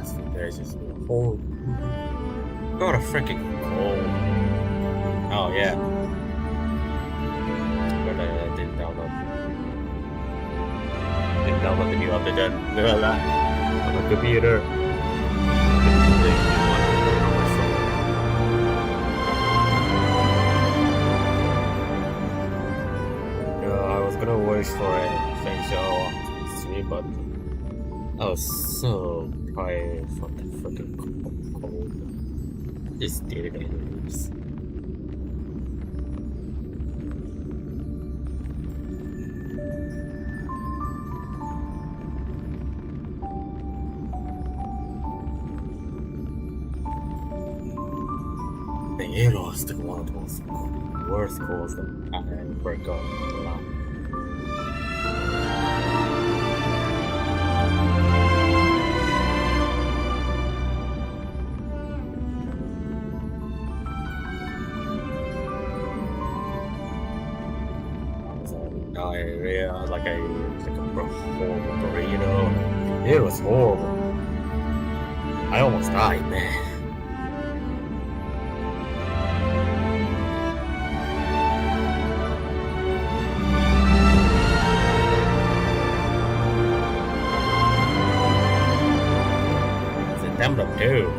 last few days just been horrible. Got a freaking cold. Oh yeah. But I didn't download the new update on the computer. I was gonna wish for a fake show on stream, but I was so tired from the freaking cold. This did anyways. The Halo is the one of the most worst calls that I ever got in my life. Diarrhea, like a horrible burrito. It was horrible. I almost died, man. September too.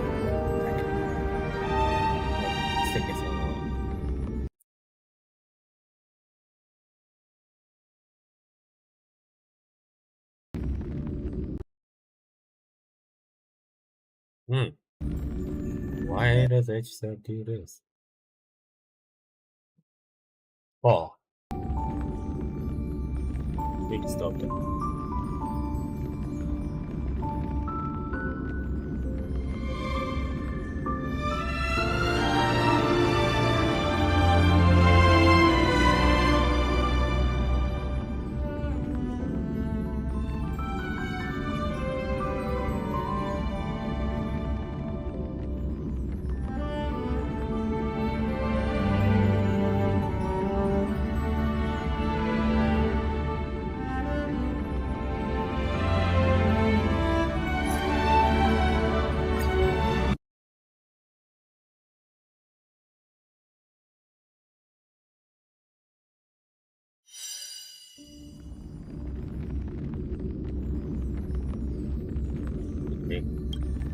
Why does HSA do this? Oh. We can stop it.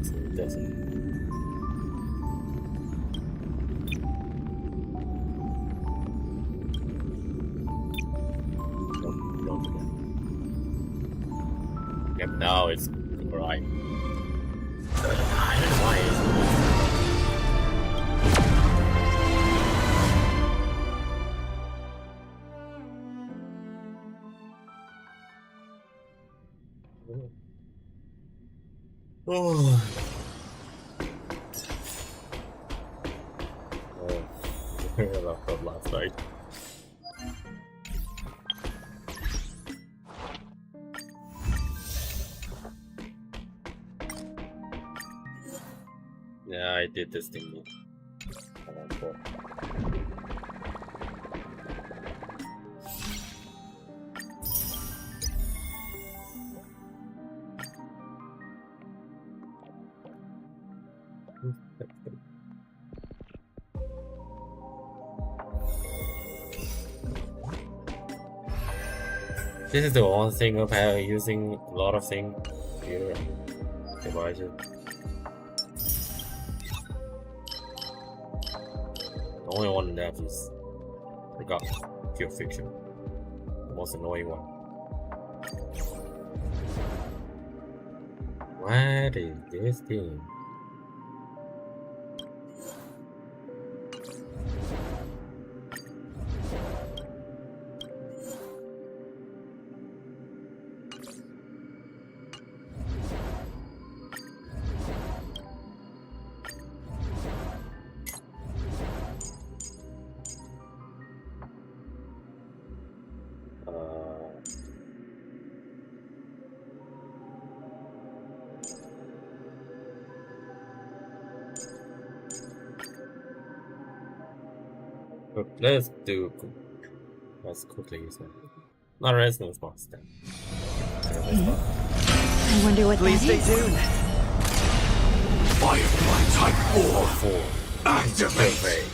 So it doesn't. Don't again. Yep, now it's right. I don't know why Oh. I left that last night. Yeah, I did this thing. This is the one thing about using a lot of things here. Devices. The only one left is I got Pure Fiction. The most annoying one. What is this thing? Let's quickly use that. Not a resonance box then. I wonder what Please that stay is. tuned. Firefly Type 4. 4. Activate.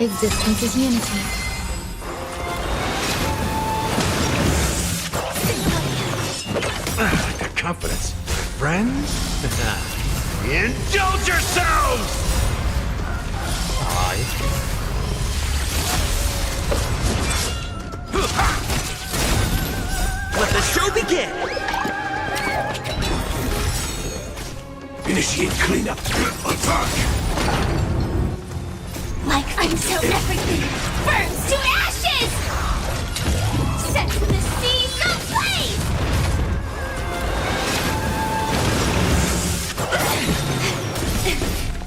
Existence is unity. The confidence. Friends? Indulge yourselves! Let the show begin! Initiate cleanup. Attack! Like until everything burns to ashes! Set the seas ablaze!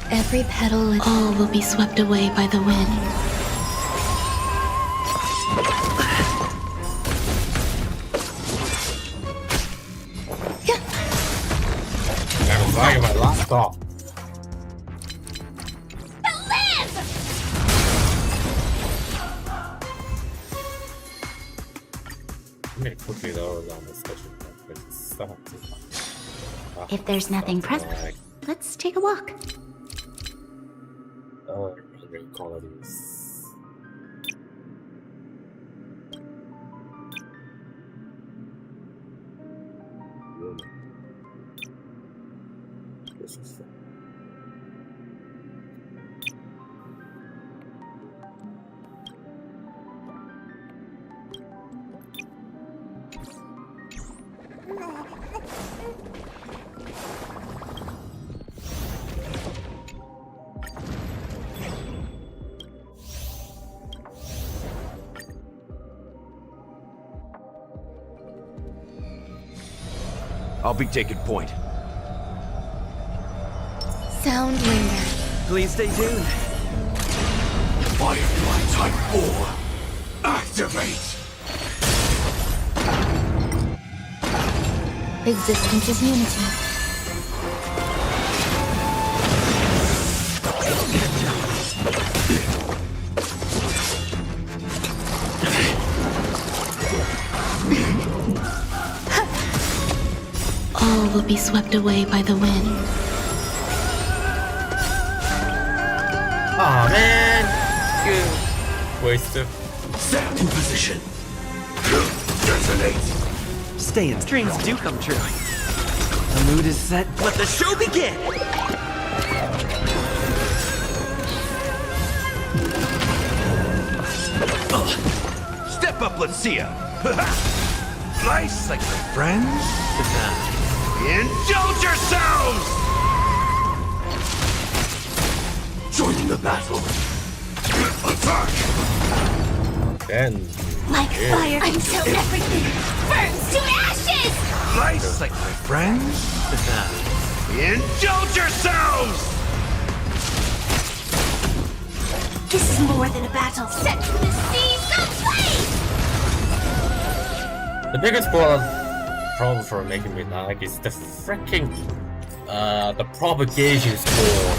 Every petal and all will be swept away by the wind. I'm buying my laptop. I'm gonna quickly lower down the special stuff. If there's nothing present, let's take a walk. Oh, great qualities. This is fun. I'll be taking point. Sound linger. Please stay tuned. Firefly Type 4. Activate! Existence is unity. All will be swept away by the wind. Aw, man! Good. Wasted. Stand in position. Detonate! Stay in. Dreams do come true. The mood is set. Let the show begin! Step up, let's see ya! Nice, like my friends? Indulge yourselves! Joining the battle. Attack! Then. Like fire until everything burns to ashes! Nice, like my friends? Indulge yourselves! This is more than a battle. Set the seas ablaze! The biggest problem for making me lag is the freaking the propagation score.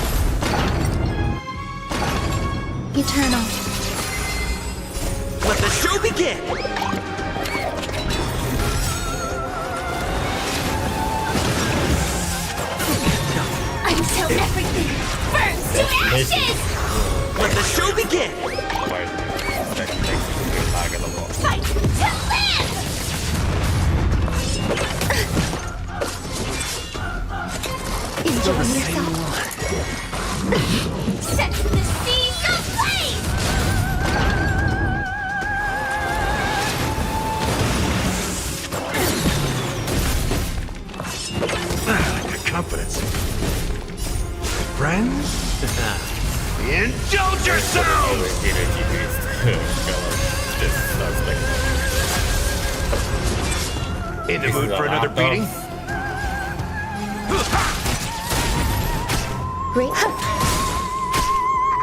Eternal. Let the show begin! Until everything burns to ashes! Let the show begin! Fight to live! Enjoy yourself. Set the seas ablaze! Like confidence. Friends? Indulge yourselves! In the mood for another beating? Great.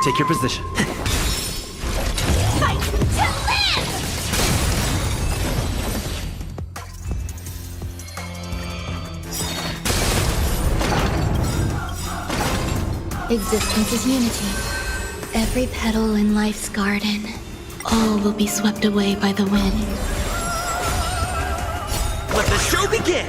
Take your position. Fight to live! Existence is unity. Every petal in life's garden, all will be swept away by the wind. Let the show begin!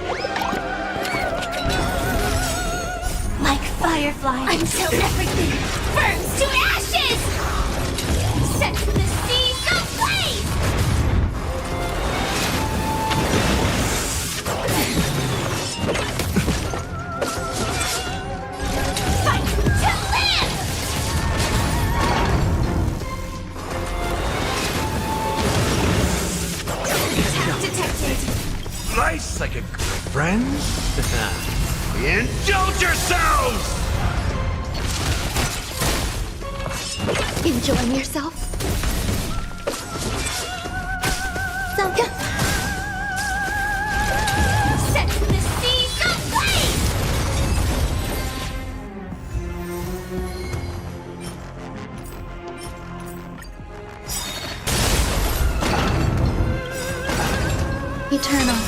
Firefly until everything burns to ashes! Set the seas ablaze! Fight to live! Attack detected! Nice like a friends? Indulge yourselves! Enjoying yourself? Set the seas ablaze! Eternal.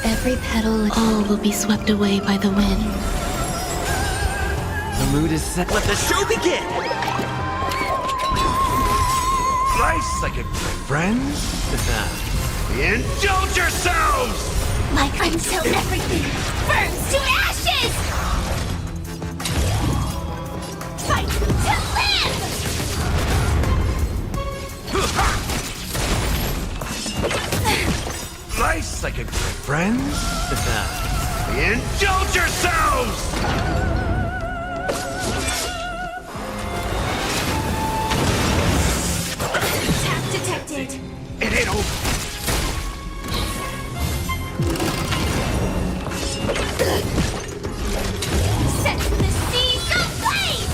Every petal, all will be swept away by the wind. The mood is set. Let the show begin! Nice like a friends? Indulge yourselves! Like until everything burns to ashes! Fight to live! Nice like a friends? Indulge yourselves! Attack detected! It ain't over. Set the seas ablaze!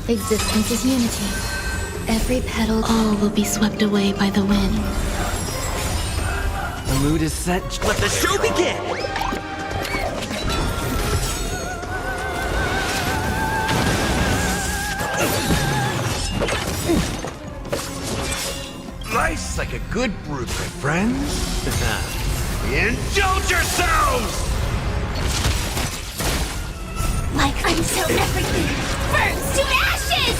Existence is unity. Every petal, all will be swept away by the wind. The mood is set. Let the show begin! Nice like a good brew, my friends. Indulge yourselves! Like until everything burns to ashes!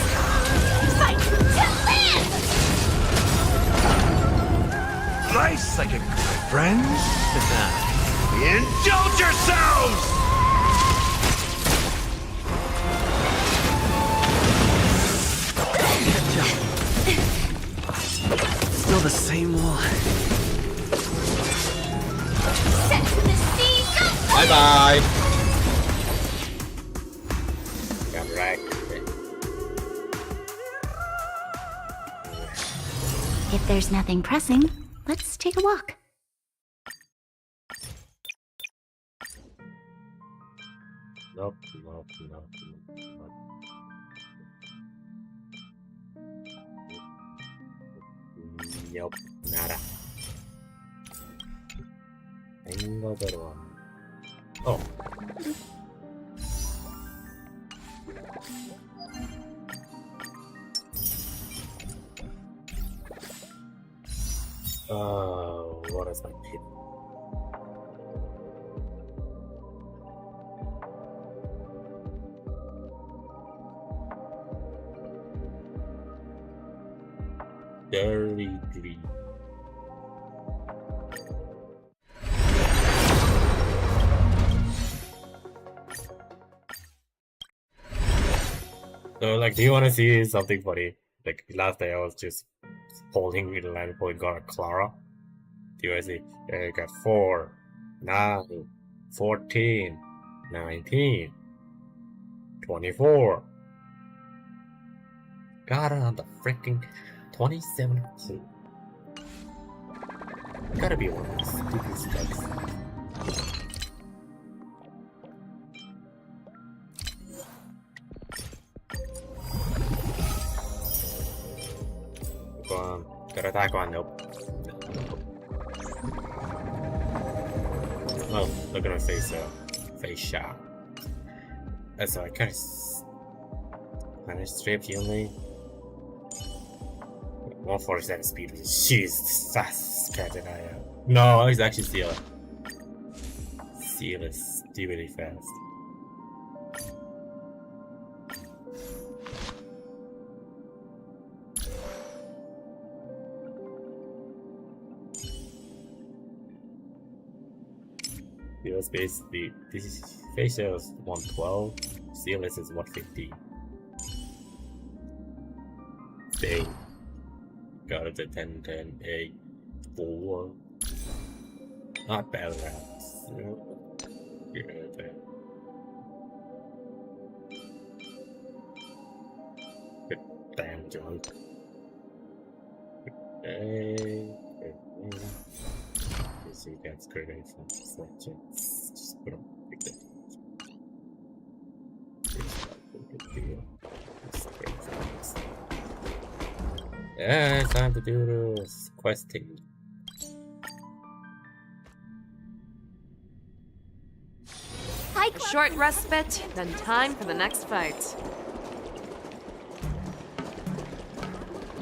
Fight to live! Nice like a good friends. Indulge yourselves! Still the same one. Set the seas ablaze! Bye bye. Got wrecked. If there's nothing pressing, let's take a walk. Nope. Nope. Nada. Tengo pero. Oh. What is my pit? Dirty green. So, like, do you want to see something funny? Like, last day I was just holding the line point, got a Clara. Do you want to see? I got 4, 9, 14, 19, 24. Got it on the freaking 27 clue. Gotta be one of those stupid specs. Go on. Gotta attack on. Nope. Oh, they're gonna face shot. So I kind of managed to strip healing. 147 speed. She's fast cat than I am. No, he's actually Seal. Seal is stupidly fast. space speed. This is facial is 112, seamless is 150. They got it at 10, 10, 8, 4. Not bad rounds. Good. Good damn job. Okay. So you guys create some selections. Just put them like that. Yeah, it's time to do this questing. A short respite, then time for the next fight.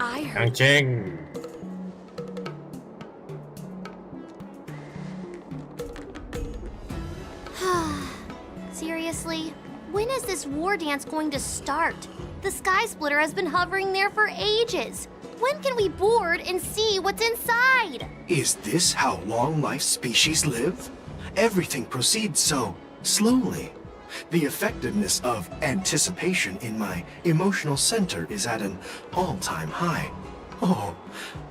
I heard. Yang Seriously? When is this war dance going to start? The Sky Splitter has been hovering there for ages. When can we board and see what's inside? Is this how long life species live? Everything proceeds so slowly. The effectiveness of anticipation in my emotional center is at an all-time high. Oh,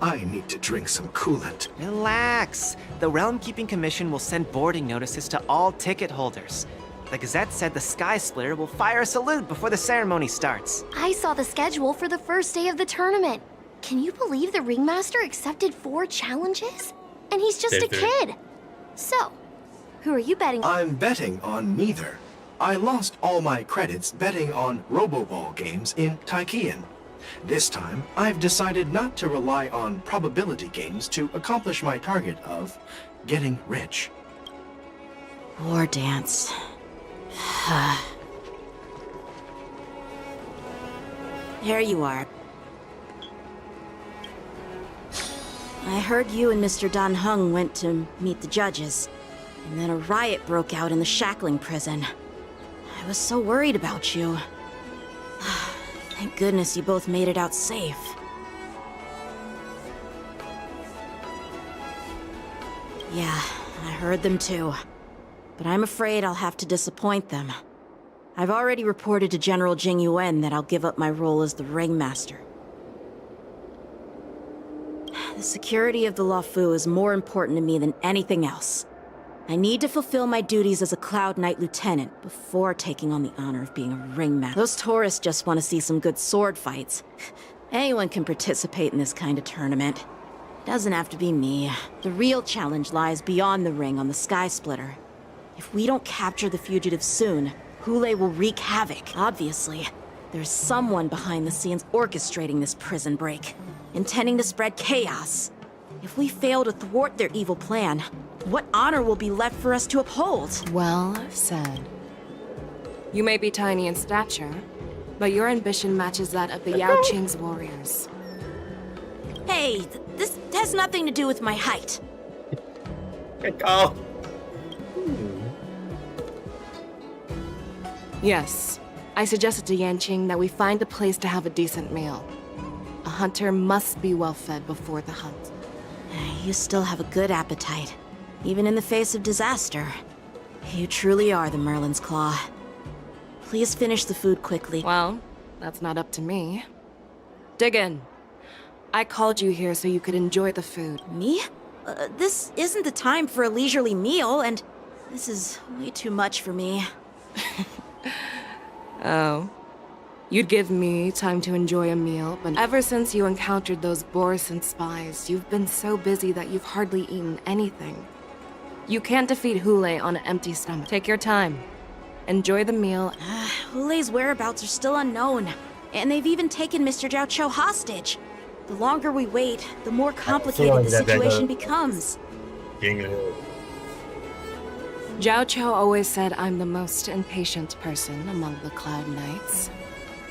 I need to drink some coolant. Relax. The Realm Keeping Commission will send boarding notices to all ticket holders. The Gazette said the Sky Splitter will fire a salute before the ceremony starts. I saw the schedule for the first day of the tournament. Can you believe the Ringmaster accepted 4 challenges? And he's just a kid. So, who are you betting on? I'm betting on neither. I lost all my credits betting on Roboball games in Tychean. This time, I've decided not to rely on probability games to accomplish my target of getting rich. War dance. There you are. I heard you and Mr. Dan Heng went to meet the judges, and then a riot broke out in the shackling prison. I was so worried about you. Thank goodness you both made it out safe. Yeah, I heard them too. But I'm afraid I'll have to disappoint them. I've already reported to General Jing Yuan that I'll give up my role as the Ringmaster. The security of the Luofu is more important to me than anything else. I need to fulfill my duties as a Cloud Knight Lieutenant before taking on the honor of being a Ringmaster. Those tourists just want to see some good sword fights. Anyone can participate in this kind of tournament. It doesn't have to be me. The real challenge lies beyond the ring on the Sky Splitter. If we don't capture the fugitives soon, Hule will wreak havoc. Obviously, there's someone behind the scenes orchestrating this prison break, intending to spread chaos. If we fail to thwart their evil plan, what honor will be left for us to uphold? Well said. You may be tiny in stature, but your ambition matches that of the Yao Qing's warriors. Hey, this has nothing to do with my height. Good call. Yes, I suggested to Yanqing that we find a place to have a decent meal. A hunter must be well fed before the hunt. You still have a good appetite, even in the face of disaster. You truly are the Merlin's Claw. Please finish the food quickly. Well, that's not up to me. Dig in. I called you here so you could enjoy the food. Me? This isn't the time for a leisurely meal, and this is way too much for me. Oh. You'd give me time to enjoy a meal, but ever since you encountered those Borisin spies, you've been so busy that you've hardly eaten anything. You can't defeat Hule on an empty stomach. Take your time. Enjoy the meal. Hule's whereabouts are still unknown, and they've even taken Mr. Zhao Cho hostage. The longer we wait, the more complicated the situation becomes. Zhao Cho always said I'm the most impatient person among the Cloud Knights,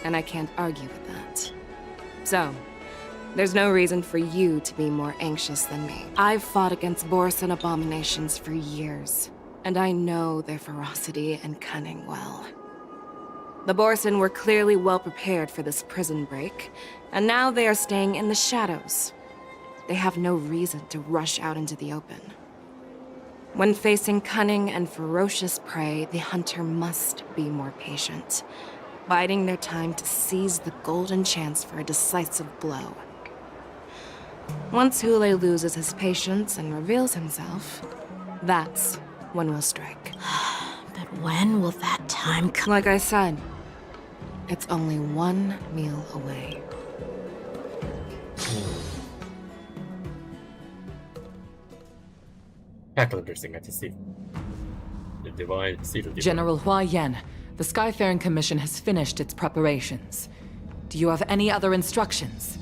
and I can't argue with that. So, there's no reason for you to be more anxious than me. I've fought against Borisin abominations for years, and I know their ferocity and cunning well. The Borisin were clearly well prepared for this prison break, and now they are staying in the shadows. They have no reason to rush out into the open. When facing cunning and ferocious prey, the hunter must be more patient, biding their time to seize the golden chance for a decisive blow. Once Hule loses his patience and reveals himself, that's when we'll strike. But when will that time come? Like I said, it's only one meal away. Interesting, I just see the divine seed of divine. General Hua Yan, the Skyfaring Commission has finished its preparations. Do you have any other instructions?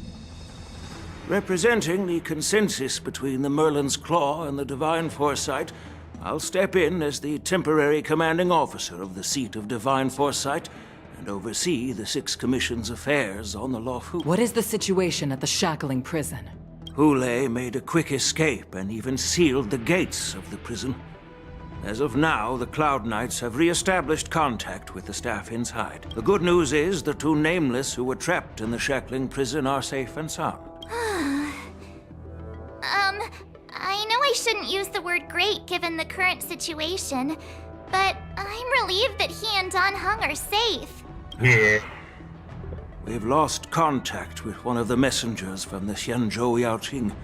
Representing the consensus between the Merlin's Claw and the Divine Foresight, I'll step in as the temporary commanding officer of the seat of Divine Foresight and oversee the Six Commission's affairs on the Luofu. What is the situation at the Shackling prison? Hule made a quick escape and even sealed the gates of the prison. As of now, the Cloud Knights have re-established contact with the staff inside. The good news is the two Nameless who were trapped in the Shackling prison are safe and sound. I know I shouldn't use the word great given the current situation, but I'm relieved that he and Dan Heng are safe. Yeah. We've lost contact with one of the messengers from the Xianzhou Yaoqing.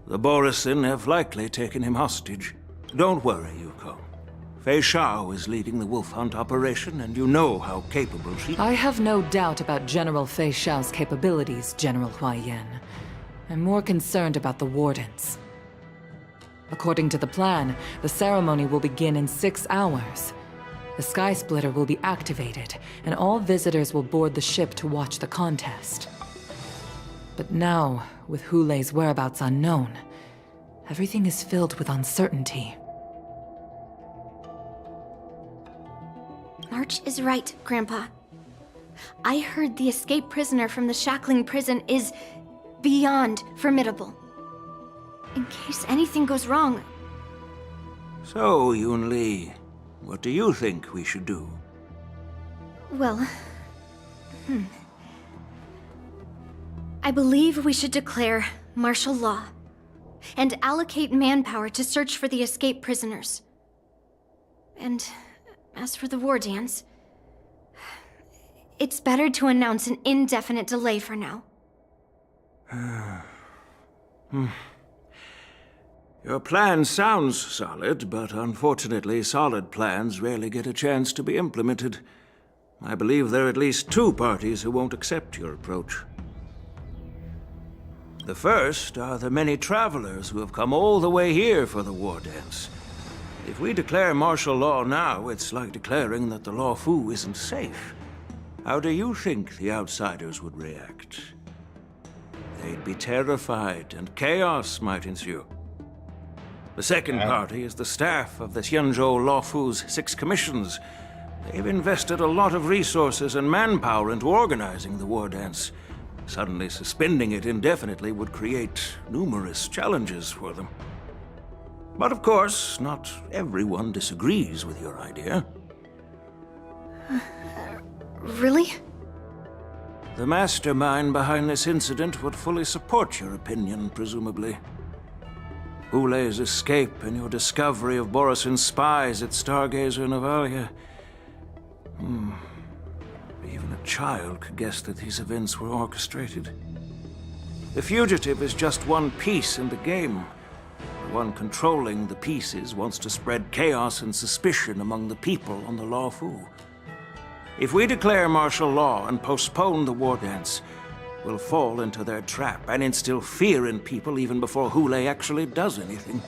The Borisin have likely taken him hostage. Don't worry, Yuko. Fei Shao is leading the wolf hunt operation, and you know how capable she is. I have no doubt about General Fei Shao's capabilities, General Hua Yan. I'm more concerned about the Wardens. According to the plan, the ceremony will begin in 6 hours. The Sky Splitter will be activated, and all visitors will board the ship to watch the contest. But now, with Hule's whereabouts unknown, everything is filled with uncertainty. March is right, Grandpa. I heard the escaped prisoner from the Shackling prison is beyond formidable. In case anything goes wrong. So, Yun Li, what do you think we should do? Well, I believe we should declare martial law and allocate manpower to search for the escaped prisoners. And as for the war dance, it's better to announce an indefinite delay for now. Your plan sounds solid, but unfortunately solid plans rarely get a chance to be implemented. I believe there are at least 2 parties who won't accept your approach. The first are the many travelers who have come all the way here for the war dance. If we declare martial law now, it's like declaring that the Luofu isn't safe. How do you think the outsiders would react? They'd be terrified, and chaos might ensue. The second party is the staff of the Xianzhou Luofu's 6 commissions. They've invested a lot of resources and manpower into organizing the war dance. Suddenly suspending it indefinitely would create numerous challenges for them. But of course, not everyone disagrees with your idea. Really? The mastermind behind this incident would fully support your opinion, presumably. Hule's escape and your discovery of Borisin's spies at Stargazer Navalia. Even a child could guess that these events were orchestrated. The fugitive is just one piece in the game. The one controlling the pieces wants to spread chaos and suspicion among the people on the Luofu. If we declare martial law and postpone the war dance, we'll fall into their trap and instill fear in people even before Hule actually does anything.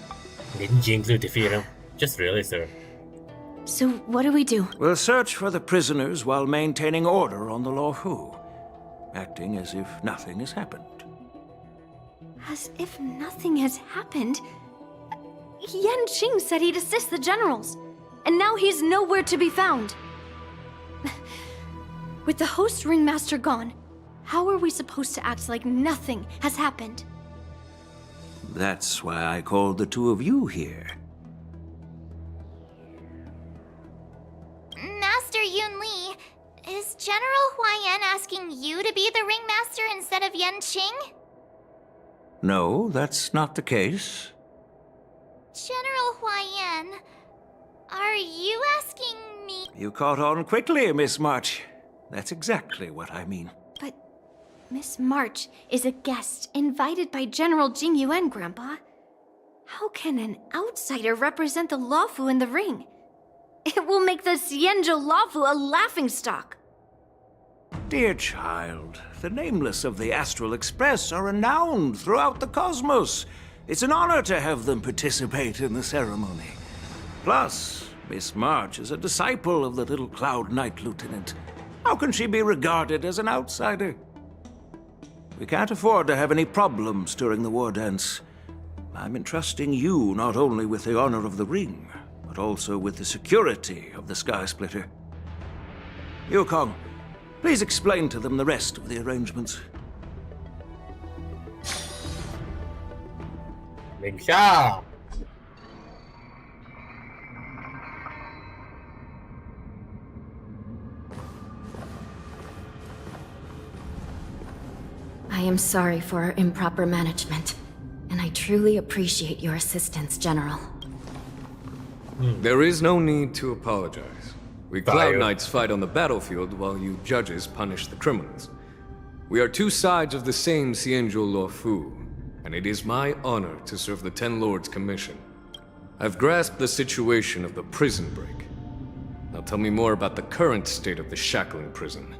Didn't you include the fear? Just really, sir. So what do we do? We'll search for the prisoners while maintaining order on the Luofu, acting as if nothing has happened. As if nothing has happened? Yan Qing said he'd assist the generals, and now he's nowhere to be found. With the host ringmaster gone, how are we supposed to act like nothing has happened? That's why I called the 2 of you here. Master Yun Li, is General Hua Yan asking you to be the ringmaster instead of Yan Qing? No, that's not the case. General Huayan, are you asking me? You caught on quickly, Miss March. That's exactly what I mean. But Miss March is a guest invited by General Jing Yuan, Grandpa. How can an outsider represent the Luofu in the ring? It will make the Xianzhou Luofu a laughingstock. Dear child, the Nameless of the Astral Express are renowned throughout the cosmos. It's an honor to have them participate in the ceremony. Plus, Miss March is a disciple of the little Cloud Knight Lieutenant. How can she be regarded as an outsider? We can't afford to have any problems during the war dance. I'm entrusting you not only with the honor of the ring, but also with the security of the Sky Splitter. Yukong, please explain to them the rest of the arrangements. Lingsha! I am sorry for our improper management, and I truly appreciate your assistance, General. There is no need to apologize. We Cloud Fire. Knights fight on the battlefield while you judges punish the criminals. We are two sides of the same Xianzhou Luofu, and it is my honor to serve the Ten Lords' commission. I've grasped the situation of the prison break. Now tell me more about the current state of the Shackling prison.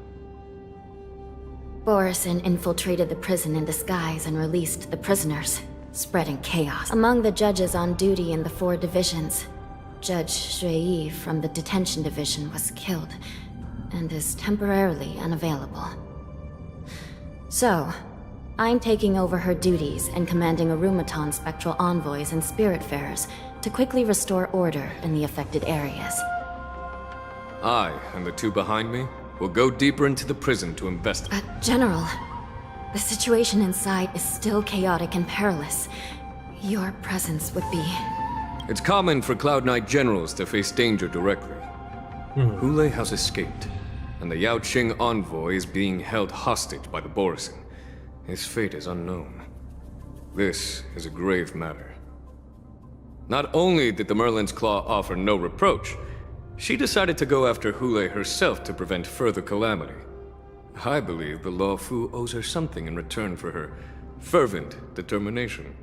Borison infiltrated the prison in disguise and released the prisoners, spreading chaos. Among the judges on duty in the 4 divisions, Judge Shui Yi from the detention division was killed and is temporarily unavailable. So, I'm taking over her duties and commanding Arumaton spectral envoys and spiritfarers to quickly restore order in the affected areas. I, and the two behind me, will go deeper into the prison to investigate. But, General, the situation inside is still chaotic and perilous. Your presence would be... It's common for Cloud Knight generals to face danger directly. Hule has escaped, and the Yaoqing envoy is being held hostage by the Borison. His fate is unknown. This is a grave matter. Not only did the Merlin's Claw offer no reproach, she decided to go after Hule herself to prevent further calamity. I believe the Luofu owes her something in return for her fervent determination.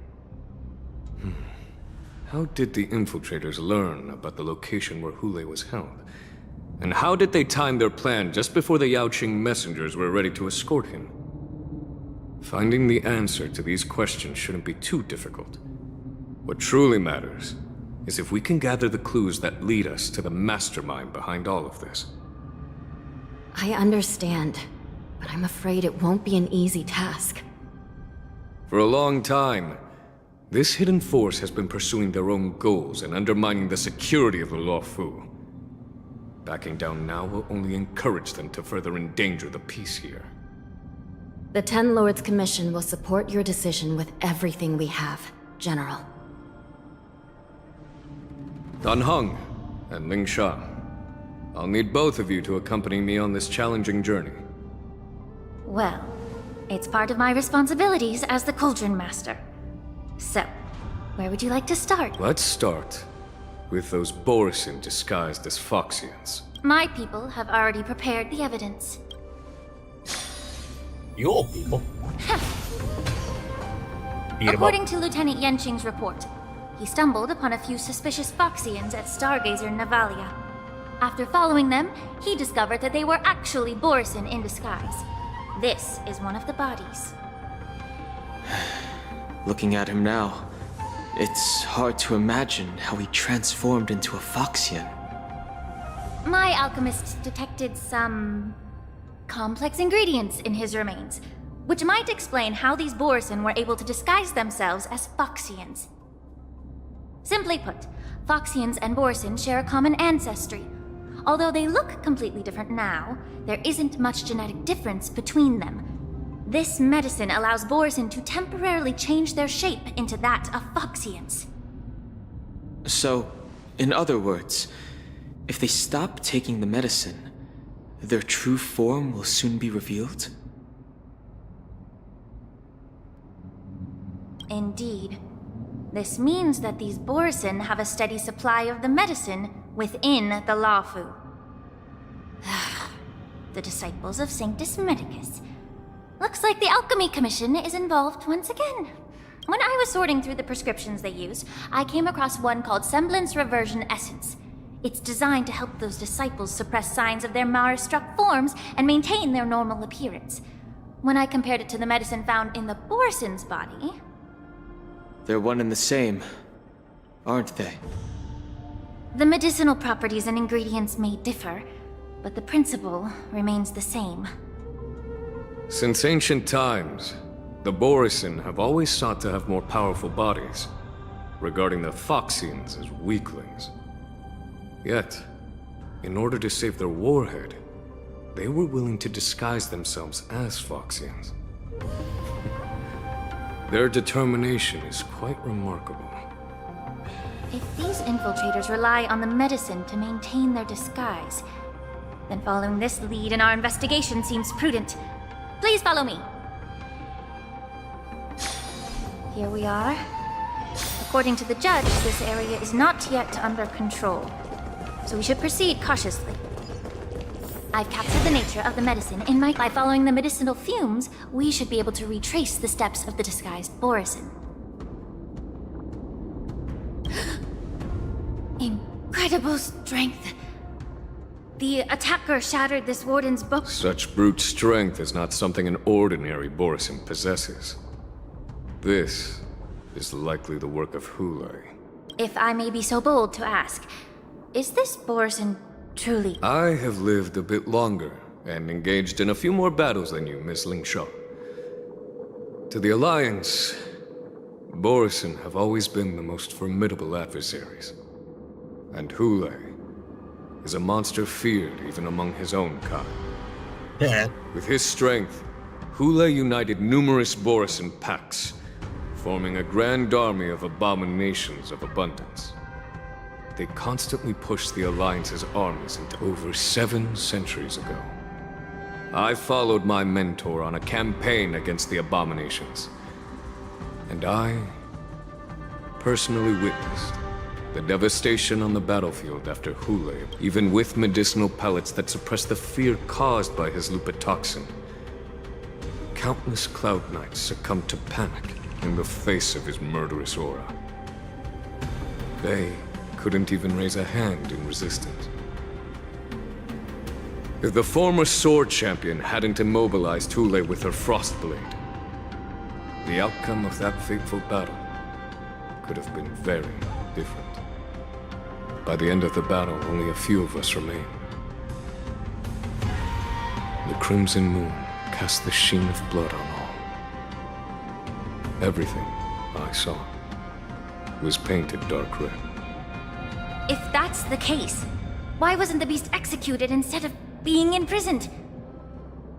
How did the infiltrators learn about the location where Hule was held? And how did they time their plan just before the Yaoqing messengers were ready to escort him? Finding the answer to these questions shouldn't be too difficult. What truly matters is if we can gather the clues that lead us to the mastermind behind all of this. I understand, but I'm afraid it won't be an easy task. For a long time, this hidden force has been pursuing their own goals and undermining the security of the Luofu. Backing down now will only encourage them to further endanger the peace here. The Ten Lords Commission will support your decision with everything we have, General. Dan Heng and Ling Sha, I'll need both of you to accompany me on this challenging journey. Well, it's part of my responsibilities as the Cauldron Master. So, where would you like to start? Let's start with those Borison disguised as Foxians. My people have already prepared the evidence. Your people? Beat 'em up. According to Lieutenant Yanqing's report, he stumbled upon a few suspicious Foxians at Stargazer Navalia. After following them, he discovered that they were actually Borison in disguise. This is one of the bodies. Looking at him now, it's hard to imagine how he transformed into a Foxian. My alchemists detected some complex ingredients in his remains, which might explain how these Borison were able to disguise themselves as Foxians. Simply put, Foxians and Borison share a common ancestry. Although they look completely different now, there isn't much genetic difference between them. This medicine allows Borison to temporarily change their shape into that of Foxians. So, in other words, if they stop taking the medicine, their true form will soon be revealed? Indeed. This means that these Borisin have a steady supply of the medicine within the Lawfu. The disciples of Sanctus Medicus. Looks like the Alchemy Commission is involved once again. When I was sorting through the prescriptions they used, I came across one called Semblance Reversion Essence. It's designed to help those disciples suppress signs of their Mara-struck forms and maintain their normal appearance. When I compared it to the medicine found in the Borisin's body... They're one and the same, aren't they? The medicinal properties and ingredients may differ, but the principle remains the same. Since ancient times, the Borisin have always sought to have more powerful bodies, regarding the Foxians as weaklings. Yet, in order to save their warhead, they were willing to disguise themselves as Foxians. Their determination is quite remarkable. If these infiltrators rely on the medicine to maintain their disguise, then following this lead in our investigation seems prudent. Please follow me. Here we are. According to the judge, this area is not yet under control, so we should proceed cautiously. I've captured the nature of the medicine in my... By following the medicinal fumes, we should be able to retrace the steps of the disguised Borisin. Incredible strength. The attacker shattered this warden's book. Such brute strength is not something an ordinary Borisin possesses. This is likely the work of Hule. If I may be so bold to ask, is this Borisin truly... I have lived a bit longer and engaged in a few more battles than you, Miss Lingshaw. To the Alliance, Borisin have always been the most formidable adversaries. And Hule is a monster feared even among his own kind. Yeah. With his strength, Hule united numerous Borisin packs, forming a grand army of abominations of abundance. They constantly pushed the Alliance's armies into over 7 centuries ago. I followed my mentor on a campaign against the abominations. And I personally witnessed the devastation on the battlefield after Hule, even with medicinal pellets that suppressed the fear caused by his lupitoxin. Countless Cloud Knights succumbed to panic in the face of his murderous aura. They couldn't even raise a hand in resistance. If the former sword champion hadn't immobilized Hule with her Frostblade, the outcome of that fateful battle could have been very different. By the end of the battle, only a few of us remained. The crimson moon cast the sheen of blood on all. Everything I saw was painted dark red. If that's the case, why wasn't the beast executed instead of being imprisoned?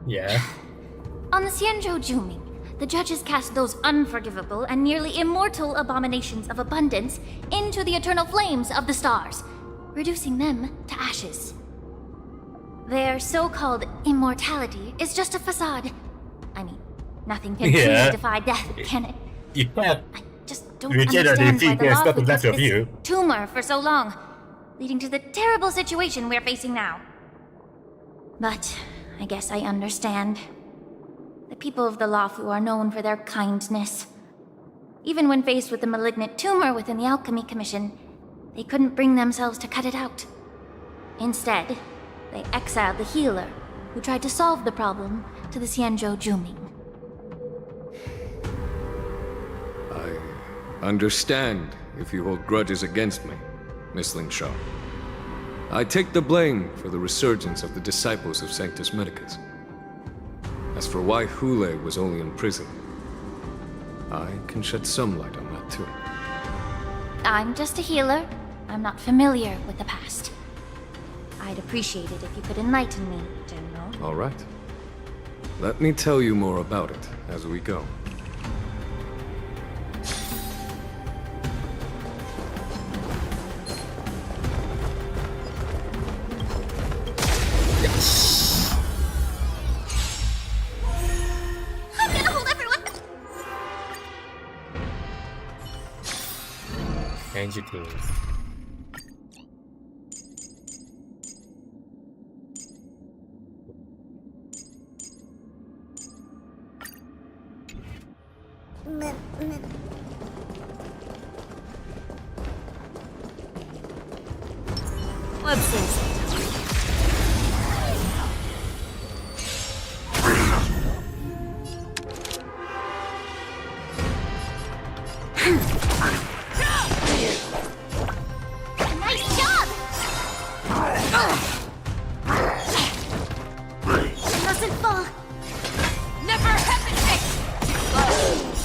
Yeah. On the Xianzhou Juming, the judges cast those unforgivable and nearly immortal abominations of abundance into the eternal flames of the stars, reducing them to ashes. Their so-called immortality is just a facade. I mean, nothing can truly defy death, can it? You can't I just don't regenerate understand why if the there's law nothing would left keep of this you. tumor for so long, leading to the terrible situation we're facing now. But I guess I understand. The people of the Lawfu are known for their kindness. Even when faced with the malignant tumor within the Alchemy Commission, they couldn't bring themselves to cut it out. Instead, they exiled the healer, who tried to solve the problem, to the Xianzhou Juming. I understand if you hold grudges against me, Miss Lingshaw. I take the blame for the resurgence of the disciples of Sanctus Medicus. As for why Hule was only in prison, I can shed some light on that too. I'm just a healer. I'm not familiar with the past. I'd appreciate it if you could enlighten me, General. All right. Let me tell you more about it as we go. entities. Let's see. Nice job! Mustn't fall. Never hesitate!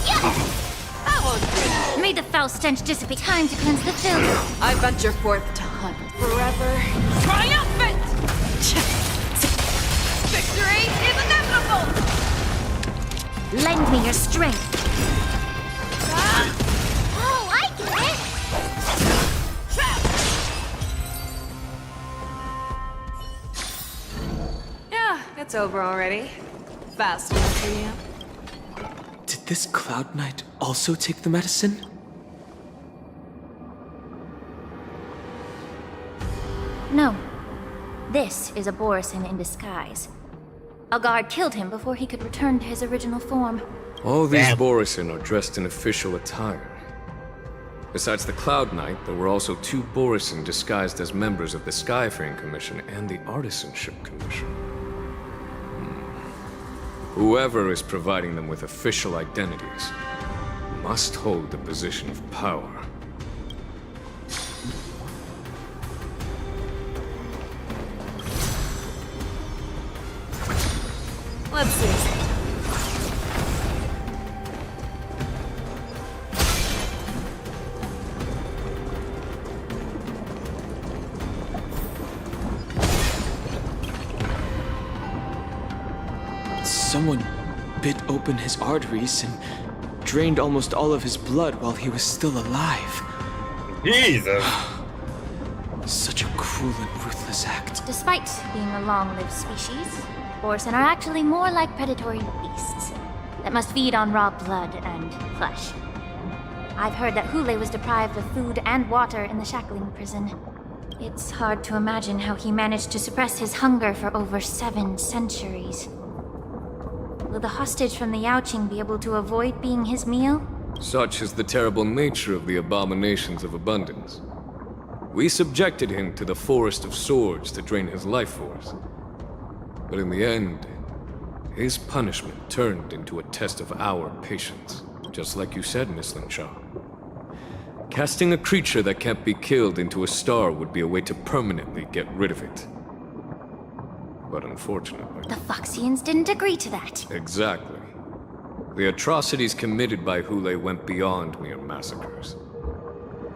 Yeah! May the foul stench dissipate. Time to cleanse the filth. I venture forth to hunt forever. Triumphant! Victory is inevitable! Lend me your strength. Oh, I get it! Yeah, it's over already. Fast enough for you. Did this Cloud Knight also take the medicine? No. This is a Borisin in disguise. A guard killed him before he could return to his original form. All these Borisin are dressed in official attire. Besides the Cloud Knight, there were also 2 Borisin disguised as members of the Skyfaring Commission and the Artisanship Commission. Whoever is providing them with official identities must hold the position of power. Let's see. Someone bit open his arteries and drained almost all of his blood while he was still alive. Jesus! Such a cruel and ruthless act. Despite being a long-lived species, Borisin are actually more like predatory beasts that must feed on raw blood and flesh. I've heard that Hule was deprived of food and water in the shackling prison. It's hard to imagine how he managed to suppress his hunger for over 7 centuries. Will the hostage from the Yaoqing be able to avoid being his meal? Such is the terrible nature of the abominations of abundance. We subjected him to the Forest of Swords to drain his life force. But in the end, his punishment turned into a test of our patience. Just like you said, Miss Lin Sha. Casting a creature that can't be killed into a star would be a way to permanently get rid of it. But unfortunately... The Foxians didn't agree to that. Exactly. The atrocities committed by Hule went beyond mere massacres.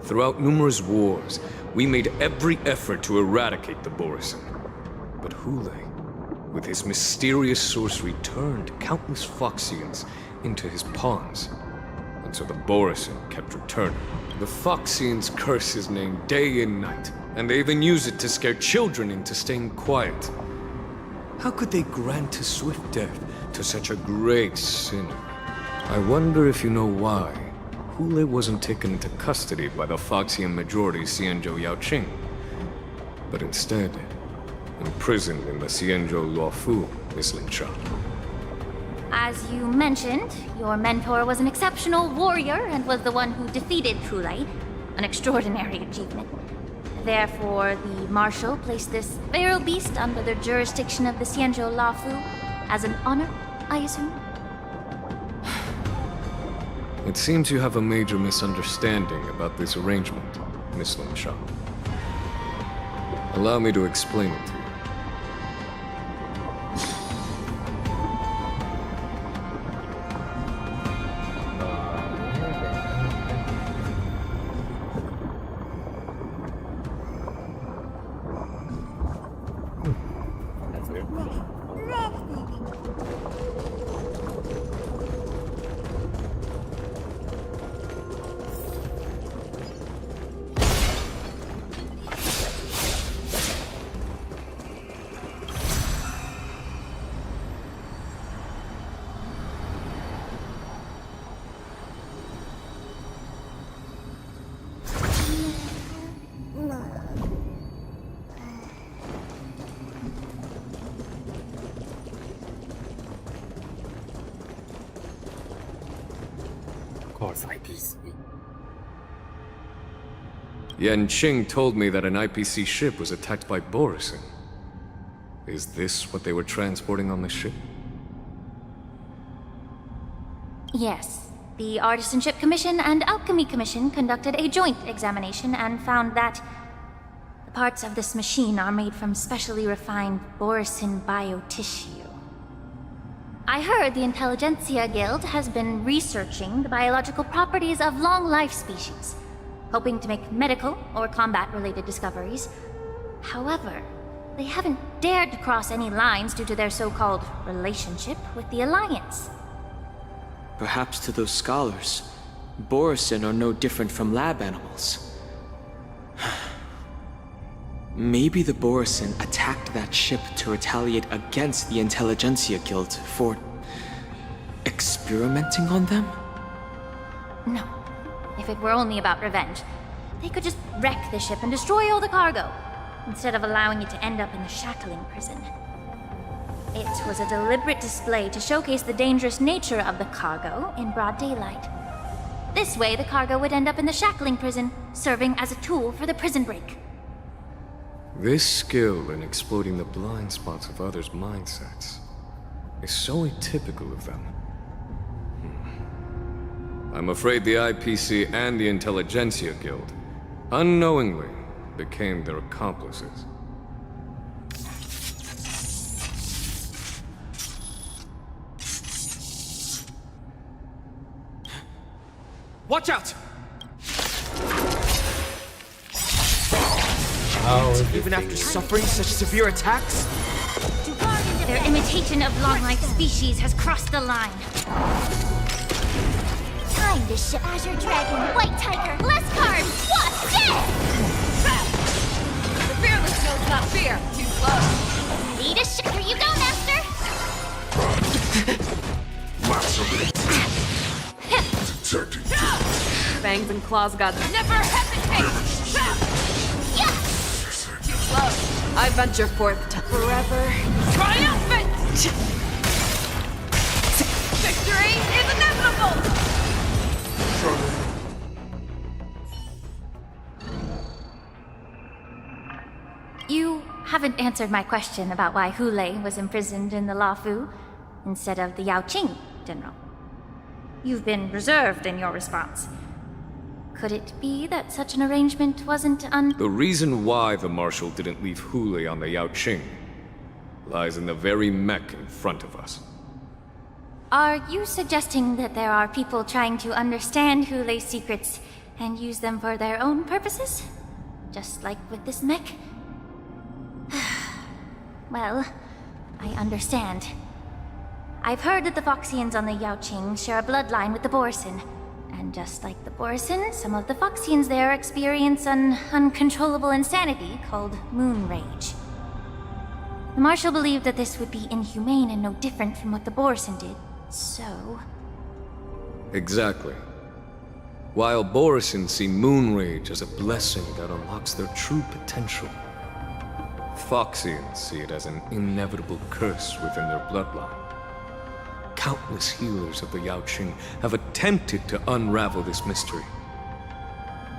Throughout numerous wars, we made every effort to eradicate the Borisin. But Hule, with his mysterious sorcery, turned countless Foxians into his pawns. And so the Borisin kept returning. The Foxians curse his name day and night, and they even use it to scare children into staying quiet. How could they grant a swift death to such a great sinner? I wonder if you know why Hule wasn't taken into custody by the Foxian majority Xianzhou Yaoqing, but instead imprisoned in the Xianzhou Luofu, Miss Lin Sha. As you mentioned, your mentor was an exceptional warrior and was the one who defeated Hule, an extraordinary achievement. Therefore, the Marshal placed this feral beast under the jurisdiction of the Xianzhou Luofu as an honor, I assume? It seems you have a major misunderstanding about this arrangement, Miss Lin Sha. Allow me to explain it to you. That's weird. course, IPC. Yan Qing told me that an IPC ship was attacked by Borisin. Is this what they were transporting on the ship? Yes. The Artisanship Commission and Alchemy Commission conducted a joint examination and found that the parts of this machine are made from specially refined Borisin biotissue. I heard the Intelligentsia Guild has been researching the biological properties of long-life species, hoping to make medical or combat-related discoveries. However, they haven't dared to cross any lines due to their so-called relationship with the Alliance. Perhaps to those scholars, Borisin are no different from lab animals. Maybe the Borisin attacked that ship to retaliate against the Intelligentsia Guild for experimenting on them? No. If it were only about revenge, they could just wreck the ship and destroy all the cargo, instead of allowing it to end up in the shackling prison. It was a deliberate display to showcase the dangerous nature of the cargo in broad daylight. This way, the cargo would end up in the shackling prison, serving as a tool for the prison break. This skill in exploiting the blind spots of others' mindsets is so atypical of them. I'm afraid the IPC and the Intelligentsia Guild unknowingly became their accomplices. Watch out! Even after suffering such severe attacks? Their imitation of long-life species has crossed the line. Time to ship Azure Dragon, White Tiger, Leskard, Wasp, dead! The fearless knows not fear. Too close. Lead a ship. Here you go, Master! Fangs and claws got never hesitate! Too close. I venture forth to forever triumphant! Victory is inevitable! You haven't answered my question about why Hule was imprisoned in the Luofu instead of the Yaoqing, General. You've been reserved in your response. Could it be that such an arrangement wasn't The reason why the Marshal didn't leave Hule on the Yaoqing lies in the very mech in front of us. Are you suggesting that there are people trying to understand Hule's secrets and use them for their own purposes? Just like with this mech? Well, I understand. I've heard that the Foxians on the Yaoqing share a bloodline with the Borisin. And just like the Borisin, some of the Foxians there experience an uncontrollable insanity called Moon Rage. The Marshal believed that this would be inhumane and no different from what the Borisin did, so... Exactly. While Borisin see Moon Rage as a blessing that unlocks their true potential, Foxians see it as an inevitable curse within their bloodline. Countless healers of the Yaoqing have attempted to unravel this mystery,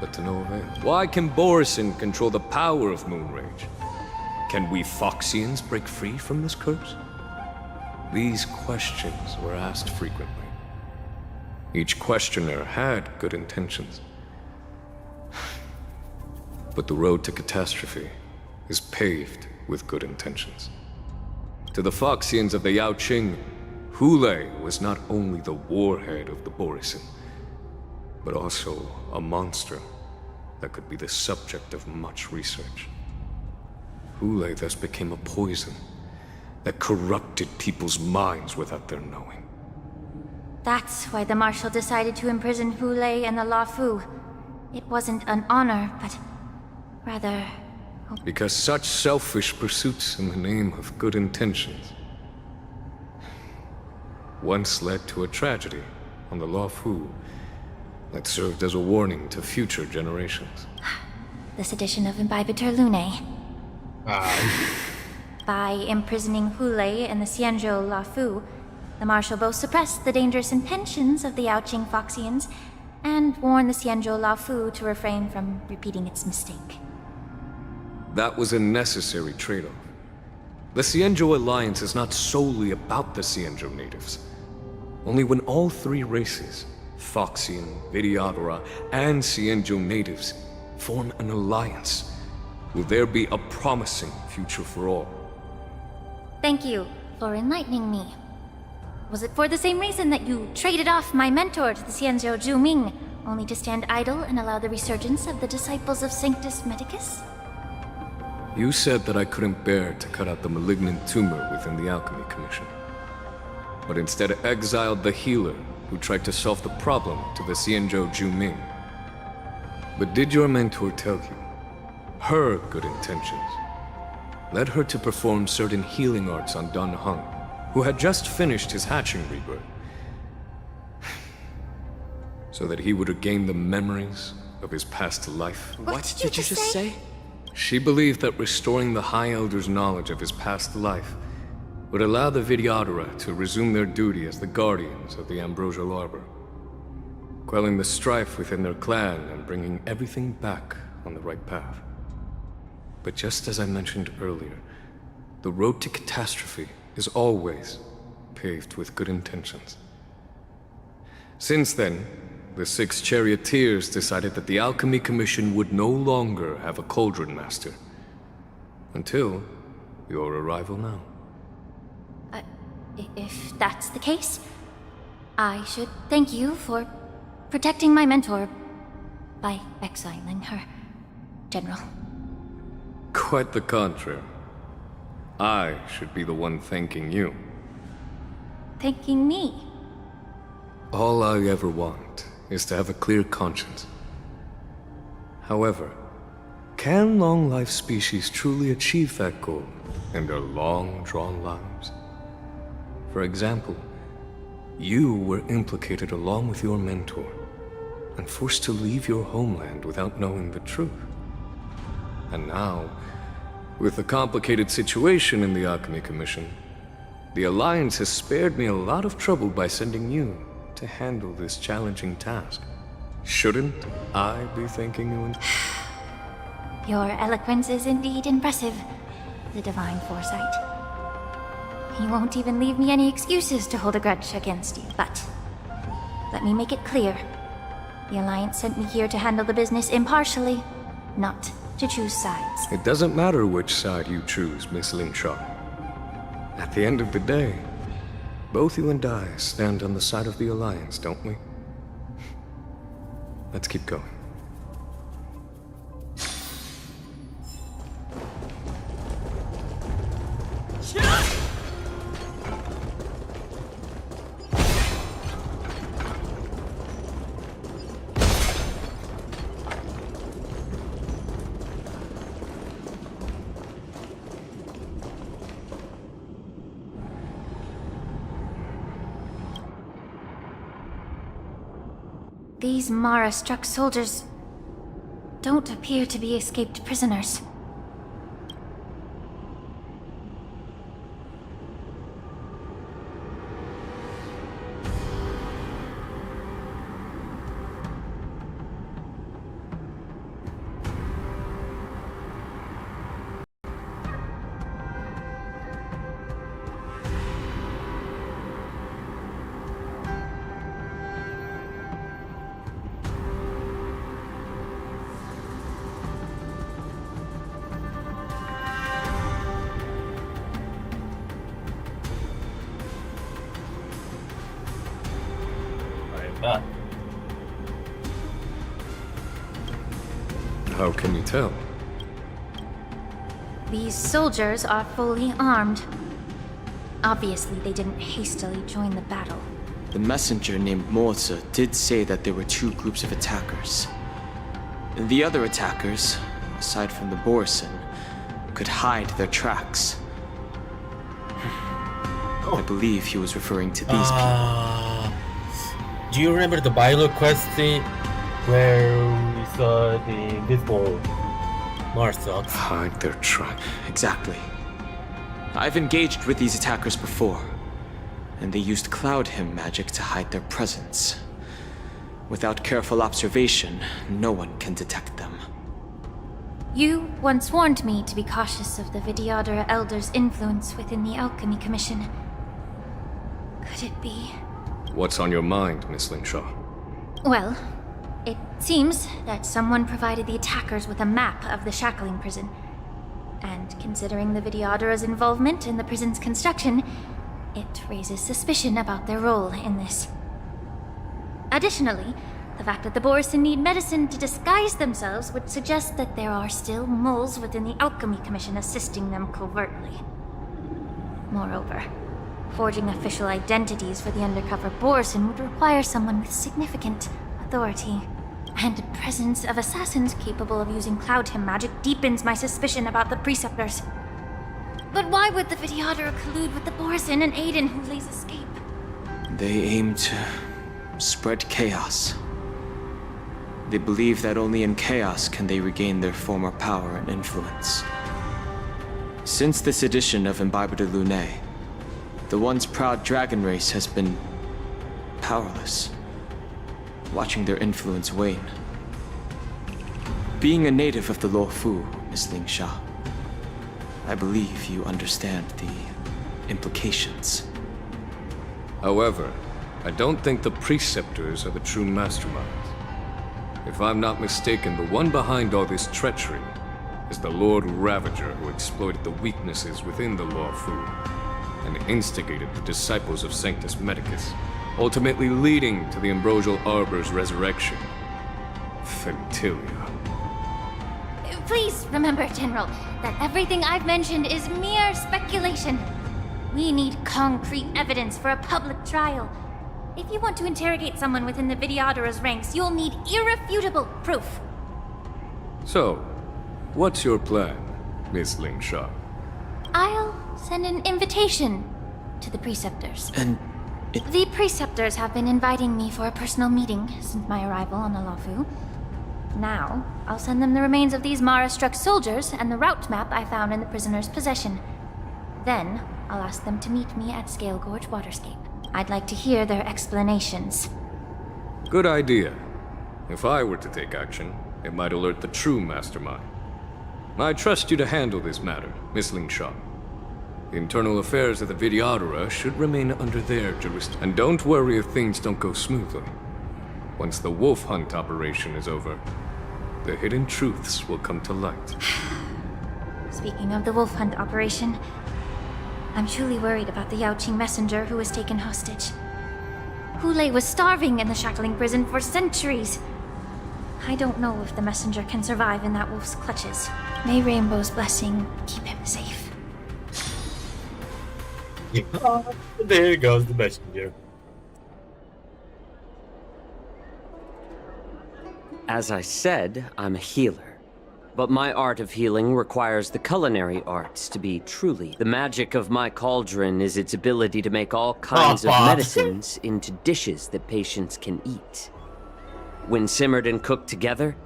but to no avail. Why can Borisin control the power of Moon Rage? Can we Foxians break free from this curse? These questions were asked frequently. Each questioner had good intentions. But the road to catastrophe is paved with good intentions. To the Foxians of the Yaoqing, Hule was not only the warhead of the Borisin, but also a monster that could be the subject of much research. Hule thus became a poison that corrupted people's minds without their knowing. That's why the Marshal decided to imprison Hule and the Luofu. It wasn't an honor, but rather... Because such selfish pursuits in the name of good intentions once led to a tragedy on the Luofu that served as a warning to future generations. The sedition of Imbibitor Lunae. By imprisoning Hule and the Xianzhou Luofu, The Marshal both suppressed the dangerous intentions of the Yaoqing Foxians and warned the Xianzhou Laofu to refrain from repeating its mistake. That was a necessary trade-off. The Xianzhou Alliance is not solely about the Xianzhou natives. Only when all three races, Foxian, Vidyadhara, and Xianzhou natives, form an alliance, will there be a promising future for all. Thank you for enlightening me. Was it for the same reason that you traded off my mentor to the Xianzhou Zhuming, only to stand idle and allow the resurgence of the disciples of Sanctus Medicus? You said that I couldn't bear to cut out the malignant tumor within the Alchemy Commission, but instead exiled the healer who tried to solve the problem to the Xianzhou Zhuming. But did your mentor tell you her good intentions led her to perform certain healing arts on Dan Heng, who had just finished his hatching rebirth, so that he would regain the memories of his past life? What did you just say? She believed that restoring the High Elder's knowledge of his past life would allow the Vidyadhara to resume their duty as the guardians of the Ambrosial Arbor, quelling the strife within their clan and bringing everything back on the right path. But just as I mentioned earlier, the road to catastrophe is always paved with good intentions. Since then, the 6 charioteers decided that the Alchemy Commission would no longer have a Cauldron Master. Until your arrival now. If that's the case, I should thank you for protecting my mentor by exiling her, General. Quite the contrary. I should be the one thanking you. Thanking me? All I ever want is to have a clear conscience. However, can long-life species truly achieve that goal in their long-drawn lives? For example, you were implicated along with your mentor and forced to leave your homeland without knowing the truth. And now, with the complicated situation in the Alchemy Commission, the Alliance has spared me a lot of trouble by sending you to handle this challenging task. Shouldn't I be thanking you? Your eloquence is indeed impressive, the divine foresight. You won't even leave me any excuses to hold a grudge against you, but let me make it clear. The Alliance sent me here to handle the business impartially, not to choose sides. It doesn't matter which side you choose, Miss Lingshaw. At the end of the day, both you and I stand on the side of the Alliance, don't we? Let's keep going. These Mara-struck soldiers don't appear to be escaped prisoners. How can you tell? These soldiers are fully armed. Obviously, they didn't hastily join the battle. The messenger named Moza did say that there were 2 groups of attackers. The other attackers, aside from the Borson, could hide their tracks. I believe he was referring to these people. Do you remember the Bilo quest where we saw the invisible Marsox? Hide their track. Exactly. I've engaged with these attackers before. and they used Cloud Hymn magic to hide their presence. Without careful observation, no one can detect them. You once warned me to be cautious of the Vidyadhara Elder's influence within the Alchemy Commission. Could it be? What's on your mind, Miss Lingshaw? Well, it seems that someone provided the attackers with a map of the Shackling prison. And considering the Vidyadhara's involvement in the prison's construction, it raises suspicion about their role in this. Additionally, the fact that the Borison need medicine to disguise themselves would suggest that there are still moles within the Alchemy Commission assisting them covertly. Moreover, forging official identities for the undercover Borison would require someone with significant authority. And the presence of assassins capable of using Cloud Hymn magic deepens my suspicion about the Preceptors. But why would the Vidyadhara collude with the Borison and aid in Hulei's escape? They aim to spread chaos. They believe that only in chaos can they regain their former power and influence. Since this edition of Imbibe de Lune, the once proud dragon race has been powerless, watching their influence wane. Being a native of the Luofu, Miss Lingsha, I believe you understand the implications. However, I don't think the Preceptors are the true masterminds. If I'm not mistaken, the one behind all this treachery is the Lord Ravager who exploited the weaknesses within the Luofu and instigated the disciples of Sanctus Medicus, ultimately leading to the Ambrosial Arbor's resurrection. Fentilia. Please remember, General, that everything I've mentioned is mere speculation. We need concrete evidence for a public trial. If you want to interrogate someone within the Vidyadhara's ranks, you'll need irrefutable proof. So, what's your plan, Miss Lingsha? I'll send an invitation to the Preceptors. And The Preceptors have been inviting me for a personal meeting since my arrival on the Luofu. Now, I'll send them the remains of these Mara-struck soldiers and the route map I found in the prisoner's possession. Then, I'll ask them to meet me at Scale Gorge Waterscape. I'd like to hear their explanations. Good idea. If I were to take action, it might alert the true mastermind. I trust you to handle this matter, Miss Lingsha. The internal affairs of the Vidyadhara should remain under their jurisdiction. And don't worry if things don't go smoothly. Once the wolf hunt operation is over, the hidden truths will come to light. Speaking of the wolf hunt operation, I'm truly worried about the Yaoqing messenger who was taken hostage. Hulei was starving in the Shackling prison for centuries. I don't know if the messenger can survive in that wolf's clutches. May Rainbow's blessing keep him safe. There goes the messenger. As I said, I'm a healer. But my art of healing requires the culinary arts to be truly. The magic of my cauldron is its ability to make all kinds of medicines into dishes that patients can eat. When simmered and cooked together,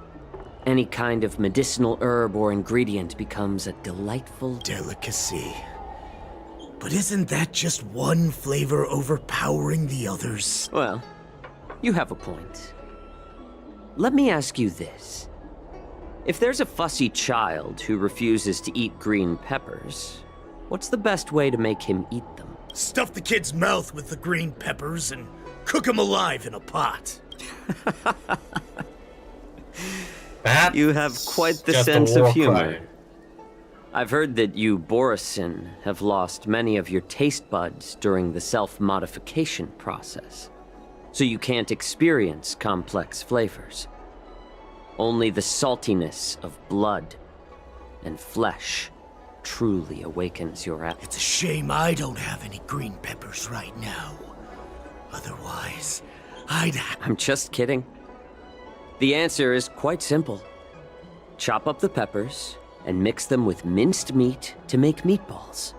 any kind of medicinal herb or ingredient becomes a delightful delicacy. But isn't that just one flavor overpowering the others? Well, you have a point. Let me ask you this. If there's a fussy child who refuses to eat green peppers, what's the best way to make him eat them? Stuff the kid's mouth with the green peppers and cook him alive in a pot. You have quite the sense of humor. I've heard that you, Borison, have lost many of your taste buds during the self-modification process, so you can't experience complex flavors. Only the saltiness of blood and flesh truly awakens your appetite. It's a shame I don't have any green peppers right now. Otherwise, I'm just kidding. The answer is quite simple. Chop up the peppers and mix them with minced meat to make meatballs.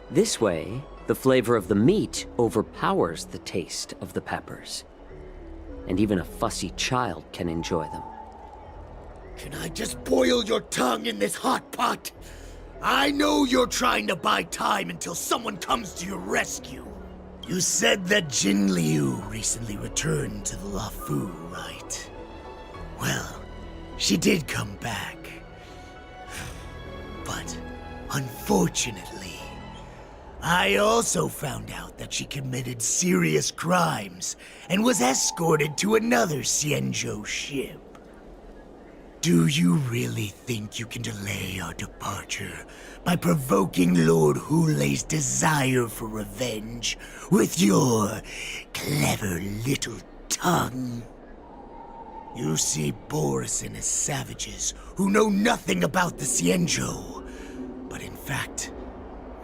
This way, the flavor of the meat overpowers the taste of the peppers. And even a fussy child can enjoy them. Can I just boil your tongue in this hot pot? I know you're trying to buy time until someone comes to your rescue. You said that Jin Liu recently returned to the Luofu, right? Well, she did come back. But, unfortunately, I also found out that she committed serious crimes and was escorted to another Xianzhou ship. Do you really think you can delay our departure by provoking Lord Hulei's desire for revenge with your clever little tongue? You see Borisin as savages who know nothing about the Xianzhou, but in fact,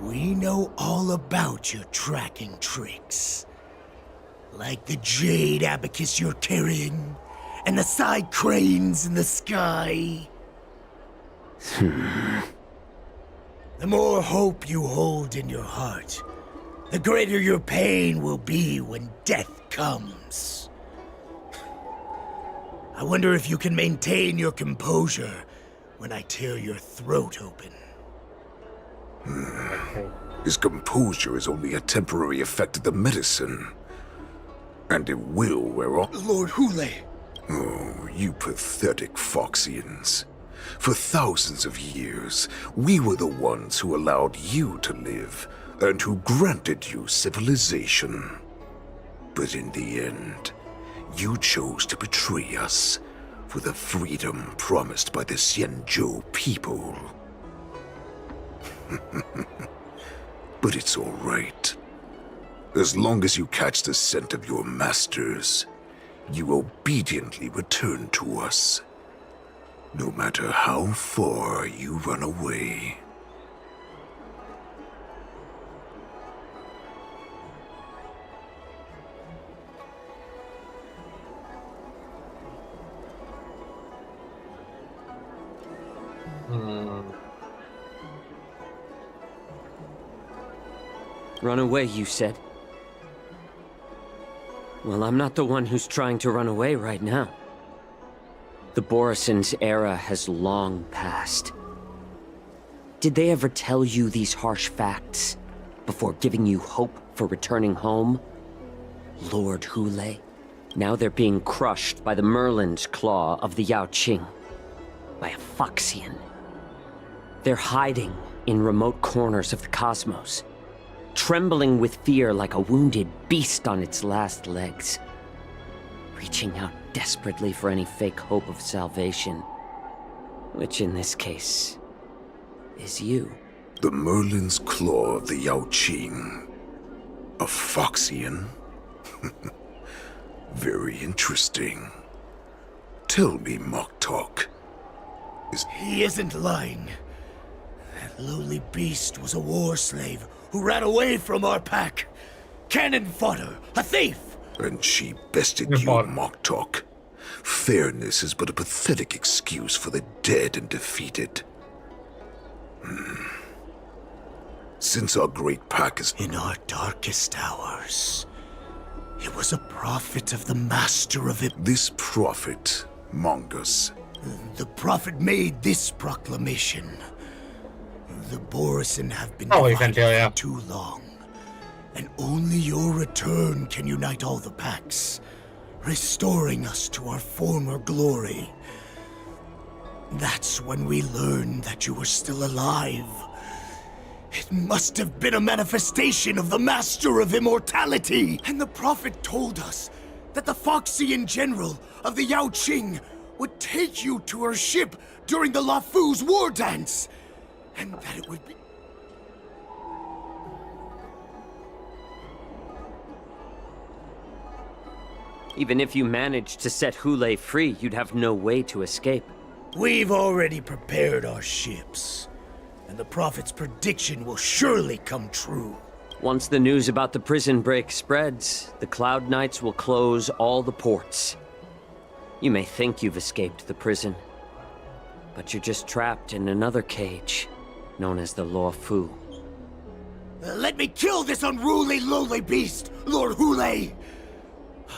we know all about your tracking tricks. Like the jade abacus you're carrying, and the side cranes in the sky. The more hope you hold in your heart, the greater your pain will be when death comes. I wonder if you can maintain your composure when I tear your throat open. His composure is only a temporary effect of the medicine. And it will wear off. Lord Hulei! Oh, you pathetic Foxians. For thousands of years, we were the ones who allowed you to live, and who granted you civilization. But in the end, you chose to betray us for the freedom promised by the Xianzhou people. But it's all right. As long as you catch the scent of your masters, you obediently return to us. No matter how far you run away. Run away, you said? Well, I'm not the one who's trying to run away right now. The Borison's era has long passed. Did they ever tell you these harsh facts before giving you hope for returning home? Lord Hulei, now they're being crushed by the Merlin's claw of the Yaoqing, by a Foxian. They're hiding in remote corners of the cosmos, trembling with fear like a wounded beast on its last legs, reaching out desperately for any fake hope of salvation, which in this case is you. The Merlin's claw of the Yaoqing. A Foxian? Very interesting. Tell me, Moktok. He isn't lying. That lowly beast was a war slave who ran away from our pack. Cannon fodder, a thief! And she bested you, Moktok. Fairness is but a pathetic excuse for the dead and defeated. Since our great pack is... In our darkest hours, it was a prophet of the Master of it. This prophet, Mongus. The prophet made this proclamation. The Borisin have been divided for too long, and only your return can unite all the packs, restoring us to our former glory. That's when we learned that you were still alive. It must have been a manifestation of the Master of Immortality! And the prophet told us that the Foxian general of the Yaoqing would take you to her ship during the Luofu's war dance! And that it would be... Even if you managed to set Hulei free, you'd have no way to escape. We've already prepared our ships, and the Prophet's prediction will surely come true. Once the news about the prison break spreads, the Cloud Knights will close all the ports. You may think you've escaped the prison, but you're just trapped in another cage, known as the Luofu. Let me kill this unruly, lowly beast, Lord Hulei!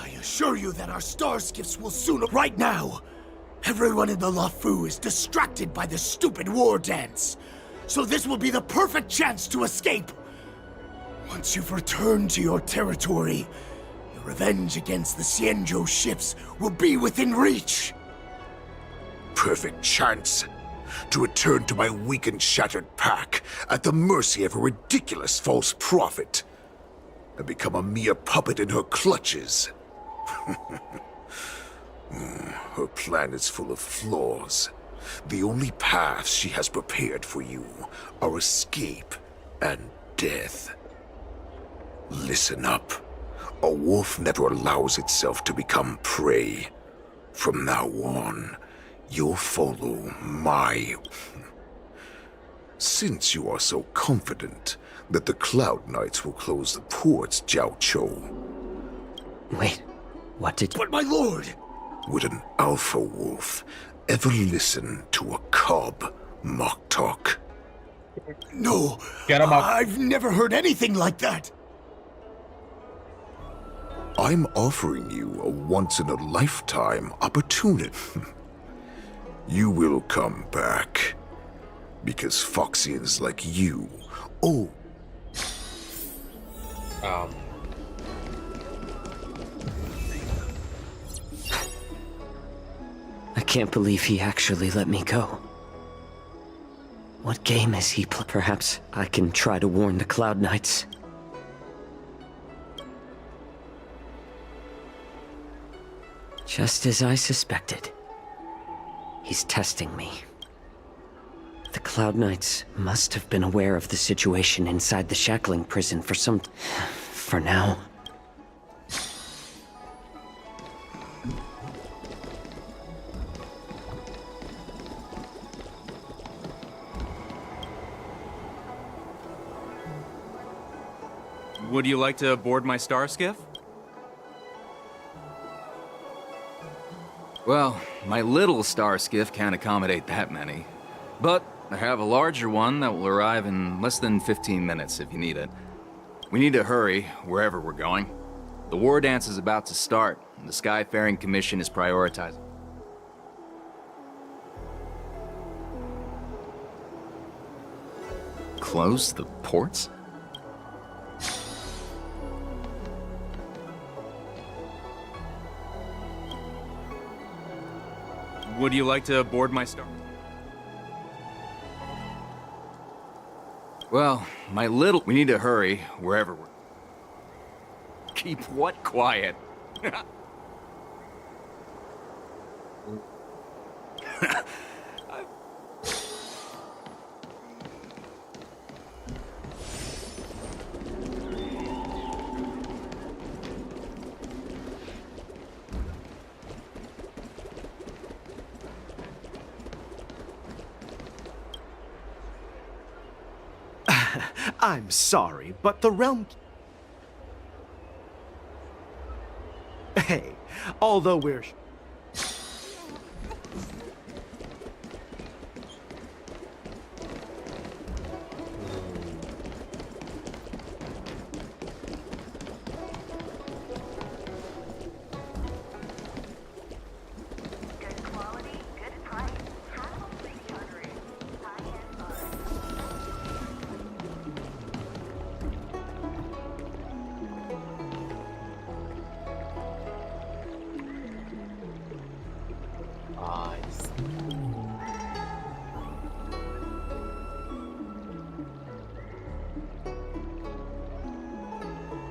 I assure you that our star skiffs will soon... Right now, everyone in the Luofu is distracted by this stupid war dance, so this will be the perfect chance to escape! Once you've returned to your territory, your revenge against the Xianzhou ships will be within reach. Perfect chance to return to my weak and shattered pack at the mercy of a ridiculous false prophet and become a mere puppet in her clutches. Her plan is full of flaws. The only paths she has prepared for you are escape and death. Listen up. A wolf never allows itself to become prey. From now on, you'll follow my... Since you are so confident that the Cloud Knights will close the ports, Jiaoqiu... Wait, what did you... But my lord! Would an alpha wolf ever listen to a cub, Moktok? No, Get him up. I've never heard anything like that. I'm offering you a once-in-a-lifetime opportunity. You will come back. Because Foxians like you... Oh. I can't believe he actually let me go. What game is he playing? Perhaps I can try to warn the Cloud Knights. Just as I suspected. He's testing me. The Cloud Knights must have been aware of the situation inside the shackling prison for now. Would you like to board my star skiff? Well, my little star skiff can't accommodate that many. But I have a larger one that will arrive in less than 15 minutes if you need it. We need to hurry, wherever we're going. The war dance is about to start, and the Skyfaring Commission is prioritizing. Close the ports? Would you like to board my star? Well, my little... We need to hurry, wherever we're... Keep what quiet? I'm sorry, but the realm... Hey, although we're...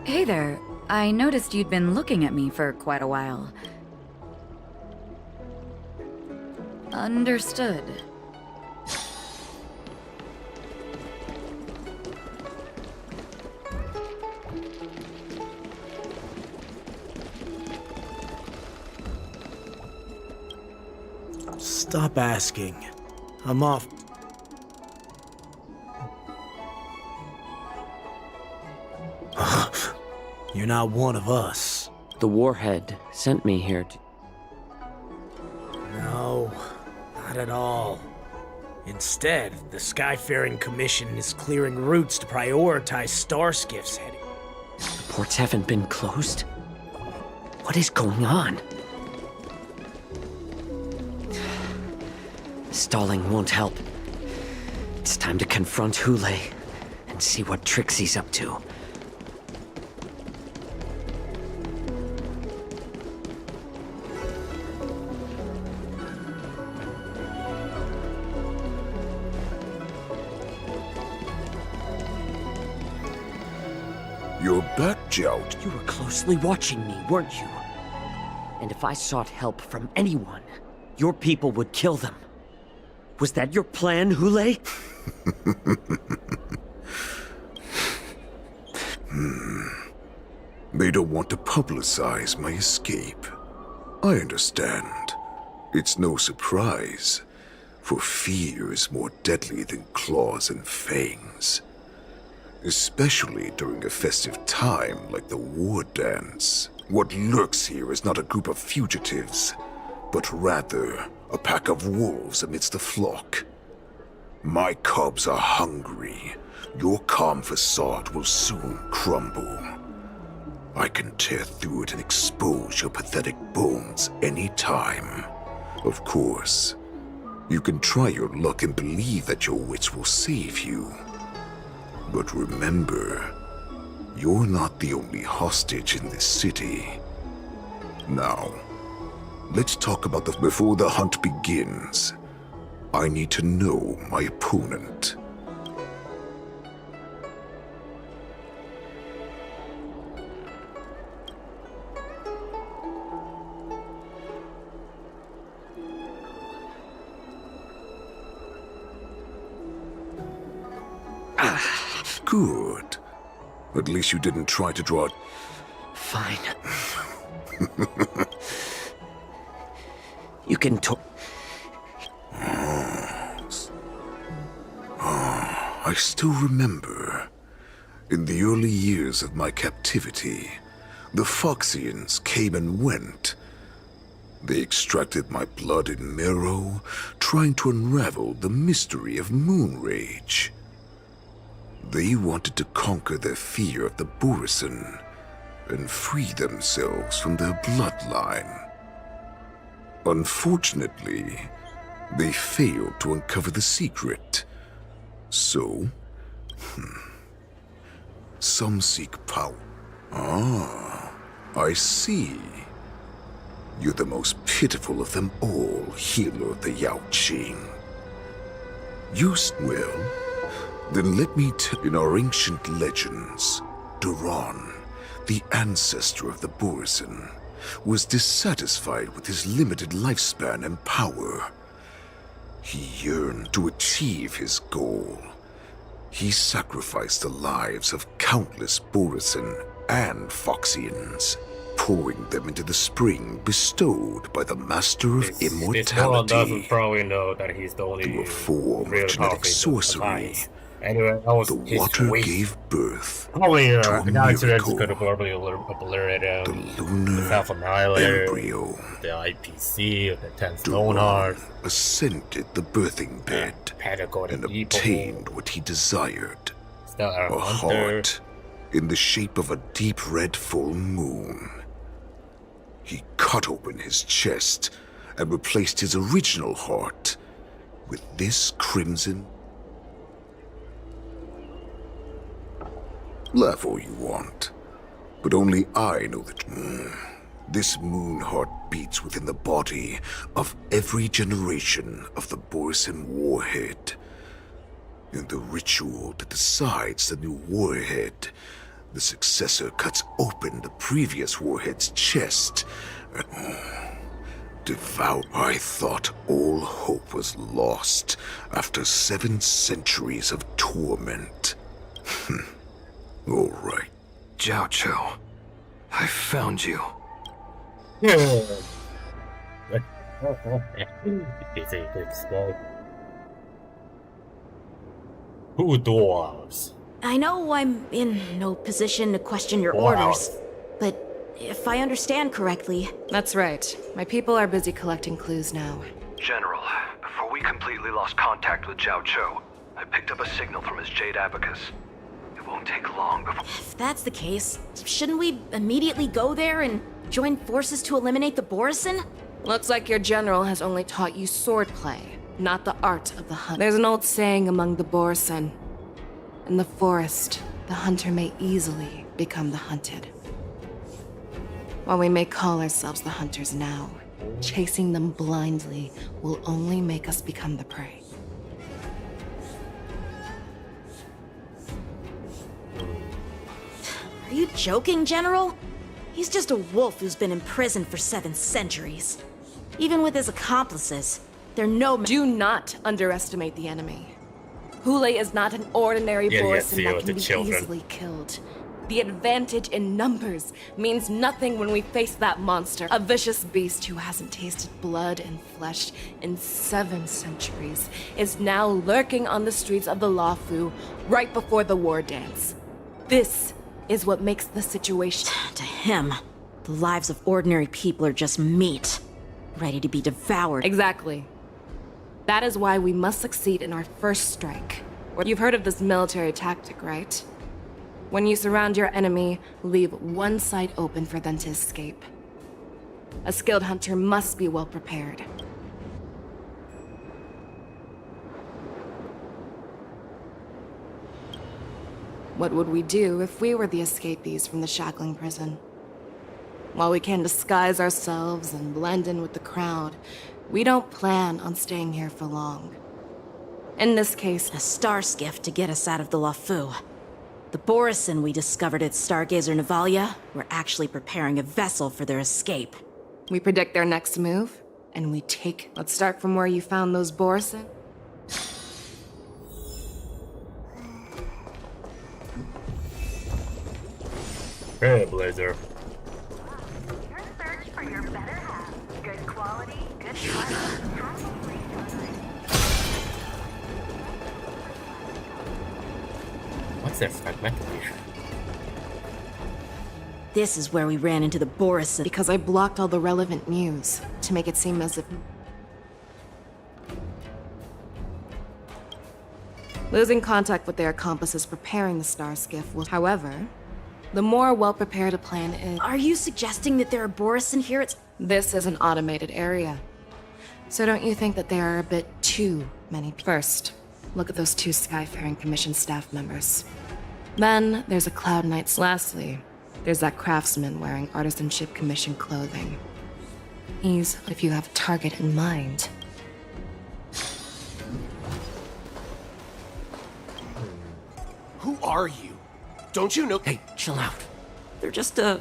Hey there. I noticed you'd been looking at me for quite a while. Understood. Stop asking. I'm off. You're not one of us. The Warhead sent me here to... No, not at all. Instead, the Skyfaring Commission is clearing routes to prioritize star skiffs heading. The ports haven't been closed? What is going on? Stalling won't help. It's time to confront Hule and see what tricks he's up to. You're back, Jout. You were closely watching me, weren't you? And if I sought help from anyone, your people would kill them. Was that your plan, Hule? They don't want to publicize my escape. I understand. It's no surprise, for fear is more deadly than claws and fangs. Especially during a festive time like the war dance. What lurks here is not a group of fugitives, but rather a pack of wolves amidst the flock. My cubs are hungry. Your calm facade will soon crumble. I can tear through it and expose your pathetic bones any time. Of course, you can try your luck and believe that your wits will save you. But remember, you're not the only hostage in this city. Now, let's talk about before the hunt begins. I need to know my opponent. Good. At least you didn't try to draw... Fine. You can talk... I still remember. In the early years of my captivity, the Foxians came and went. They extracted my blood and marrow, trying to unravel the mystery of Moonrage. They wanted to conquer their fear of the Borisin and free themselves from their bloodline. Unfortunately, they failed to uncover the secret. So, some seek power. Ah, I see. You're the most pitiful of them all, healer of the Yaoqing. Well, then let me tell you, in our ancient legends, Duran, the ancestor of the Borisin, was dissatisfied with his limited lifespan and power. He yearned to achieve his goal. He sacrificed the lives of countless Borisin and Foxians, pouring them into the spring bestowed by the Master of Immortality. This one doesn't probably know that he's the only through a form of genetic sorcery. Anyway, the water gave birth probably to the a accidents miracle. could have probably obliterated The lunar embryo the IPC, the 10 Stoneheart, ascended the birthing bed and obtained what he desired. A heart in the shape of a deep red full moon. He cut open his chest and replaced his original heart with this crimson. Laugh all you want, but only I know that this moon heart beats within the body of every generation of the Borisin warhead. In the ritual that decides the new warhead, the successor cuts open the previous warhead's chest and devout. I thought all hope was lost after 7 centuries of torment. All right. Jiaoqiu, I found you. It's a good stay. Who dwarves? I know I'm in no position to question your orders, but if I understand correctly... That's right. My people are busy collecting clues now. General, before we completely lost contact with Jiaoqiu, I picked up a signal from his Jade Abacus. It won't take long before... If that's the case, shouldn't we immediately go there and join forces to eliminate the Borisin? Looks like your general has only taught you swordplay, not the art of the hunt. There's an old saying among the Borisin. In the forest, the hunter may easily become the hunted. While we may call ourselves the hunters now, chasing them blindly will only make us become the prey. Are you joking, General? He's just a wolf who's been imprisoned for 7 centuries. Even with his accomplices, they're no... Do not underestimate the enemy. Hule is not an ordinary Borisin that can be easily killed. The advantage in numbers means nothing when we face that monster. A vicious beast who hasn't tasted blood and flesh in 7 centuries is now lurking on the streets of the Luofu right before the war dance. This is what makes the situation... To him, the lives of ordinary people are just meat, ready to be devoured. Exactly. That is why we must succeed in our first strike. You've heard of this military tactic, right? When you surround your enemy, leave one side open for them to escape. A skilled hunter must be well prepared. What would we do if we were the escapees from the shackling prison? While we can disguise ourselves and blend in with the crowd, we don't plan on staying here for long. In this case, a star skiff to get us out of the Luofu. The Borisin we discovered at Stargazer Navalia were actually preparing a vessel for their escape. We predict their next move, and we take... Let's start from where you found those Borisin. Hey, Blazer. Your search for your better half. Good quality, good price. What's that fragmented here? This is where we ran into the Borisin. Because I blocked all the relevant news to make it seem as if... Losing contact with their accomplices preparing the star skiff will... However, the more well-prepared a plan is... Are you suggesting that there are Borisin here? This is an automated area. So don't you think that there are a bit too many people? First, look at those 2 Skyfaring Commission staff members. Then, there's a Cloud Knights. Lastly, there's that craftsman wearing Artisanship Commission clothing. He's if you have a target in mind. Who are you? Don't you know? Hey, chill out. They're just a...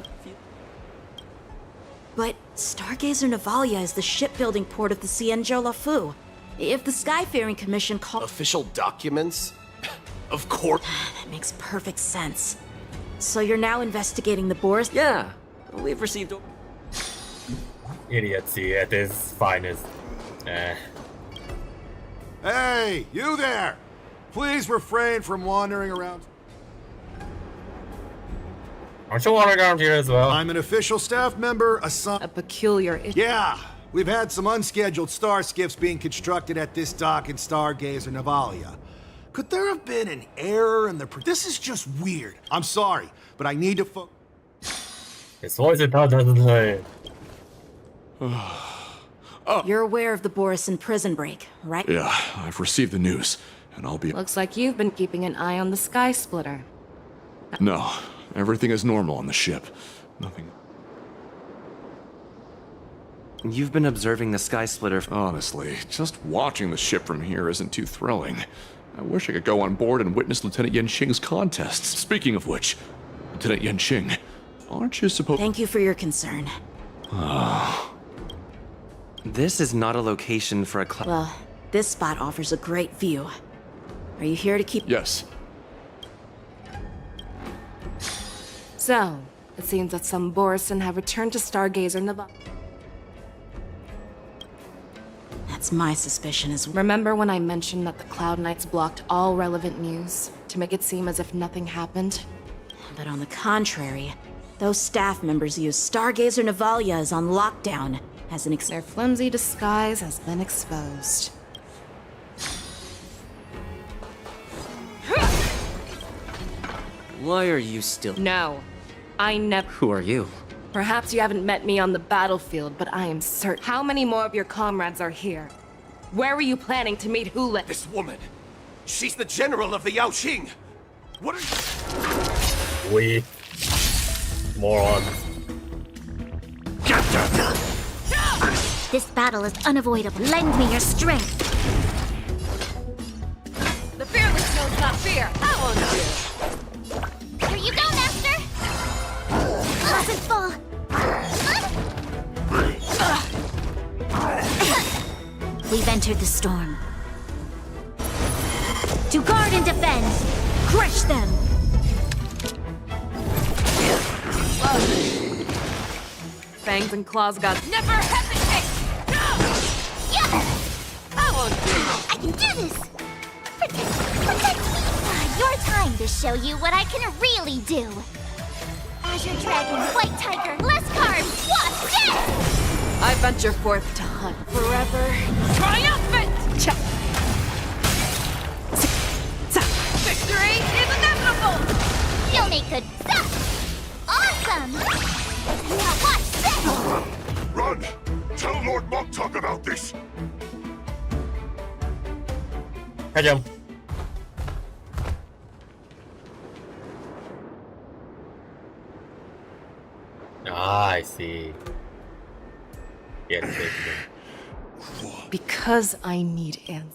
But Stargazer Navalia is the shipbuilding port of the Xianzhou Luofu. If the Skyfaring Commission called... Official documents? Of course. That makes perfect sense. So you're now investigating the Boris? Yeah, we've received... Idiocy at its finest. Hey, you there! Please refrain from wandering around. Aren't you wandering around here as well? I'm an official staff member assigned... A peculiar... Yeah! We've had some unscheduled star skiffs being constructed at this dock in Stargazer Navalia. Could there have been an error in the... This is just weird. I'm sorry, but I need to His voice doesn't say. You're aware of the Borisin prison break, right? Yeah, I've received the news, and I'll be... Looks like you've been keeping an eye on the Sky Splitter. No, everything is normal on the ship. Nothing... You've been observing the Sky Splitter... Honestly, just watching the ship from here isn't too thrilling. I wish I could go on board and witness Lieutenant Yanqing's contests. Speaking of which, Lieutenant Yanqing, aren't you supposed... Thank you for your concern. This is not a location for a Well, this spot offers a great view. Are you here to keep... Yes. So, it seems that some Borisin have returned to Stargazer Navalia. That's my suspicion as well. Remember when I mentioned that the Cloud Knights blocked all relevant news to make it seem as if nothing happened? But on the contrary, those staff members use Stargazer Navalia as on lockdown as an Their flimsy disguise has been exposed. Why are you still... No, I never... Who are you? Perhaps you haven't met me on the battlefield, but I am certain. How many more of your comrades are here? Where were you planning to meet Hule? This woman! She's the general of the Yaoqing! What are... We... morons. This battle is unavoidable. Lend me your strength. The fearless knows not fear. I won't do. Here you go, Master! doesn't fall. We've entered the storm. To guard and defend! Crush them! Fangs and claws got. Never hesitate! No! I won't do it. I can do this! Protect me! Your time to show you what I can really do! Azure Dragon, White Tiger, less carbs, what's this? I venture forth to hunt forever. Triumphant! Victory is inevitable! You'll make good stuff! Awesome! Now watch this! Run! Tell Lord Moktok about this! Hi, Jump. Ah, I see. Yeah, Because I need answers.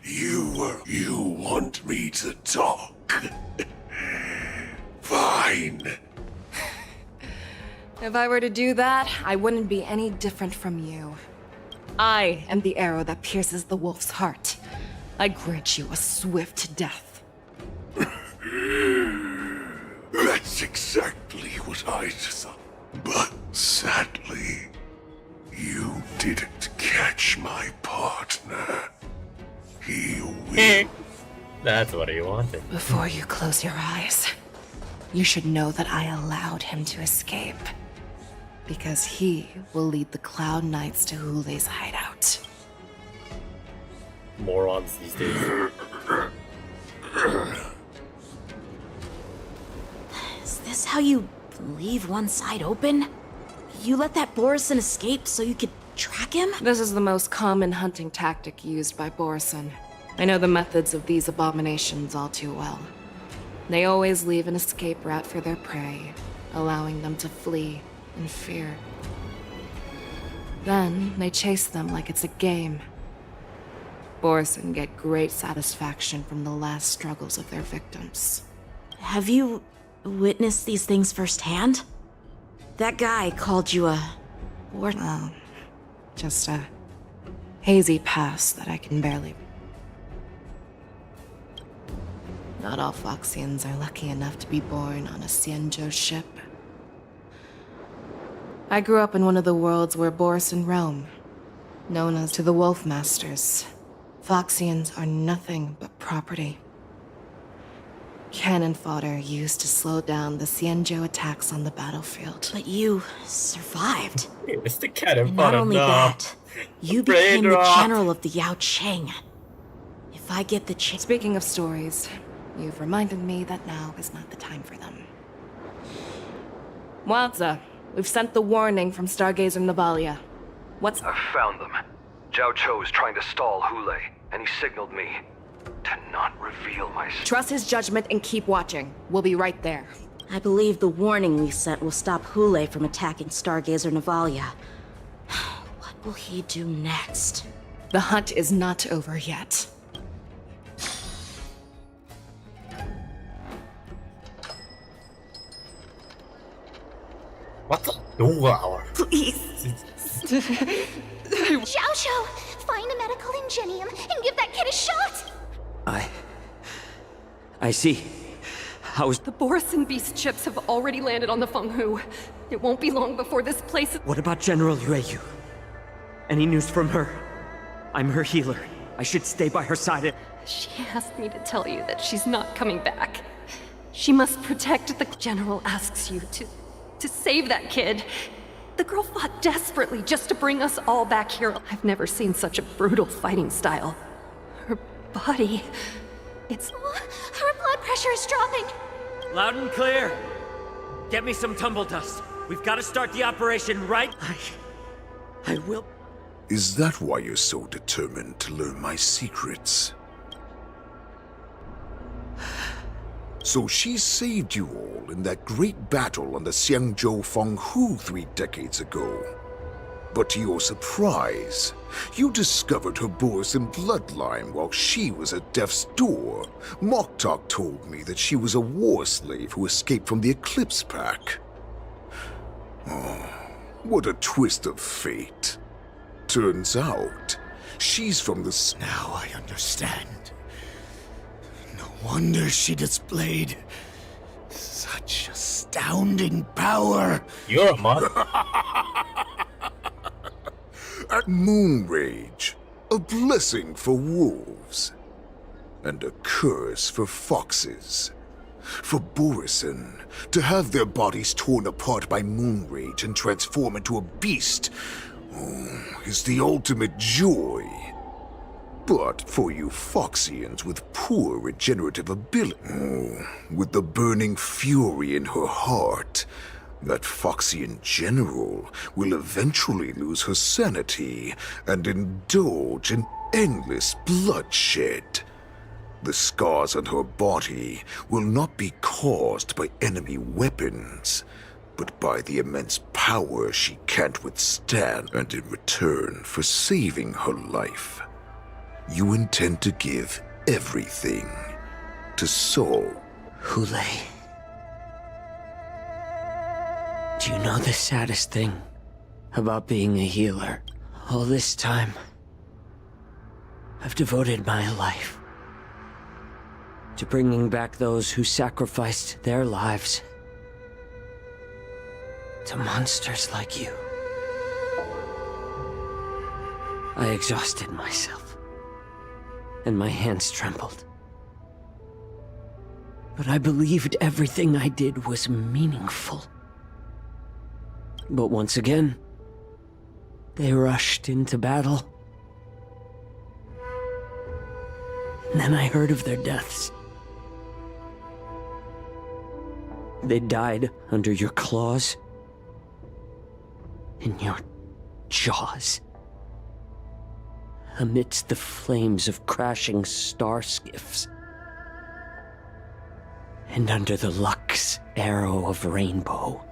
You want me to talk? Fine. If I were to do that, I wouldn't be any different from you. I am the arrow that pierces the wolf's heart. I grant you a swift death. That's exactly what I thought. But sadly, you didn't catch my partner. He will. That's what he wanted. Before you close your eyes, you should know that I allowed him to escape. Because he will lead the Cloud Knights to Hule's hideout. Morons these days. Is this how you leave one side open? You let that Borison escape so you could track him? This is the most common hunting tactic used by Borison. I know the methods of these abominations all too well. They always leave an escape route for their prey, allowing them to flee in fear. Then they chase them like it's a game. Borison get great satisfaction from the last struggles of their victims. Have you witnessed these things firsthand? That guy called you a... Well, just a hazy past that I can barely... Not all Foxians are lucky enough to be born on a Xianzhou ship. I grew up in one of the worlds where Borison roam, known as to the Wolf Masters. Foxians are nothing but property. Cannon fodder used to slow down the Xianzhou attacks on the battlefield. But you survived. It's the cannon And fodder. not only No. that, you became the general of the Yao Qing. If I get the chance... Speaking of stories, you've reminded me that now is not the time for them. Wadza, we've sent the warning from Stargazer Navalia. What's... I've found them. Zhao Cho is trying to stall Hule, and he signaled me to not reveal my... Trust his judgment and keep watching. We'll be right there. I believe the warning we sent will stop Hule from attacking Stargazer Navalia. What will he do next? The hunt is not over yet. What the? Wow. Please. Zhao Cho, find a medical ingenium and give that kid a shot! I see. How's... The Borison beast chips have already landed on the Fenghu. It won't be long before this place... What about General Yueyu? Any news from her? I'm her healer. I should stay by her side. She asked me to tell you that she's not coming back. She must protect the... General asks you to save that kid. The girl fought desperately just to bring us all back here. I've never seen such a brutal fighting style. Her body... It's... Her blood pressure is dropping! Loud and clear. Get me some tumble dust. We've got to start the operation right... I will... Is that why you're so determined to learn my secrets? So she saved you all in that great battle on the Xianzhou Fenghu 3 decades ago. But to your surprise, you discovered her Borisin bloodline while she was at death's door. Moktok told me that she was a war slave who escaped from the Eclipse Pack. Oh, what a twist of fate. Turns out, she's from the... Now I understand. No wonder she displayed such astounding power. You're a mother. At Moonrage, a blessing for wolves, and a curse for foxes. For Borisin, to have their bodies torn apart by Moonrage and transform into a beast is the ultimate joy. But for you Foxians with poor regenerative ability, with the burning fury in her heart, that Foxian general will eventually lose her sanity and indulge in endless bloodshed. The scars on her body will not be caused by enemy weapons, but by the immense power she can't withstand. And in return for saving her life, you intend to give everything to Sol. Hulei. Do you know the saddest thing about being a healer? All this time, I've devoted my life to bringing back those who sacrificed their lives to monsters like you. I exhausted myself, and my hands trembled. But I believed everything I did was meaningful. But once again, they rushed into battle. And then I heard of their deaths. They died under your claws, in your jaws, amidst the flames of crashing star skiffs, and under the Lux arrow of Rainbow.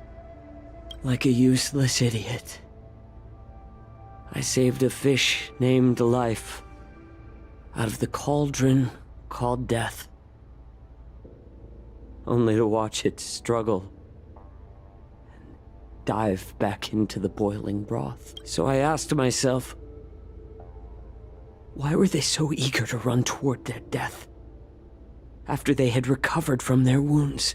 Like a useless idiot, I saved a fish named Life out of the cauldron called Death, only to watch it struggle and dive back into the boiling broth. So I asked myself, why were they so eager to run toward their death after they had recovered from their wounds?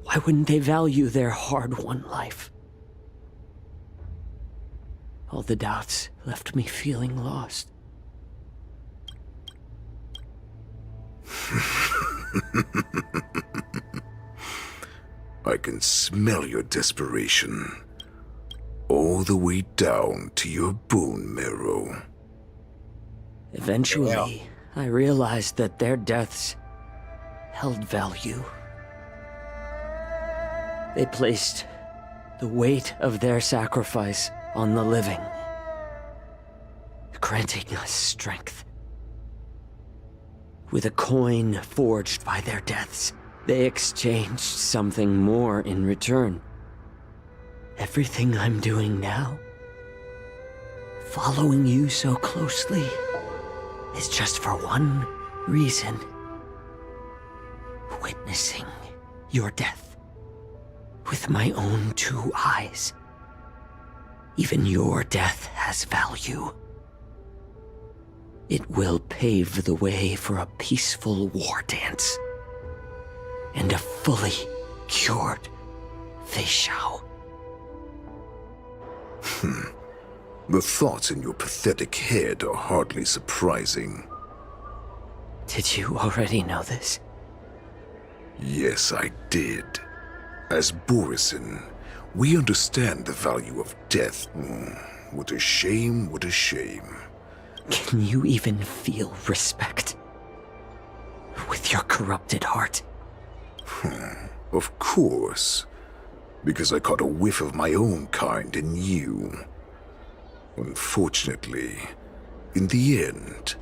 Why wouldn't they value their hard-won life? All the doubts left me feeling lost. I can smell your desperation, all the way down to your bone marrow. Eventually, I realized that their deaths held value. They placed the weight of their sacrifice on the living, granting us strength. With a coin forged by their deaths, they exchanged something more in return. Everything I'm doing now, following you so closely, is just for one reason: witnessing your death with my own two eyes. Even your death has value. It will pave the way for a peaceful war dance and a fully cured Fei Xiao. The thoughts in your pathetic head are hardly surprising. Did you already know this? Yes, I did. As Borisin, we understand the value of death. What a shame, what a shame. Can you even feel respect with your corrupted heart? Of course. Because I caught a whiff of my own kind in you. Unfortunately, in the end,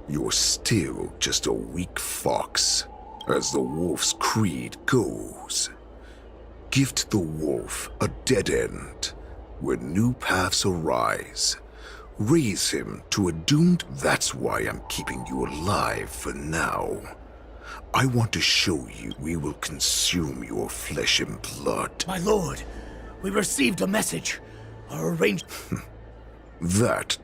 you're still just a weak fox, as the wolf's creed goes. Gift the wolf a dead end, When new paths arise, raise him to a doomed... That's why I'm keeping you alive for now. I want to show you we will consume your flesh and blood. My lord, we received a message. Our arranged... That...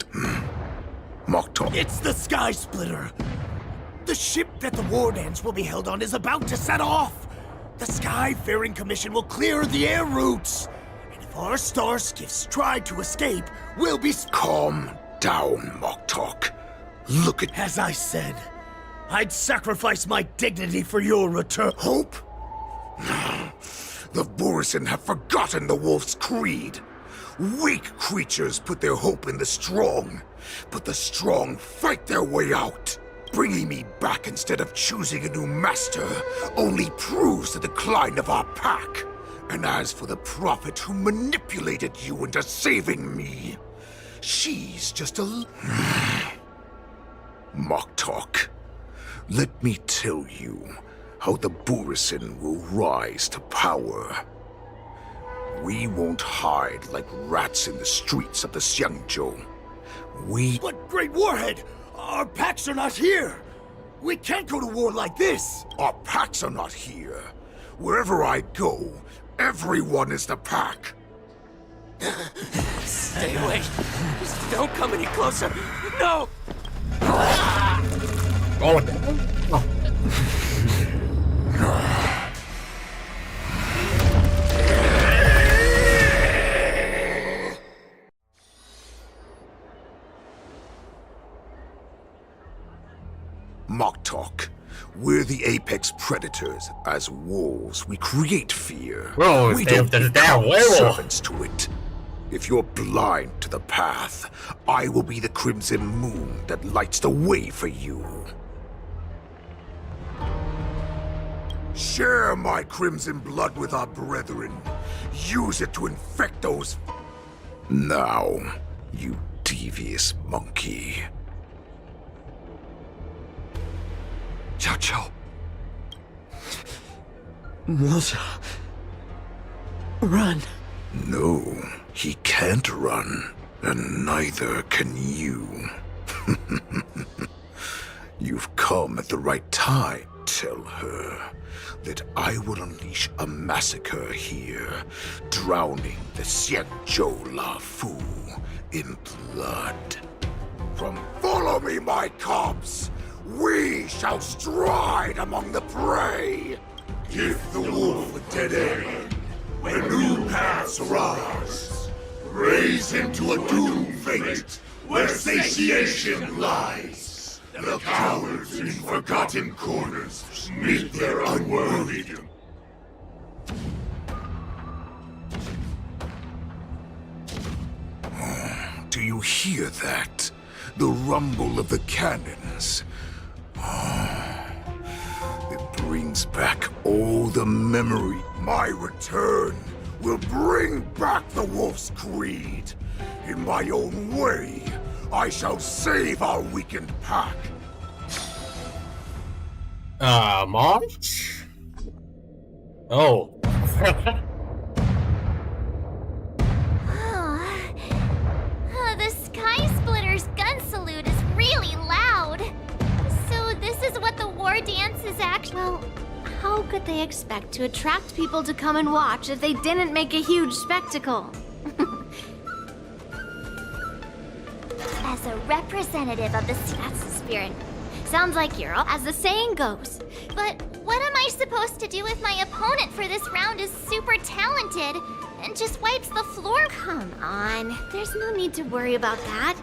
Moktok. It's the Sky Splitter. The ship that the Wardens will be held on is about to set off. The Skyfaring Commission will clear the air routes. And if our star skiffs try to escape, we'll be... Calm down, Moktok. Look at... As I said, I'd sacrifice my dignity for your return. Hope? The Borisin have forgotten the Wolf's creed. Weak creatures put their hope in the strong, but the strong fight their way out. Bringing me back instead of choosing a new master only proves the decline of our pack. And as for the prophet who manipulated you into saving me, she's just a... Moktok, let me tell you how the Borisin will rise to power. We won't hide like rats in the streets of the Xiangzhou. But Great Warhead, our packs are not here. We can't go to war like this. Our packs are not here. Wherever I go, everyone is the pack. Stay away. Just don't come any closer. No! Moktok, we're the apex predators. As wolves, we create fear. Bro, we there's don't damn become werewolf. servants to it. If you're blind to the path, I will be the crimson moon that lights the way for you. Share my crimson blood with our brethren. Use it to infect those... Now, you devious monkey. Chow Chow. Musa. Run. No, he can't run, and neither can you. You've come at the right time. Tell her that I will unleash a massacre here, drowning the Xiangzhou Luofu in blood. Follow me, my cubs! We shall stride among the prey! Give the wolf a dead end. When new paths arise, raise him to a doomed fate where satiation lies. The cowards in forgotten corners meet their unworthy doom. Do you hear that? The rumble of the cannons. It brings back all the memory. My return will bring back the Wolf's Creed. In my own way, I shall save our weakened pack. March? Oh. The Sky Splitter's gun salute is really loud. So this is what the war dance is actually... Well, how could they expect to attract people to come and watch if they didn't make a huge spectacle? As a representative of the spirit, Sounds like you're all, as the saying goes. But what am I supposed to do if my opponent for this round is super talented and just wipes the floor? Come on, there's no need to worry about that.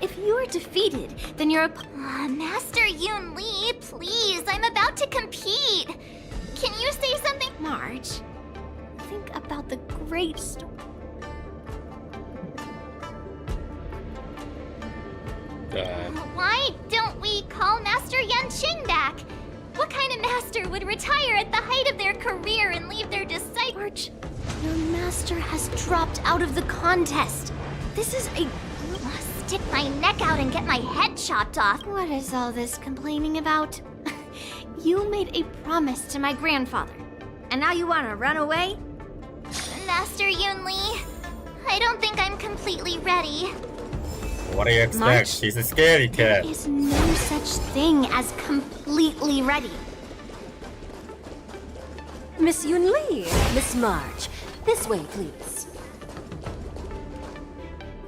If you're defeated, then you're Master Yoon Lee, please, I'm about to compete. Can you say something? Marge, think about the great story. Why don't we call Master Yanqing back? What kind of master would retire at the height of their career and leave their disciples? Your master has dropped out of the contest. This is a... Stick my neck out and get my head chopped off. What is all this complaining about? You made a promise to my grandfather, and now you want to run away? Master Yoon Lee, I don't think I'm completely ready. What do you expect? March, She's a scaredy cat. There is no such thing as completely ready. Miss Yun Li, Miss March, this way, please.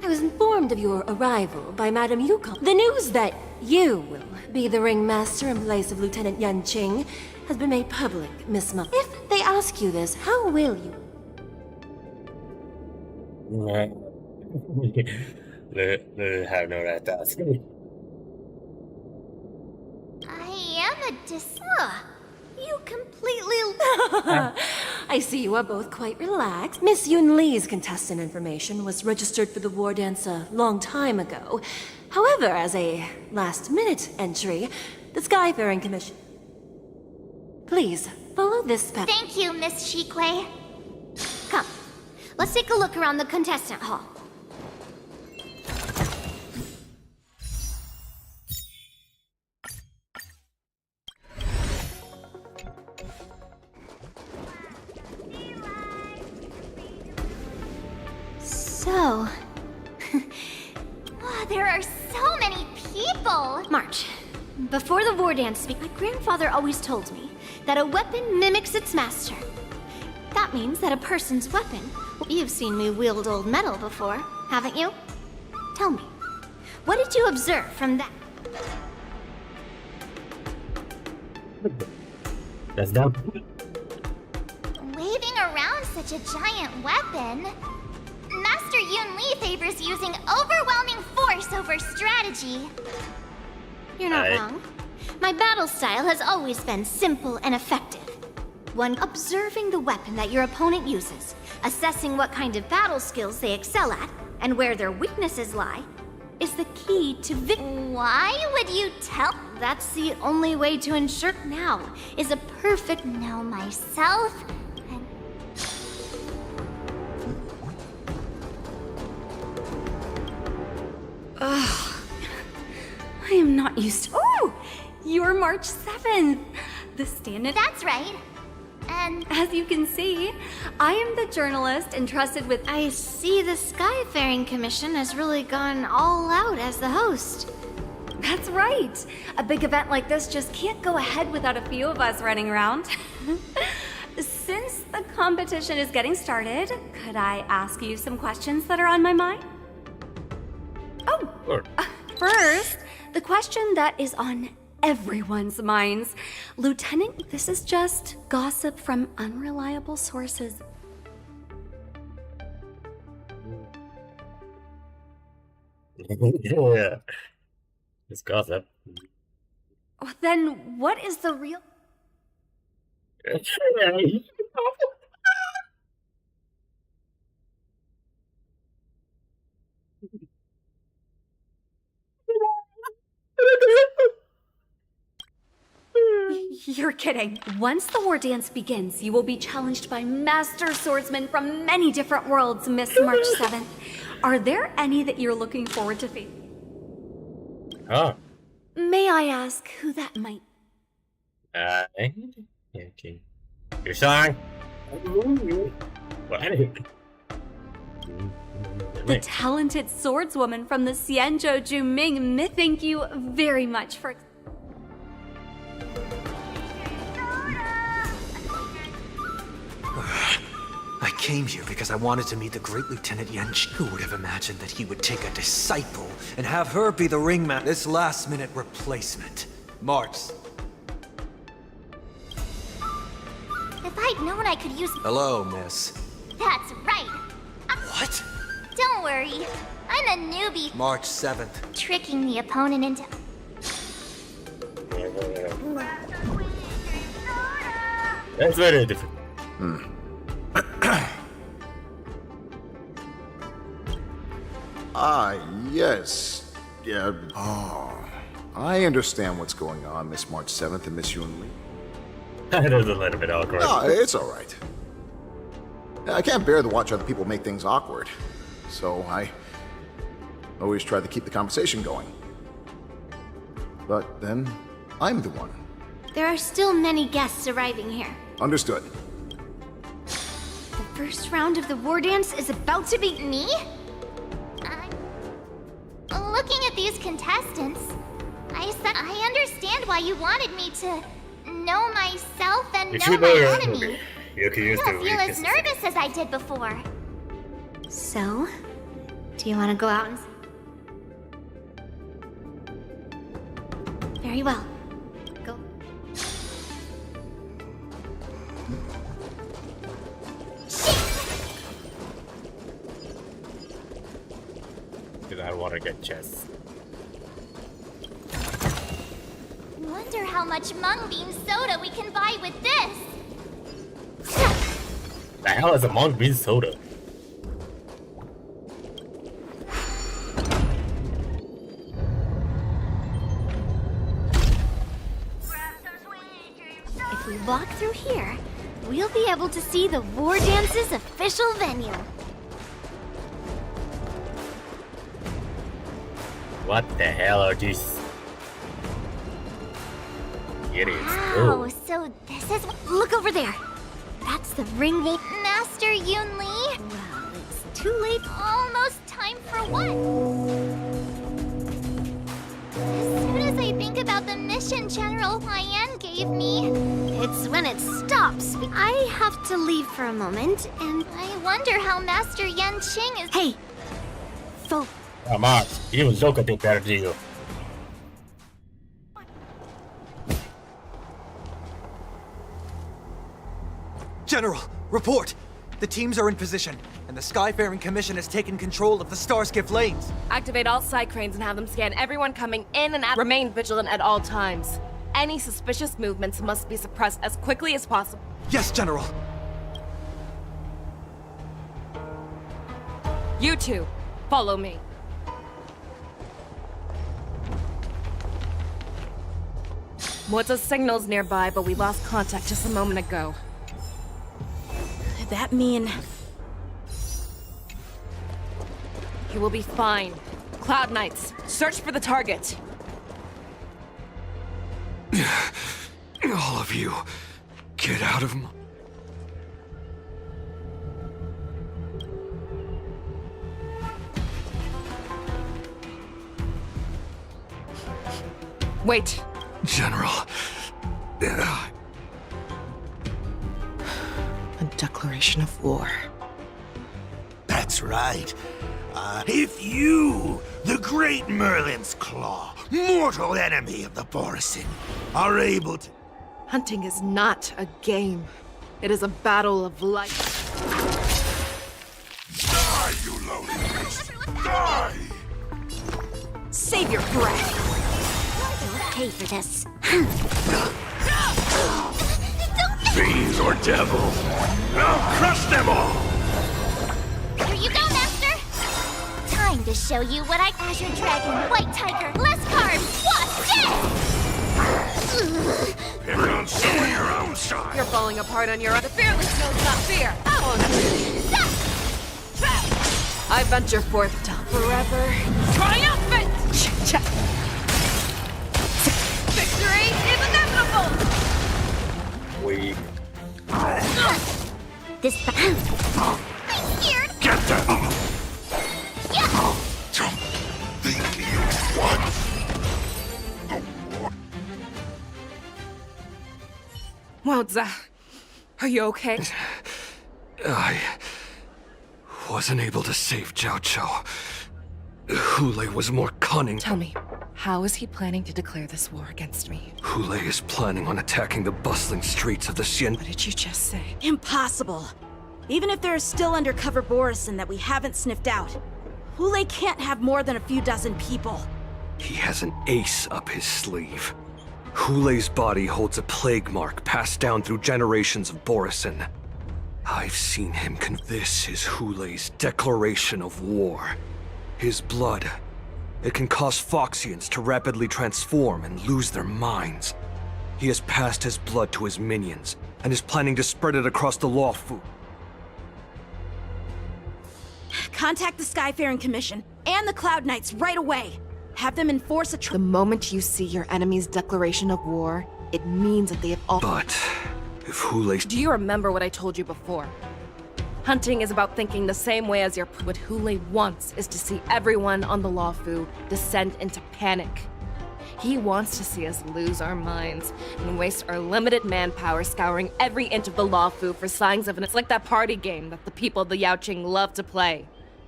I was informed of your arrival by Madame Yukon. The news that you will be the ringmaster in place of Lieutenant Yanqing has been made public, Miss March. If they ask you this, how will you? Have no right to ask. I am a you completely... I see you are both quite relaxed. Miss Yun Li's contestant information was registered for the war dance a long time ago. However, as a last-minute entry, the Skyfaring Commission... Please, follow this path. Thank you, Miss Shikwe. Come, let's take a look around the contestant hall. So... there are so many people! March, before the war dance, my grandfather always told me that a weapon mimics its master. That means that a person's weapon... You've seen me wield old metal before, haven't you? Tell me, what did you observe from that? That's dumb. Waving around such a giant weapon... Master Yun Li favors using overwhelming force over strategy. You're not wrong. My battle style has always been simple and effective. One, observing the weapon that your opponent uses, assessing what kind of battle skills they excel at, and where their weaknesses lie, is the key to Why would you tell? That's the only way to ensure now is a perfect... Know myself. Ugh. I am not used to... Oh! You're March 7th! The stand-in... That's right. And... As you can see, I am the journalist entrusted with... I see the Skyfaring Commission has really gone all out as the host. That's right! A big event like this just can't go ahead without a few of us running around. Since the competition is getting started, could I ask you some questions that are on my mind? Oh, sure. First, the question that is on everyone's minds. Lieutenant, this is just gossip from unreliable sources. Yeah. It's gossip. Then what is the real... You're kidding. Once the war dance begins, you will be challenged by master swordsmen from many different worlds, Miss March 7th. Are there any that you're looking forward to facing? Oh. May I ask who that might... Okay. You're sorry? What? The talented swordswoman from the Xianzhou Juming. Thank you very much for... I came here because I wanted to meet the great Lieutenant Yanqing. Who would have imagined that he would take a disciple and have her be the ringmaster? This last-minute replacement. March. If I'd known I could use... Hello, miss. That's right. What? Don't worry. I'm a newbie. March 7th. Tricking the opponent into... That's very different. Yes. Yeah. Oh, I understand what's going on, Miss March 7th and Miss Yun Li. That is a little bit awkward. No, it's all right. I can't bear to watch other people make things awkward, so I always try to keep the conversation going. But then, I'm the one. There are still many guests arriving here. Understood. The first round of the war dance is about to be... Me? Looking at these contestants, I understand why you wanted me to know myself and If know you know my your enemy. enemy, you can I use the don't feel as weakness. nervous as I did before. So, do you want to go out and... Very well. Go. Because I want to get chess. Wonder how much mung bean soda we can buy with this. The hell is a mung bean soda? If we walk through here, we'll be able to see the war dance's official venue. What the hell are these idiots? Oh, so this is... Look over there. That's the ring they... Master Yun Li? Well, it's too late. Almost time for what? As soon as I think about the mission General Huayan gave me... It's when it stops. I have to leave for a moment, and... I wonder how Master Yan Qing is... Hey! Come on, even Zoka did better than you. General, report! The teams are in position, and the Skyfaring Commission has taken control of the Starskiff lanes. Activate all side cranes and have them scan everyone coming in and out. Remain vigilant at all times. Any suspicious movements must be suppressed as quickly as possible. Yes, General! You two, follow me. What's a signal's nearby, but we lost contact just a moment ago. Could that mean... You will be fine. Cloud Knights, search for the target. All of you, get out of my... Wait. General... A declaration of war. That's right. If you, the great Merlin's Claw, mortal enemy of the Borisin, are able to... Hunting is not a game. It is a battle of life. Die, you loaded beast! Die! Save your breath! You'll pay for this. Fiends or devils, I'll crush them all! Here you go, Master! Time to show you what Azure Dragon, White Tiger, less carbs, what's this? Pick on some of your own side! You're falling apart on your own. The fearless knows not fear. I venture forth to forever triumphant! Victory is inevitable! We... This... I'm scared! Get them! Yeah! Don't think you want Wowza, are you okay? I... wasn't able to save Jiao Chou. Hule was more cunning. Tell me, how is he planning to declare this war against me? Hule is planning on attacking the bustling streets of the Xian... What did you just say? Impossible. Even if there is still undercover Borisin that we haven't sniffed out, Hule can't have more than a few dozen people. He has an ace up his sleeve. Hule's body holds a plague mark passed down through generations of Borisin. I've seen him this is Hule's declaration of war. His blood. It can cause Foxians to rapidly transform and lose their minds. He has passed his blood to his minions, and is planning to spread it across the Luofu. Contact the Skyfaring Commission and the Cloud Knights right away. Have them enforce a The moment you see your enemy's declaration of war, it means that they have all- But if Hule... Do you remember what I told you before? Hunting is about thinking the same way as your... What Hulei wants is to see everyone on the Luofu descend into panic. He wants to see us lose our minds and waste our limited manpower scouring every inch of the Luofu for signs of... It's like that party game that the people of the Yaoqing love to play.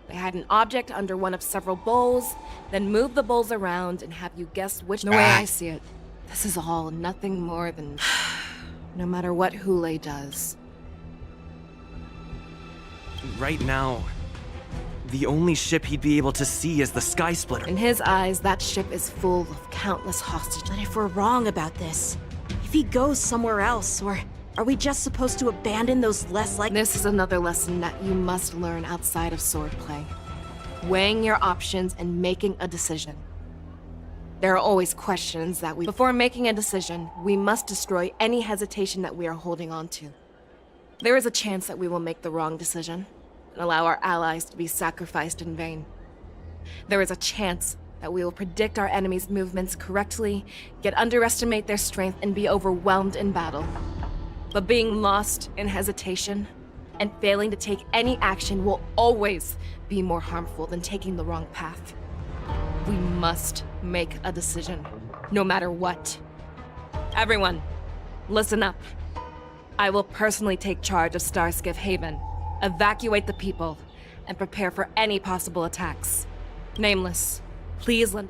They hide an object under one of several bowls, then move the bowls around and have you guess which... The way I see it, this is all nothing more than... no matter what Hulei does. Right now, the only ship he'd be able to see is the Sky Splitter. In his eyes, that ship is full of countless hostages. But if we're wrong about this, if he goes somewhere else, or are we just supposed to abandon those less like... This is another lesson that you must learn outside of swordplay. Weighing your options and making a decision. There are always questions that we... Before making a decision, we must destroy any hesitation that we are holding on to. There is a chance that we will make the wrong decision and allow our allies to be sacrificed in vain. There is a chance that we will predict our enemies' movements correctly, yet underestimate their strength and be overwhelmed in battle. But being lost in hesitation and failing to take any action will always be more harmful than taking the wrong path. We must make a decision, no matter what. Everyone, listen up. I will personally take charge of Starskiff Haven, evacuate the people, and prepare for any possible attacks. Nameless, please lend...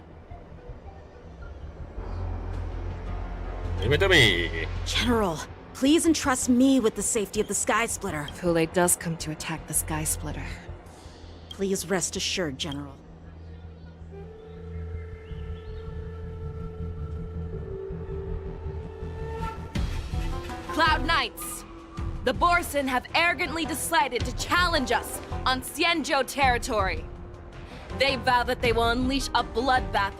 Leave it to me. General, please entrust me with the safety of the Sky Splitter. If Hulei does come to attack the Sky Splitter, please rest assured, General. Cloud Knights! The Borson have arrogantly decided to challenge us on Xianzhou territory. They vow that they will unleash a bloodbath.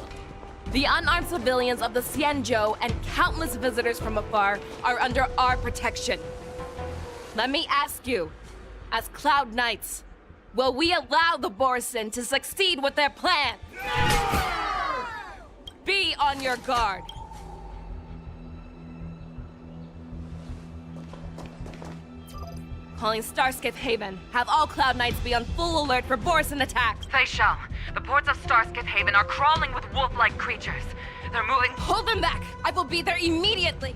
The unarmed civilians of the Xianzhou and countless visitors from afar are under our protection. Let me ask you, as Cloud Knights, will we allow the Borson to succeed with their plan? Be on your guard. Calling Starskiff Haven. Have all Cloud Knights be on full alert for Borson attacks. Fei Shao, the ports of Starskiff Haven are crawling with wolf-like creatures. They're moving... Hold them back! I will be there immediately!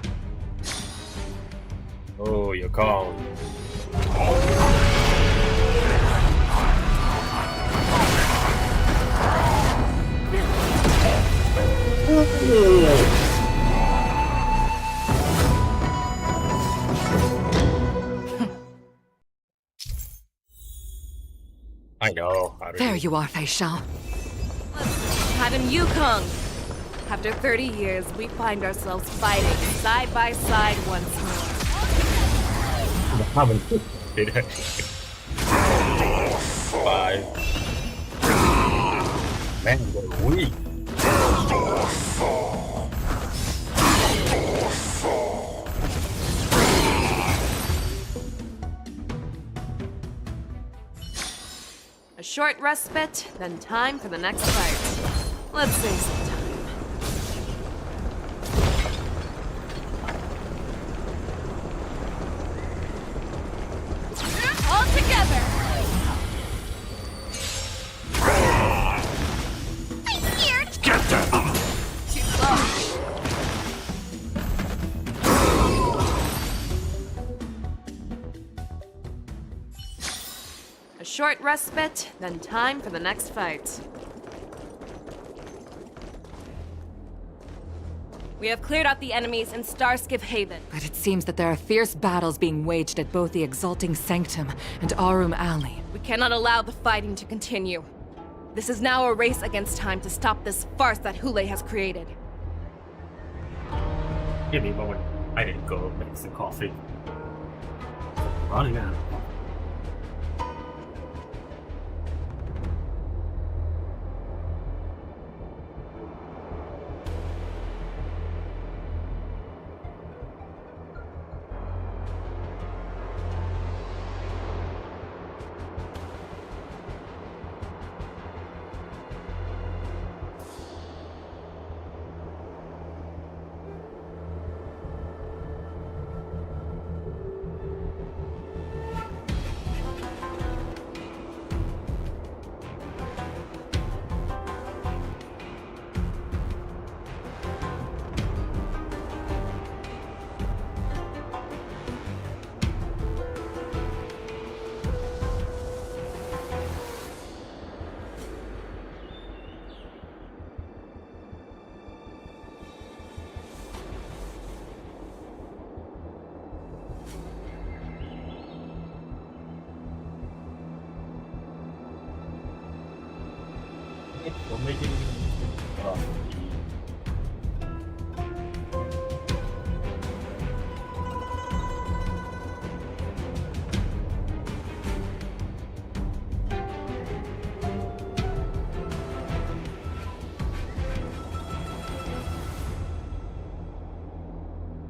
Oh, you're calm. I know. There you are, Fei Shao. Madam Yukong! After 30 years, we find ourselves fighting side by side once more. Five. Man, they're weak. A short respite, then time for the next fight. Let's save some time. All together! I'm scared! Get them! Too slow. A short respite, then time for the next fight. We have cleared out the enemies in Starskiff Haven. But it seems that there are fierce battles being waged at both the Exalting Sanctum and Arum Alley. We cannot allow the fighting to continue. This is now a race against time to stop this farce that Hulei has created. Give me a moment. I need to go make some coffee. Running out. We're making.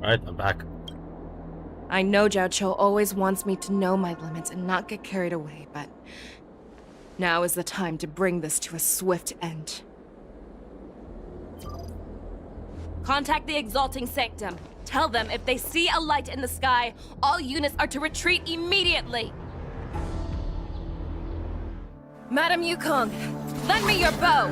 Alright, I'm back. I know Zhao Cho always wants me to know my limits and not get carried away, but now is the time to bring this to a swift end. Contact the Exalting Sanctum. Tell them if they see a light in the sky, all units are to retreat immediately. Madam Yukong, lend me your bow.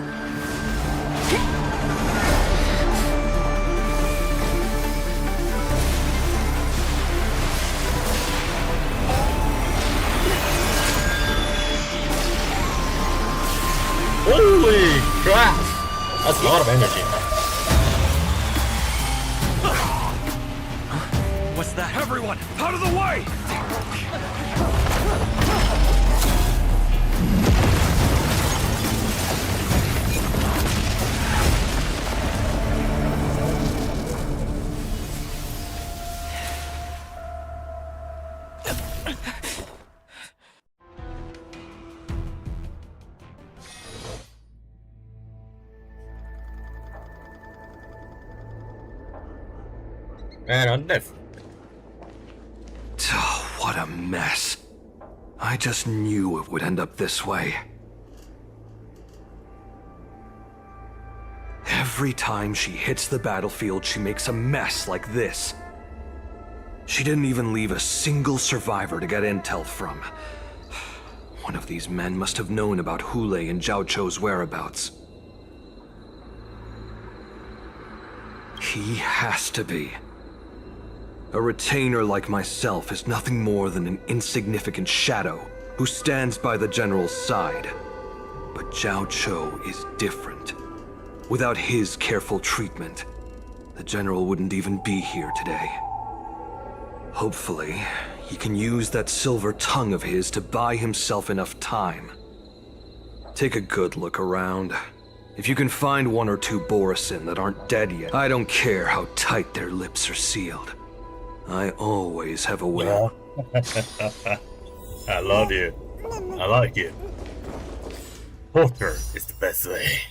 Holy crap! That's a lot of energy. What's that? Everyone, out of the way! And on this. Oh, what a mess. I just knew it would end up this way. Every time she hits the battlefield, she makes a mess like this. She didn't even leave a single survivor to get intel from. One of these men must have known about Hulei and Zhao Cho's whereabouts. He has to be. A retainer like myself is nothing more than an insignificant shadow who stands by the General's side. But Zhao Cho is different. Without his careful treatment, the General wouldn't even be here today. Hopefully, he can use that silver tongue of his to buy himself enough time. Take a good look around. If you can find one or two Borisin that aren't dead yet, I don't care how tight their lips are sealed. I always have a way. Yeah. I love you. I like you. Poker is the best way.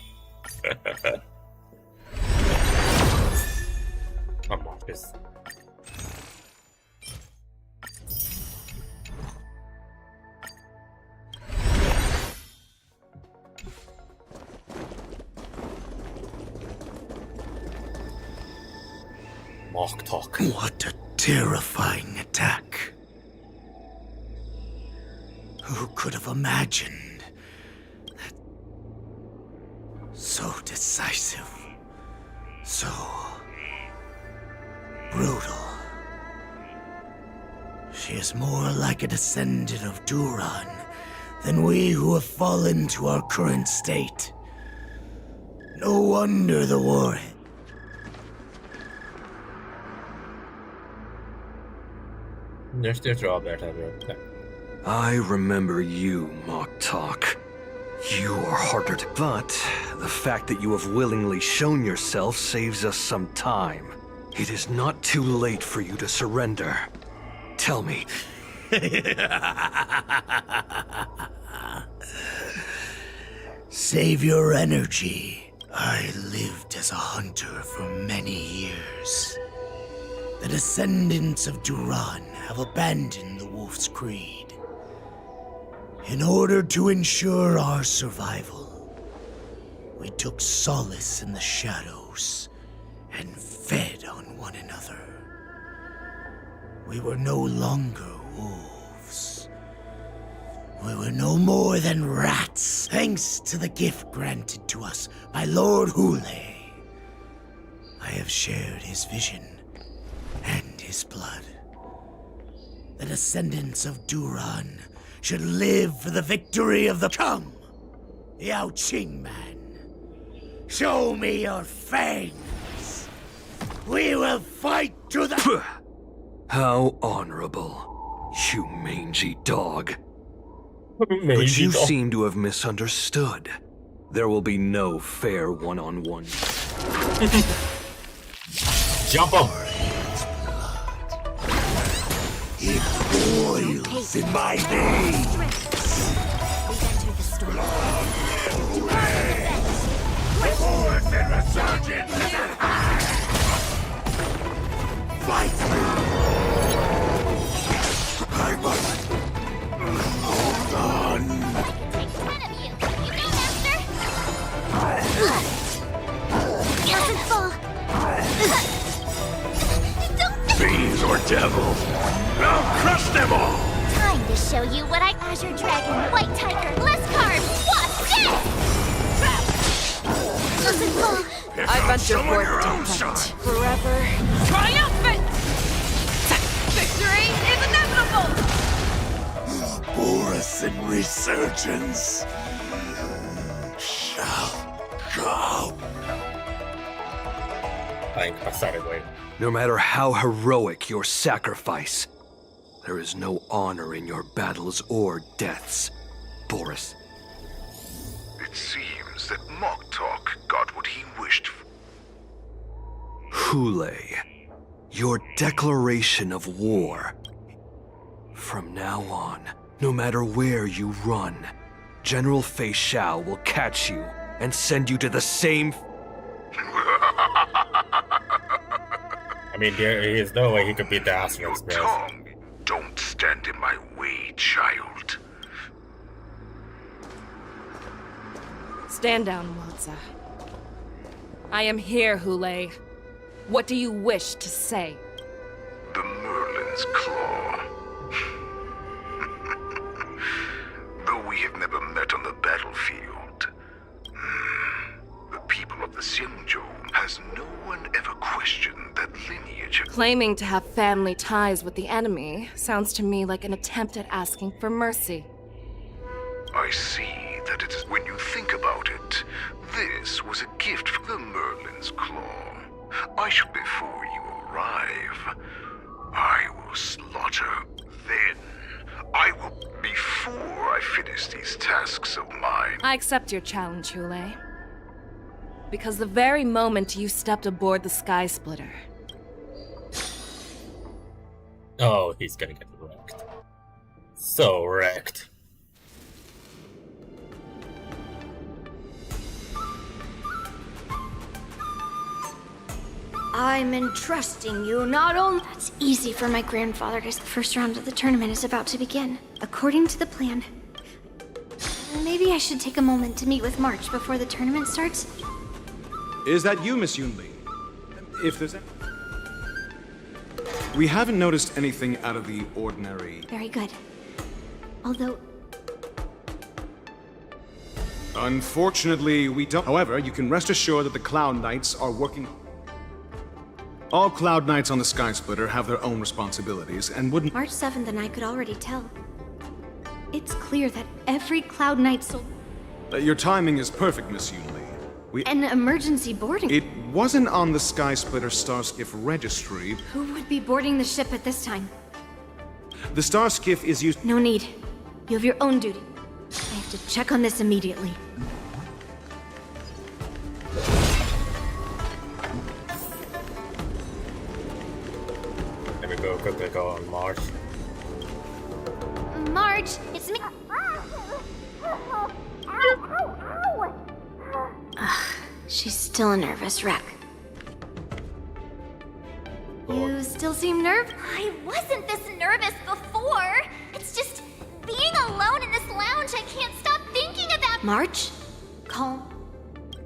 I'm off this. Mock talk. What a terrifying attack. Who could have imagined that? So decisive. So brutal. She is more like a descendant of Duran than we who have fallen to our current state. No wonder the war. There's their job there, Tabby. I remember you, Mock Talk. You are harder to... But the fact that you have willingly shown yourself saves us some time. It is not too late for you to surrender. Tell me. Save your energy. I lived as a hunter for many years. The descendants of Duran have abandoned the Wolf's Creed. In order to ensure our survival, we took solace in the shadows and fed on one another. We were no longer wolves. We were no more than rats, thanks to the gift granted to us by Lord Hulei. I have shared his vision and his blood. The descendants of Duran should live for the victory of the Come, Yao Qing man. Show me your fangs. We will fight to the... How honorable, you mangy dog. Mangy But you dog. seem to have misunderstood. There will be no fair one-on-one. Jump up! It boils in my veins. Force and resurgence is at hand. Fight! I must hold on. Doesn't fall. Fiends or devils, I'll crush them all. Time to show you what Azure Dragon, White Tiger, Lescar, what's this? Doesn't fall. I venture forth to fight. Forever. Triumphant! Victory is inevitable! Borisin resurgence shall come. Like, pathetically. No matter how heroic your sacrifice, there is no honor in your battles or deaths, Boris. It seems that Moktok got what he wished for. Hule, your declaration of war. From now on, no matter where you run, General Fei Xiao will catch you and send you to the same... I mean, there is no way he could beat the Astral Your Express. tongue. Don't stand in my way, child. Stand down, Walza. I am here, Hule. What do you wish to say? The Merlin's Claw. Though we have never met on the battlefield, the people of the Xianzhou has no one ever questioned that lineage of... Claiming to have family ties with the enemy sounds to me like an attempt at asking for mercy. I see that it is when you think about it, this was a gift from the Merlin's Claw. I should, before you arrive, I will slaughter. Then, I will, before I finish these tasks of mine. I accept your challenge, Hule. Because the very moment you stepped aboard the Sky Splitter, Oh, he's gonna get wrecked. So wrecked. I'm entrusting you not only... That's easy for my grandfather as the first round of the tournament is about to begin. According to the plan, maybe I should take a moment to meet with March before the tournament starts. Is that you, Miss Yunli? If there's... We haven't noticed anything out of the ordinary. Very good. Although... Unfortunately, we don't... However, you can rest assured that the Cloud Knights are working... All Cloud Knights on the Sky Splitter have their own responsibilities and wouldn't... March 7th and I could already tell. It's clear that every Cloud Knight Your timing is perfect, Miss Yunli. An emergency boarding... It wasn't on the Sky Splitter Starskiff registry. Who would be boarding the ship at this time? The Starskiff is used... No need. You have your own duty. I have to check on this immediately. Let me go quickly go on March. Marge, it's me. She's still a nervous wreck. You still seem nervous? I wasn't this nervous before. It's just being alone in this lounge. I can't stop thinking about. March, calm.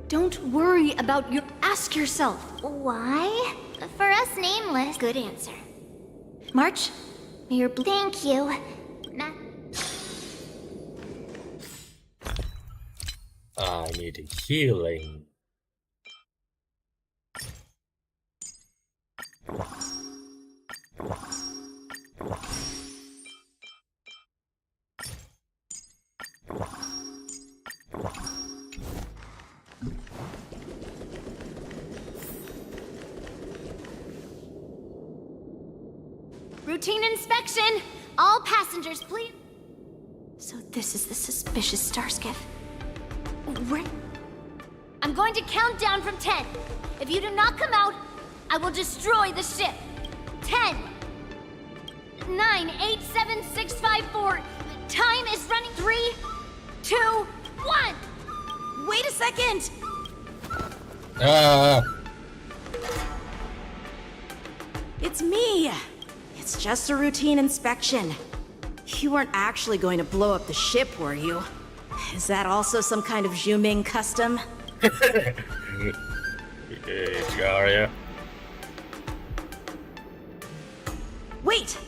Don't worry about your. Ask yourself. Why? For us nameless. Good answer. March, may your. Thank you. I need healing. Routine inspection! All passengers, please. So this is the suspicious Starskiff. I'm going to count down from 10. If you do not come out, I will destroy the ship. 10, 9, 8, 7, 6, 5, 4. Time is running. 3, 2, 1. Wait a second! It's me! It's just a routine inspection. You weren't actually going to blow up the ship, were you? Is that also some kind of Zhu Ming custom? Wait!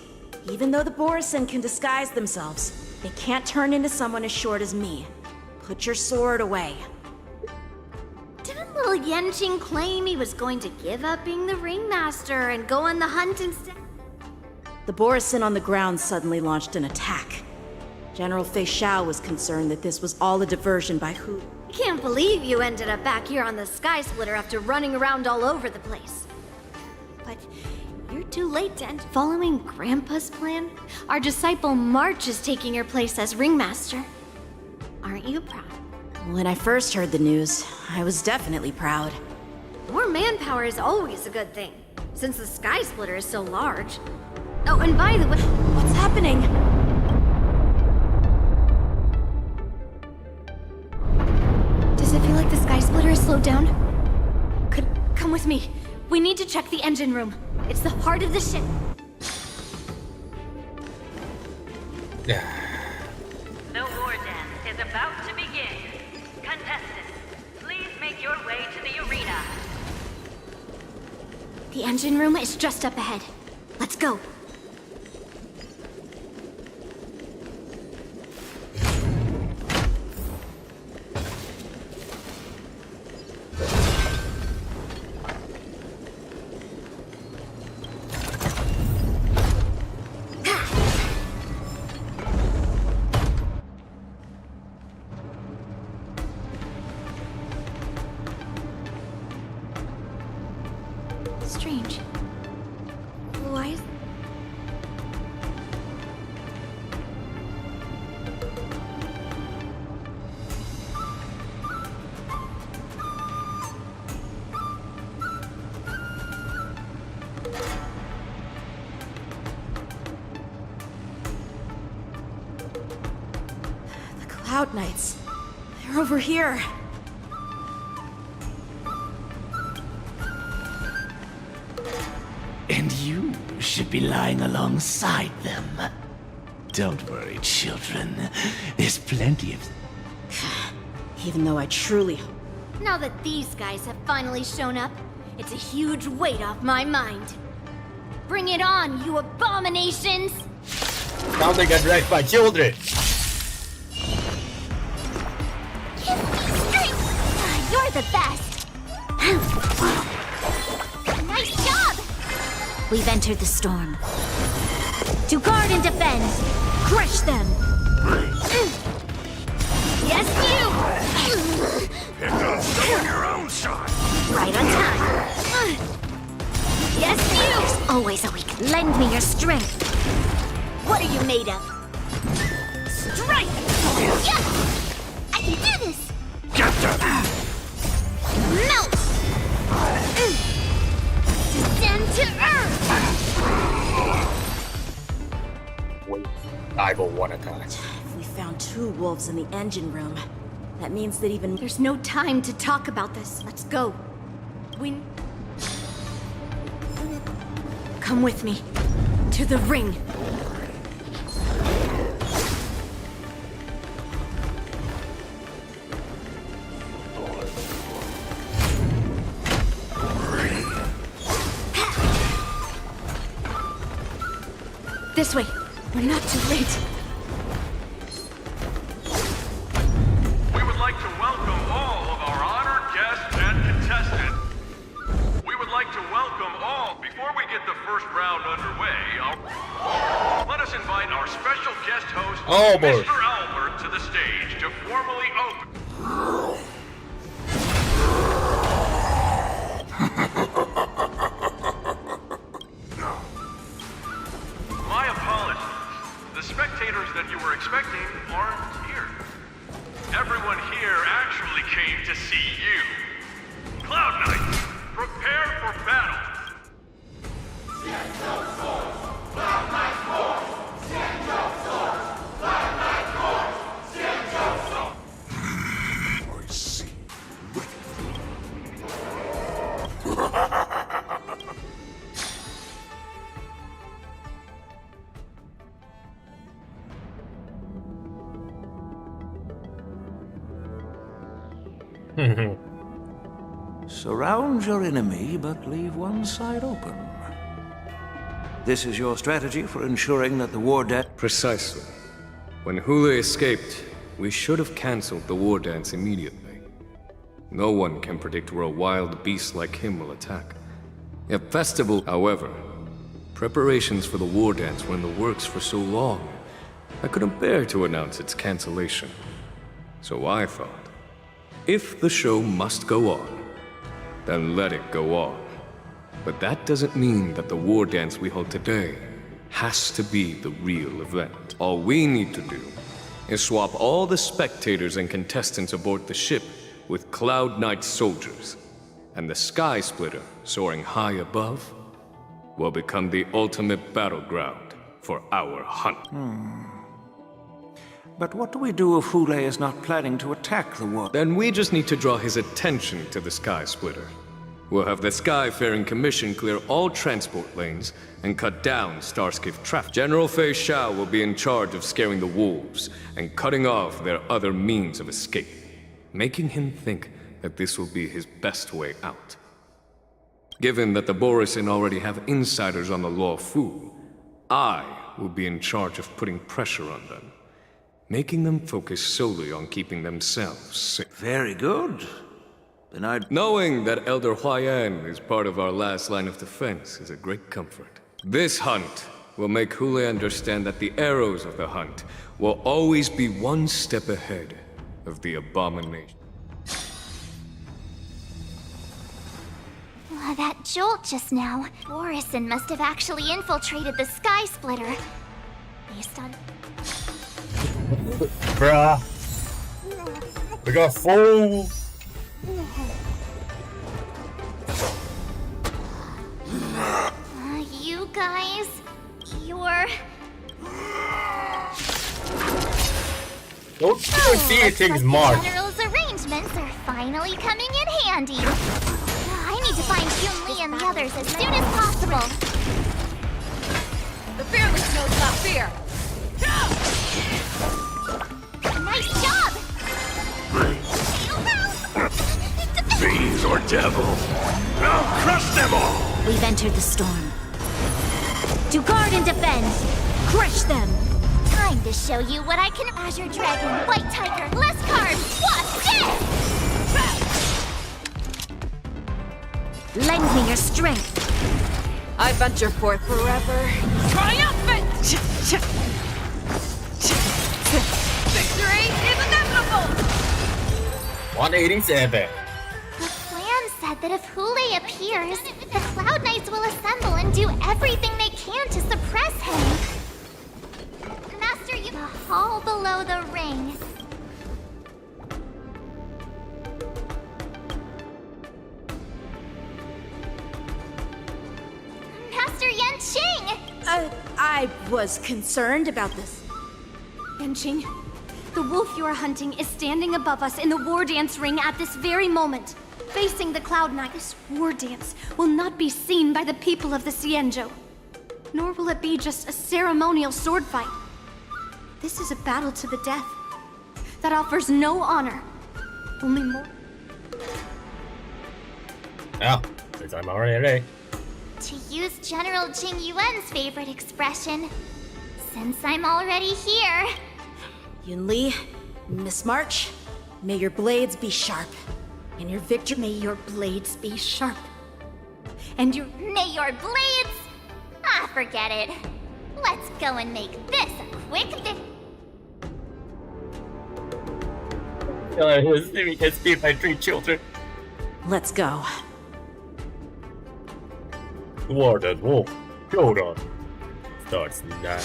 Even though the Borisin can disguise themselves, they can't turn into someone as short as me. Put your sword away. Didn't little Yanqing claim he was going to give up being the ringmaster and go on the hunt instead? The Borisin on the ground suddenly launched an attack. General Fei Xiao was concerned that this was all a diversion by Hu. I can't believe you ended up back here on the Sky Splitter after running around all over the place. But you're too late to end. Following Grandpa's plan, our disciple March is taking your place as ringmaster. Aren't you proud? When I first heard the news, I was definitely proud. More manpower is always a good thing, since the Sky Splitter is so large. Oh, and by the way, what's happening? Does it feel like the Sky Splitter is slowed down? Come with me. We need to check the engine room. It's the heart of the ship. The war dance is about to begin. Contestants, please make your way to the arena. The engine room is just up ahead. Let's go. Strange. Why is... The Cloud Knights. They're over here. And you should be lying alongside them. Don't worry, children. There's plenty of... Even though I truly... Now that these guys have finally shown up, it's a huge weight off my mind. Bring it on, you abominations! Now they get wrecked by children! Give me strength! You're the best! Nice job! We've entered the storm. To guard and defend! Crush them! Yes, you! Pick up some on your own side! Right on time! Yes, you! There's always a weak. Lend me your strength! What are you made of? Strike! Yes! I can do this! Get them! Melt! Descend to earth! Wait, I will one attack. If we found 2 wolves in the engine room, that means that even... There's no time to talk about this. Let's go. Come with me. To the ring. This way. We're not too late. We would like to welcome all of our honored guests and contestants. We would like to welcome all. Before we get the first round underway, let us invite our special guest host, Mr. Albert, to the stage to formally open. My apologies. The spectators that you were expecting aren't here. Everyone here actually came to see you. Cloud Knights, prepare for battle! I see. Surround your enemy, but leave one side open. This is your strategy for ensuring that the war dance... Precisely. When Hule escaped, we should have cancelled the war dance immediately. No one can predict where a wild beast like him will attack. A festival, however, preparations for the war dance were in the works for so long, I couldn't bear to announce its cancellation. So I thought, if the show must go on, then let it go on. But that doesn't mean that the war dance we hold today has to be the real event. All we need to do is swap all the spectators and contestants aboard the ship with Cloud Knight soldiers, and the Sky Splitter, soaring high above, will become the ultimate battleground for our hunt. But what do we do if Hule is not planning to attack the war? Then we just need to draw his attention to the Sky Splitter. We'll have the Skyfaring Commission clear all transport lanes and cut down Starskiff traffic. General Fei Xiao will be in charge of scaring the wolves and cutting off their other means of escape, making him think that this will be his best way out. Given that the Borisin already have insiders on the Law Fu, I will be in charge of putting pressure on them, making them focus solely on keeping themselves safe. Very good. Then I'd... Knowing that Elder Huayan is part of our last line of defense is a great comfort. This hunt will make Hule understand that the arrows of the hunt will always be one step ahead of the abomination. That jolt just now. Borisin must have actually infiltrated the Sky Splitter. Based on... Bruh. We got fools. You guys, you're... Don't you see things marked? The General's arrangements are finally coming in handy. I need to find Yun-Li and the others as soon as possible. The fearless knows not fear. Nice job! Fiends or devils, I'll crush them all! We've entered the storm. To guard and defend! Crush them! Time to show you what I can... Azure Dragon, White Tiger, less carbs, what's this? Lend me your strength! I venture forth forever. Triumphant! Victory is inevitable! 187. The plan said that if Hule appears, the Cloud Knights will assemble and do everything they can to suppress him. Master, you... The hall below the ring. Master Yanqing! I was concerned about this. Yanqing, the wolf you are hunting is standing above us in the war dance ring at this very moment, facing the Cloud Knight. This war dance will not be seen by the people of the Xianzhou, nor will it be just a ceremonial sword fight. This is a battle to the death that offers no honor, only more. Oh, since I'm already ready. To use General Jing Yuan's favorite expression, since I'm already here. Yun-Li, Miss March, may your blades be sharp, and your victory... May your blades be sharp, and your... May your blades... Ah, forget it. Let's go and make this a quick He can speak my 3 children. Let's go. Warden Wolf, Showdown starts now.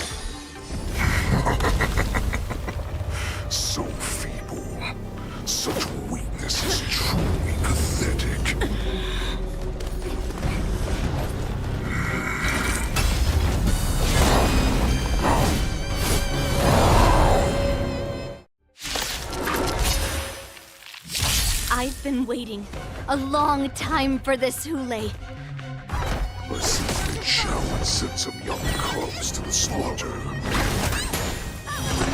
So feeble. Such weakness is truly pathetic. been waiting a long time for this, Hule. I see that Shao would send some young cubs to the slaughter.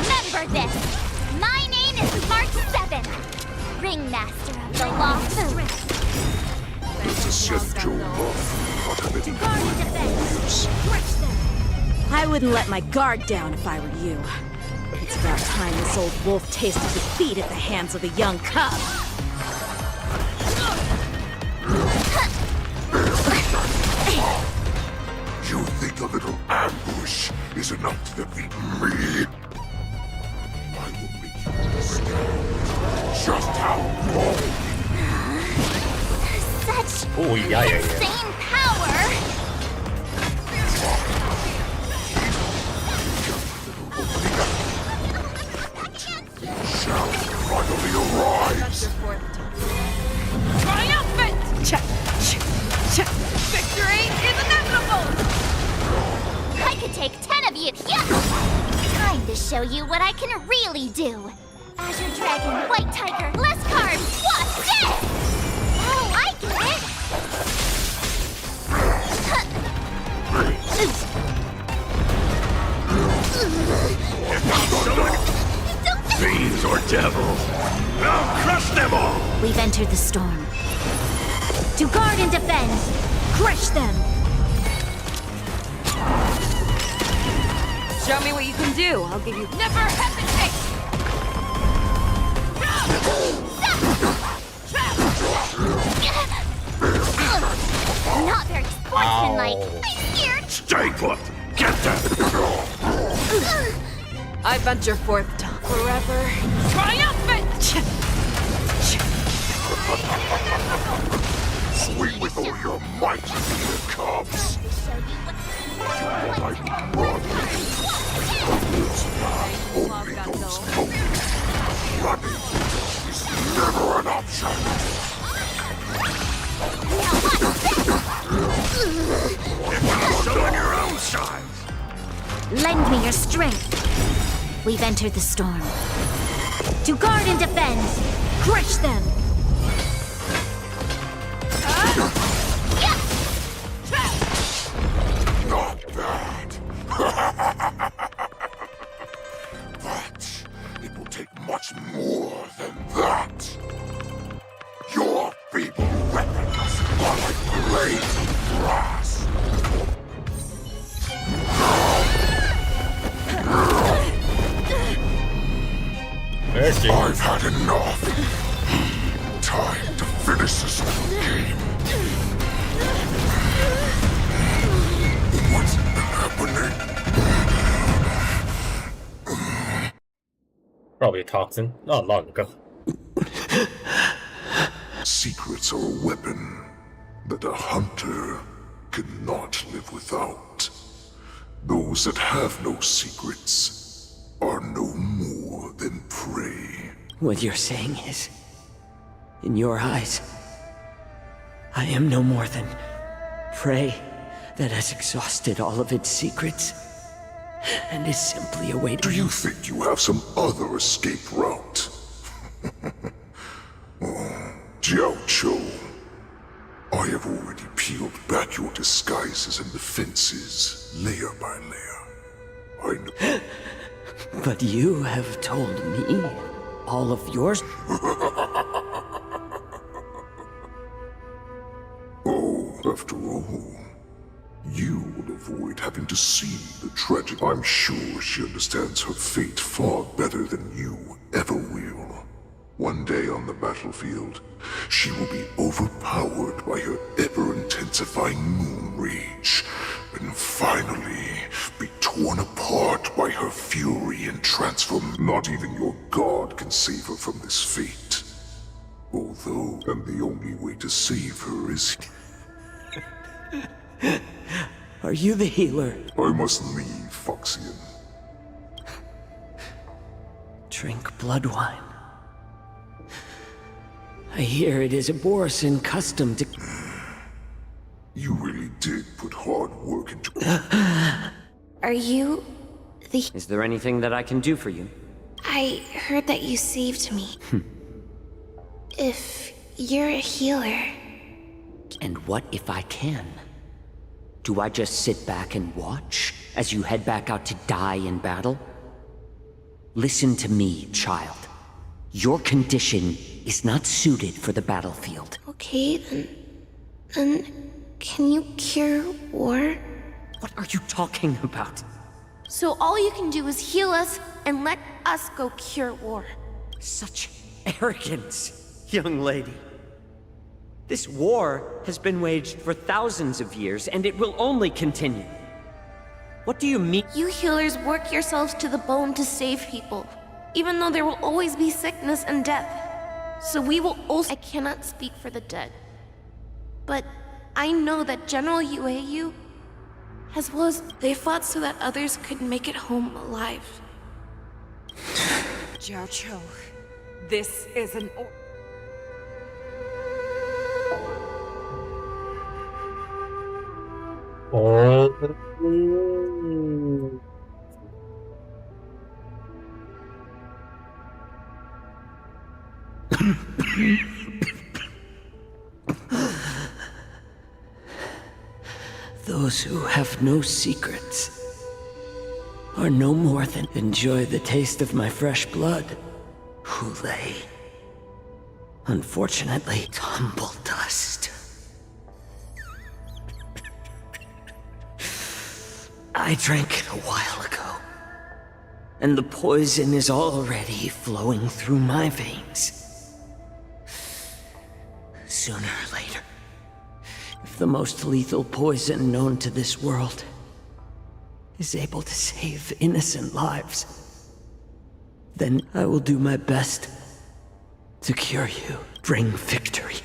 Remember this! My name is Mark 7, Ringmaster of the Lost Ring. It's a Xianzhou month, not have any warriors. I wouldn't let my guard down if I were you. It's about time this old wolf tasted defeat at the hands of a young cub. You think a little ambush is enough to defeat me? I will make you understand just how wrong. Such Oh, yeah. insane power! Shao finally arrives. Triumphant! Victory is inevitable! I could take 10 of you. Yeah. Time to show you what I can really do. Azure Dragon, White Tiger, less carbs. What's this? Oh, I get it. Fiends or devils, I'll crush them all! We've entered the storm. To guard and defend. Crush them. Show me what you can do. I'll give you. Never hesitate! Not very sportsmanlike. I'm scared. Stay put! Get them! I venture forth to forever. Triumphant! Swing with all your might, little cubs! You want I will run? Only those focused. Running is never an option. Show on your own side! Lend me your strength. We've entered the storm. To guard and defend. Crush them. Not bad. But it will take much more than that. Your feeble weapons are like blades of grass. I've had enough. Time to finish this little game. What's happening? Probably a toxin. Not long ago. Secrets are a weapon that a hunter cannot live without. Those that have no secrets are no more than prey. What you're saying is, in your eyes, I am no more than prey that has exhausted all of its secrets and is simply awaiting. Do you think you have some other escape route? Jiao Cho, I have already peeled back your disguises and defenses, layer by layer. I know. But you have told me all of yours. Oh, after all, you will avoid having to see the tragic. I'm sure she understands her fate far better than you ever will. One day on the battlefield, she will be overpowered by her ever-intensifying moon rage, and finally be torn apart by her fury and transform. Not even your god can save her from this fate. Although, and the only way to save her is... Are you the healer? I must leave, Foxian. Drink blood wine. I hear it is a Borisin custom to... You really did put hard work into... Are you the... Is there anything that I can do for you? I heard that you saved me. If you're a healer. And what if I can? Do I just sit back and watch as you head back out to die in battle? Listen to me, child. Your condition is not suited for the battlefield. Okay, then can you cure war? What are you talking about? So all you can do is heal us and let us go cure war. Such arrogance, young lady. This war has been waged for thousands of years, and it will only continue. What do you mean? You healers work yourselves to the bone to save people, even though there will always be sickness and death. So we will also— I cannot speak for the dead, but I know that General Yueyu, as well as they fought so that others could make it home alive. Jiao Cho, this is an Those who have no secrets are no more than enjoy the taste of my fresh blood, Hulei. Unfortunately, tumble dust. I drank it a while ago, and the poison is already flowing through my veins. Sooner or later, if the most lethal poison known to this world is able to save innocent lives, then I will do my best to cure you, bring victory.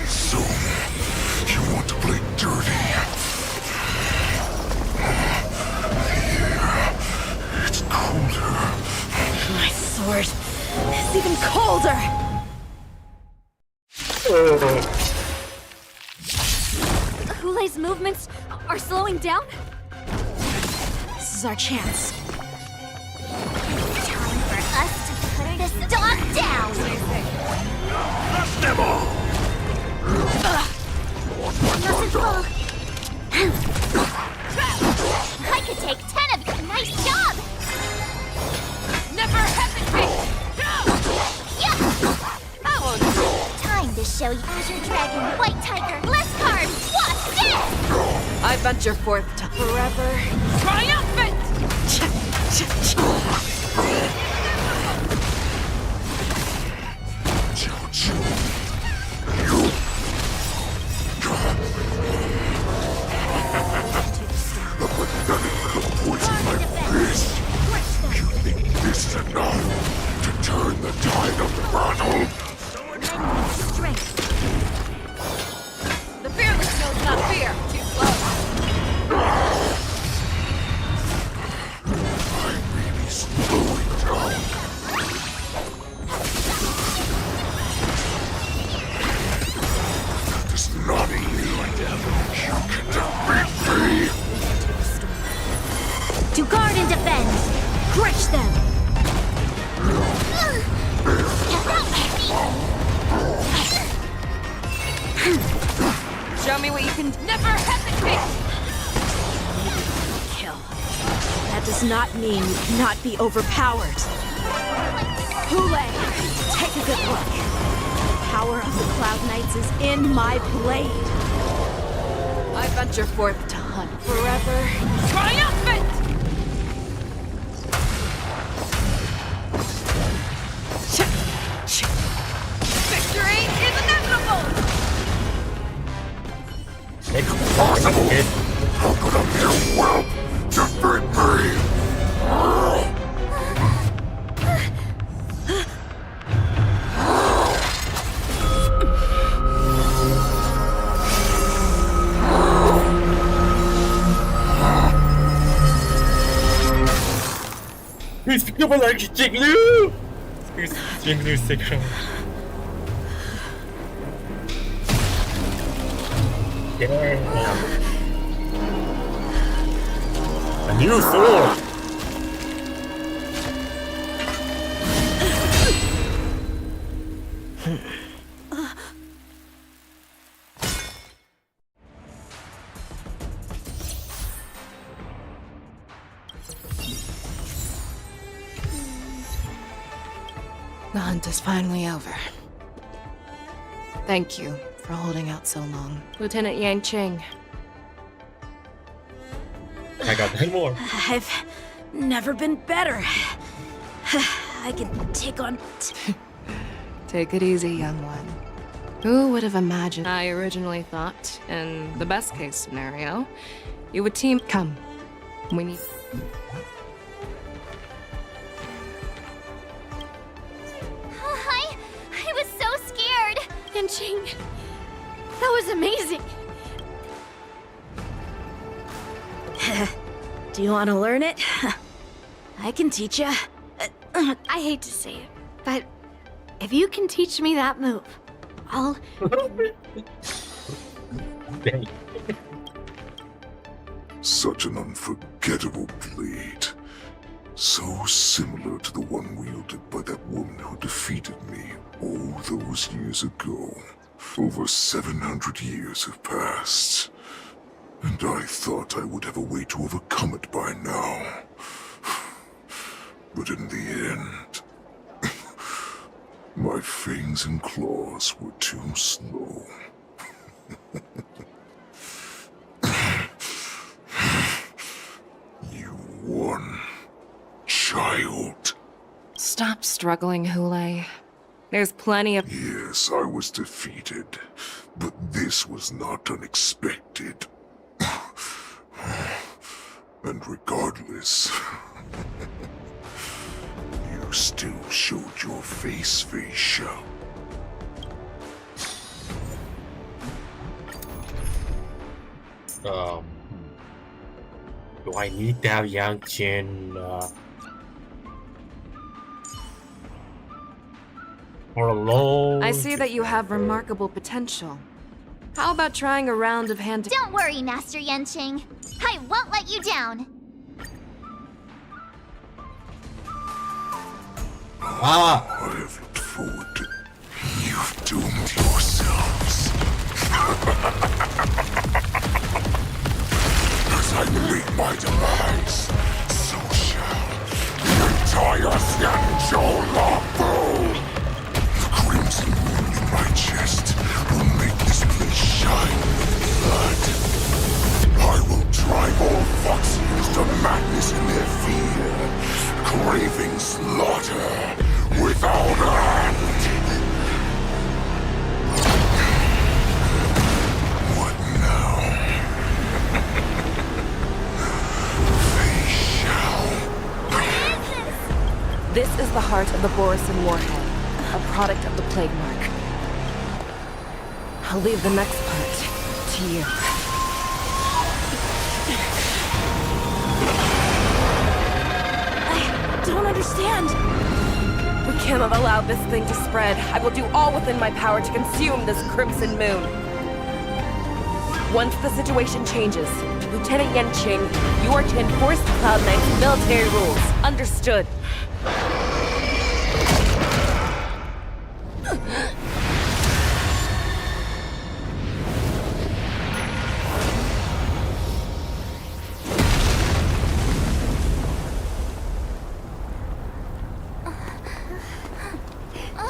So, you want to play dirty? Yeah, it's colder. My sword is even colder! Hulei's movements are slowing down? This is our chance. Time for us to put this dog down! Crush them all! Mustn't fall. I could take 10 of you. Nice job! Never hesitate! Time to show you Azure Dragon, White Tiger, Lescard, what's this? I venture forth to forever triumphant! The pathetic little poison like this. You think this is enough to turn the tide of the battle? Strength. The fearless knows not fear. Too slow. I'm really slowing down. That does not mean you can defeat me. To guard and defend! Crush them! Show me what you can. Never hesitate! Kill. That does not mean you cannot be overpowered. Hulei, take a good look. The power of the Cloud Knights is in my blade. I venture forth to hunt forever triumphant! Victory is inevitable! Impossible! How could a mere whelp defeat me? Speaking of like Jinglu! Jinglu section. Damn. new sword! The hunt is finally over. Thank you for holding out so long. Lieutenant Yanqing. I got 9 more. I've never been better. I can take on... Take it easy, young one. Who would have imagined? I originally thought, in the best case scenario, you would team. Come. We need. I was so scared! Yanqing, that was amazing! Do you want to learn it? I can teach you. I hate to say it, but if you can teach me that move, I'll... Such an unforgettable blade. So similar to the one wielded by that woman who defeated me all those years ago. Over 700 years have passed, and I thought I would have a way to overcome it by now. But in the end, my fangs and claws were too slow. You won, child. Stop struggling, Hulei. There's plenty of. Yes, I was defeated, but this was not unexpected. And regardless, you still showed your face, Fei Xiao. Do I need to have Yanqing for a long... I see that you have remarkable potential. How about trying a round of hand... Don't worry, Master Yanqing. I won't let you down. I have looked forward to... You've doomed yourselves. As I meet my demise, so shall the entire Xianzhou Lafu. The crimson wound in my chest will make this place shine with blood. I will drive all Foxians to madness in their fear, craving slaughter without end. What now? Fei Xiao. This is the heart of the Borisin Warhead, a product of the Plague Mark. I'll leave the next part to you. I don't understand. We cannot allow this thing to spread. I will do all within my power to consume this Crimson Moon. Once the situation changes, Lieutenant Yanqing, you are to enforce the Cloud Knight's military rules. Understood.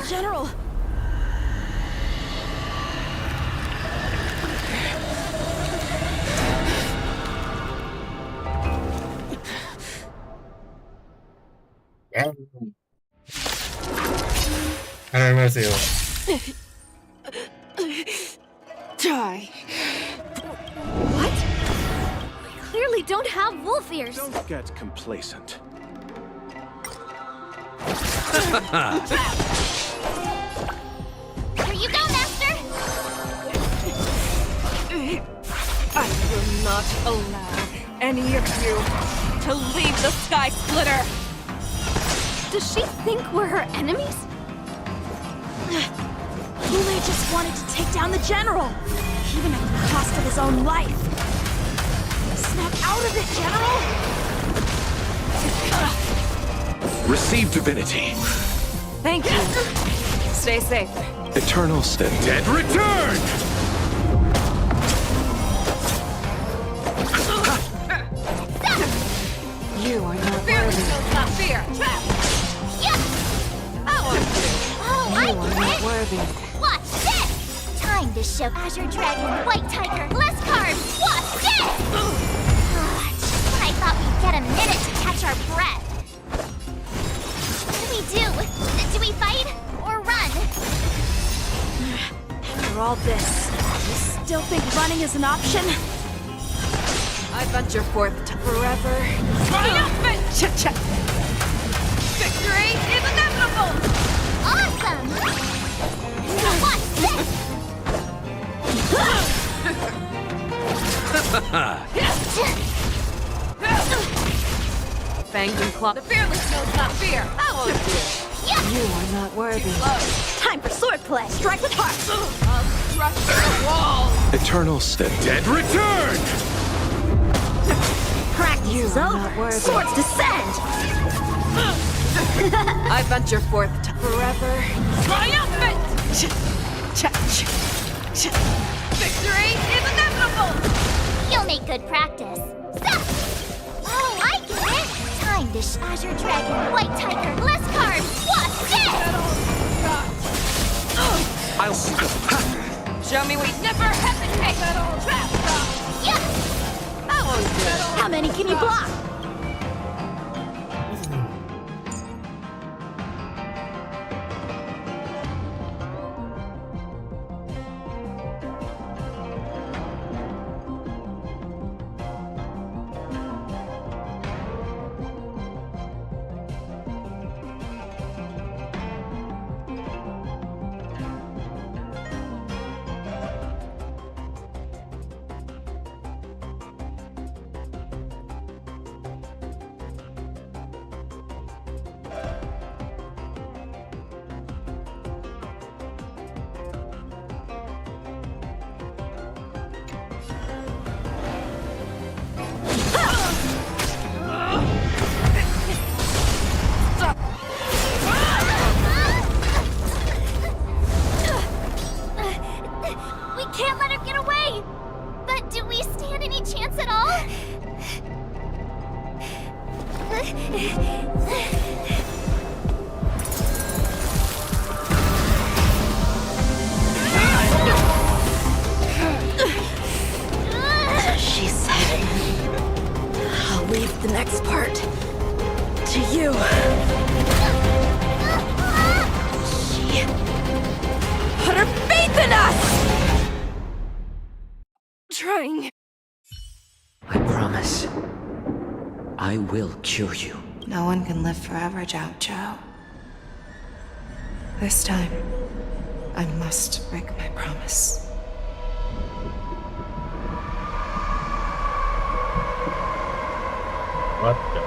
General! I don't miss you. Die. What? We clearly don't have wolf ears. Don't get complacent. Here you go, Master! I will not allow any of you to leave the Sky Splitter! Does she think we're her enemies? Hulei just wanted to take down the General, even at the cost of his own life. Snap out of it, General! Receive divinity. Thank you. Stay safe. Eternal the dead return! You are not Fear worthy. knows not fear. Trap. Oh, I You are get not it! worthy. Watch this! Time to show Azure Dragon, White Tiger, less cards! Watch this! Just when I thought we'd get a minute to catch our breath. What do we do? Do we fight or run? After all this, you still think running is an option? I venture forth to forever. Triumphant! Cha-cha! Victory is inevitable! Awesome! Watch this! Fanged and clawed. The fearless knows not fear. I won't fear. You are not worthy. Time for swordplay. Strike with heart. I'll crush your wall. Eternal the dead return! Practice is over. Swords descend. I venture forth to forever. Triumphant! Victory is inevitable! You'll make good practice. Stop! Oh, I get it! Time to Azure Dragon, White Tiger, less cards! Watch this! I'll... Show me we never hesitate! Trap! Yeah! I won't do it. How many can you block? We can't let her get away! But do we stand any chance at all? She said, I'll leave the next part to you. She put her faith in us! Trying. I promise. I will cure you. No one can live forever, Zhao Zhao. This time, I must break my promise. What the?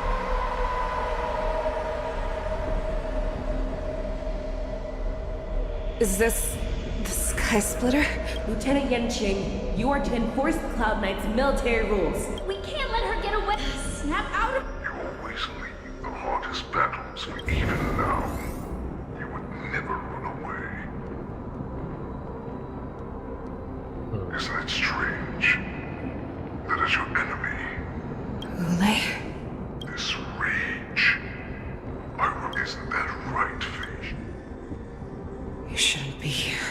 Is this the Sky Splitter? Lieutenant Yanqing, you are to enforce the Cloud Knight's military rules. We can't let her get away! Snap out of— You always lead the hardest battles, for even now, you would never run away. Isn't it strange? That is your enemy. Ulay? This rage. Isn't that right, Fate? You shouldn't be here.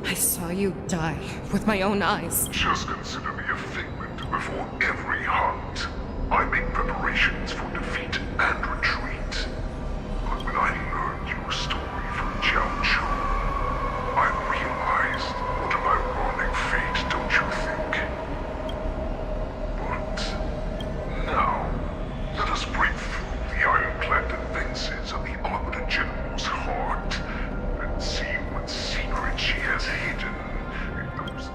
I saw you die with my own eyes. Just consider me a figment before every hunt. I make preparations for defeat and retreat. But when I learned your story from Zhao Zhou, I realized what an ironic fate, don't you think? But now, let us break through the ironclad defenses of the Arbiter General's heart and see what secret she has hidden in those...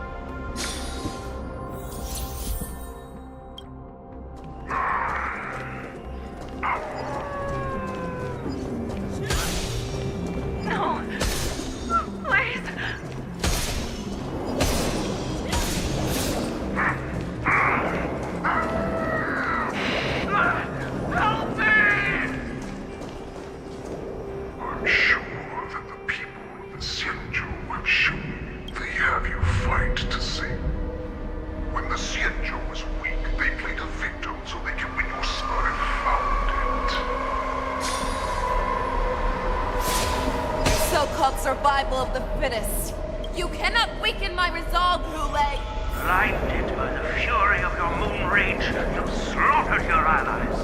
survival of the fittest. You cannot weaken my resolve, Hule! Blinded by the fury of your moon rage, you slaughtered your allies.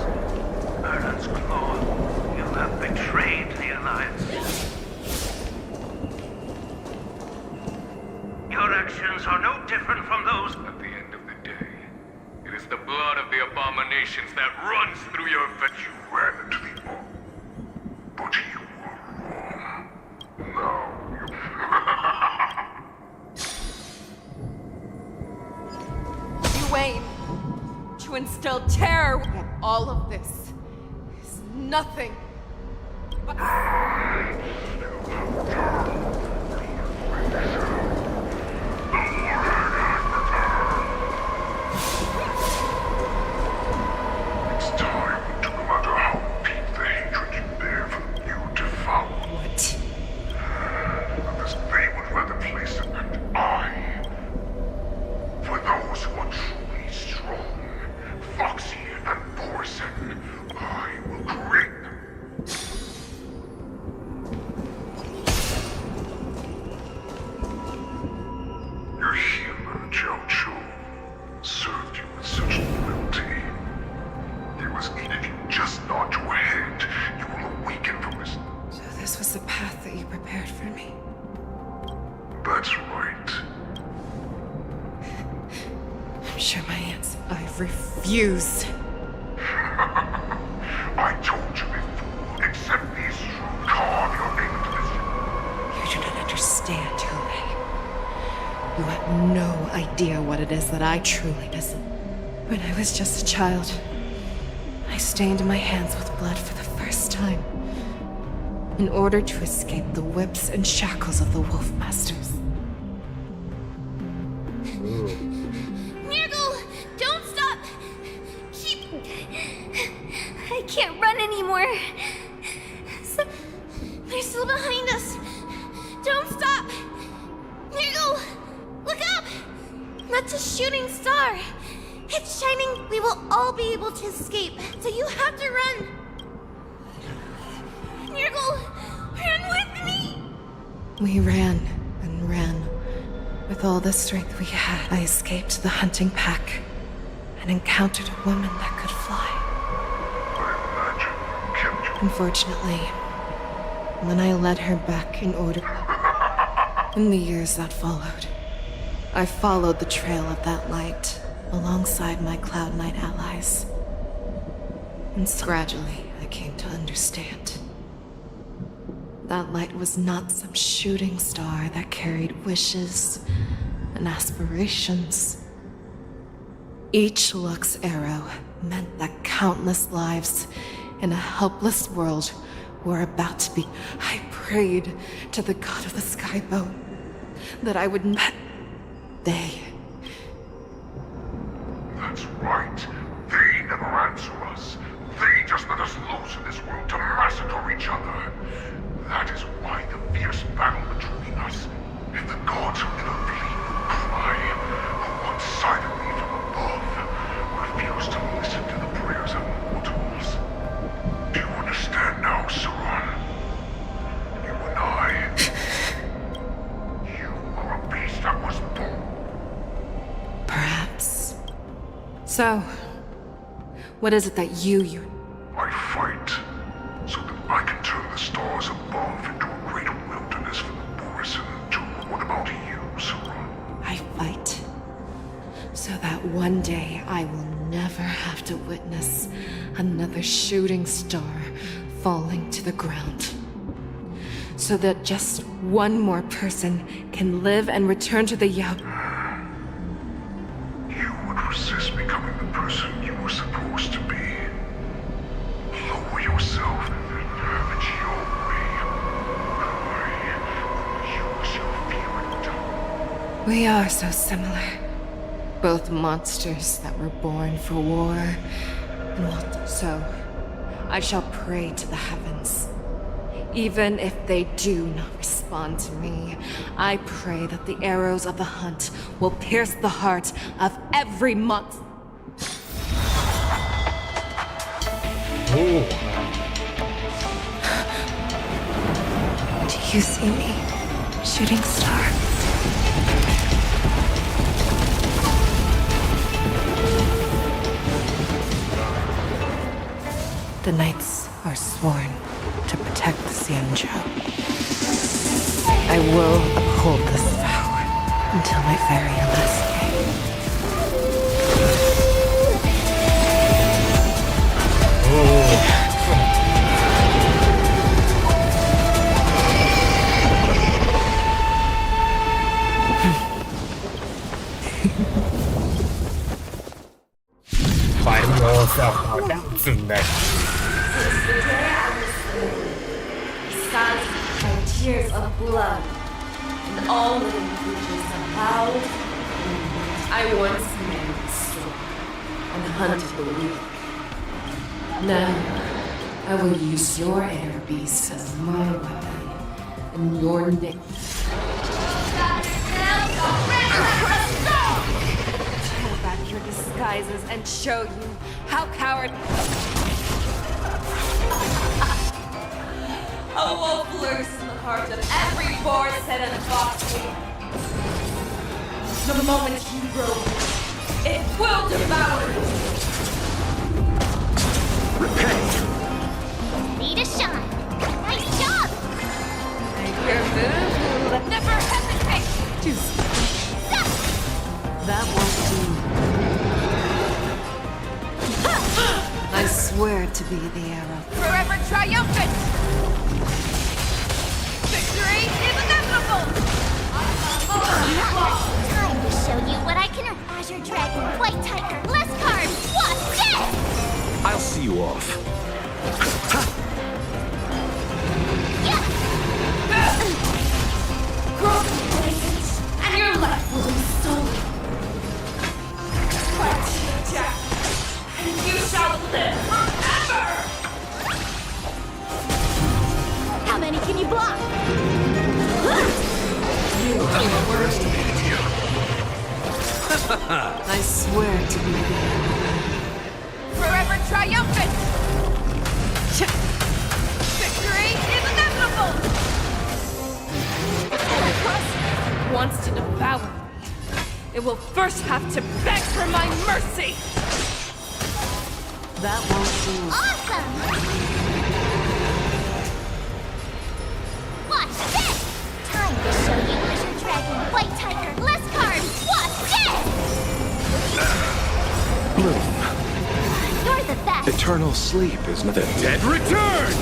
Erlen's Claw, you have betrayed the Alliance. Your actions are no different from those. At the end of the day, it is the blood of the abominations that runs through your veins. You ran into the wall, but you were wrong. Now You aim to instill terror, yet all of this is nothing but... it's time, no matter how deep the hatred you bear for you to follow. What? Because they would rather place it, and I. For those who are truly strong, Foxy and Borson, I will create them. Your healer, Jiao Chu, served you with such loyalty. It was if you just nod your head, you will awaken from this. So this was the path that you prepared for me. That's right. I'm sure my answer. I refuse. I told you before, accept these shrewd carve your name into this. You do not understand, Hule. You have no idea what it is that I truly miss. When I was just a child, I stained my hands with blood for the first time. In order to escape the whips and shackles of the Wolf Masters. Nurgle, don't stop! Keep... I can't run anymore. They're still behind us. Don't stop! Nurgle, look up! That's a shooting star. It's shining. We will all be able to escape, so you have to run. Nurgle, run with me! We ran and ran. With all the strength we had, I escaped the hunting pack and encountered a woman that could fly. Unfortunately, when I led her back in order, in the years that followed, I followed the trail of that light alongside my Cloud Knight allies. And gradually, I came to understand. That light was not some shooting star that carried wishes and aspirations. Each Lux arrow meant that countless lives in a helpless world were about to be. I prayed to the god of the skyboat that I would not. They. That's right. They never answer us. They just let us loose in this world to massacre each other. That is why the fierce battle between us and the gods who never bleed will cry, who watch silently from above, refuse to listen to the prayers of mortals. Do you understand now, Sauron? You and I. You are a beast that was born. Perhaps. So, what is it that you I fight so that I can turn the stars above into a great wilderness for the Borisin to. What about you, Sauron? I fight so that one day I will never have to witness another shooting star falling to the ground. So that just one more person can live and return to the Yao. You would resist becoming the person you were supposed to be. Lower yourself and have it your way. I will use your fear and doubt. We are so similar. Both monsters that were born for war. And what? So, I shall pray to the heavens. Even if they do not respond to me, I pray that the arrows of the hunt will pierce the heart of every monster. Ooh. Do You see me, shooting star. The Knights are sworn to protect the Xianzhou. I will uphold this vow until my very last day. Fighting yourself out next. Sons by tears of blood, and all living creatures have bowed. I once made the strong and hunted the weak. Now, I will use your air beast as my weapon, and your nick. Tear back your disguises and show you how coward. A wolf lurks in the heart of every Borisin and Foxy. The moment you grow, it will devour you. Need a shine. Nice job! Make your move. Never hesitate! That won't do. I swear to be the arrow. Forever triumphant! Victory is inevitable! Time to show you what I can. Azure Dragon, White Tiger, less cards, what's dead? I'll see you off. Cross the blades, and your life will be stolen. Fight, Jack, and you shall live forever! How many can you block? You are the worst. I swear to be the arrow. Forever triumphant! Victory is inevitable! Crust wants to devour me. It will first have to beg for my mercy! That won't do. Awesome! Watch this! Time to show you Azure Dragon, White Tiger, less cards, what's this? Bloom, You're the best! eternal sleep is not the Dead return!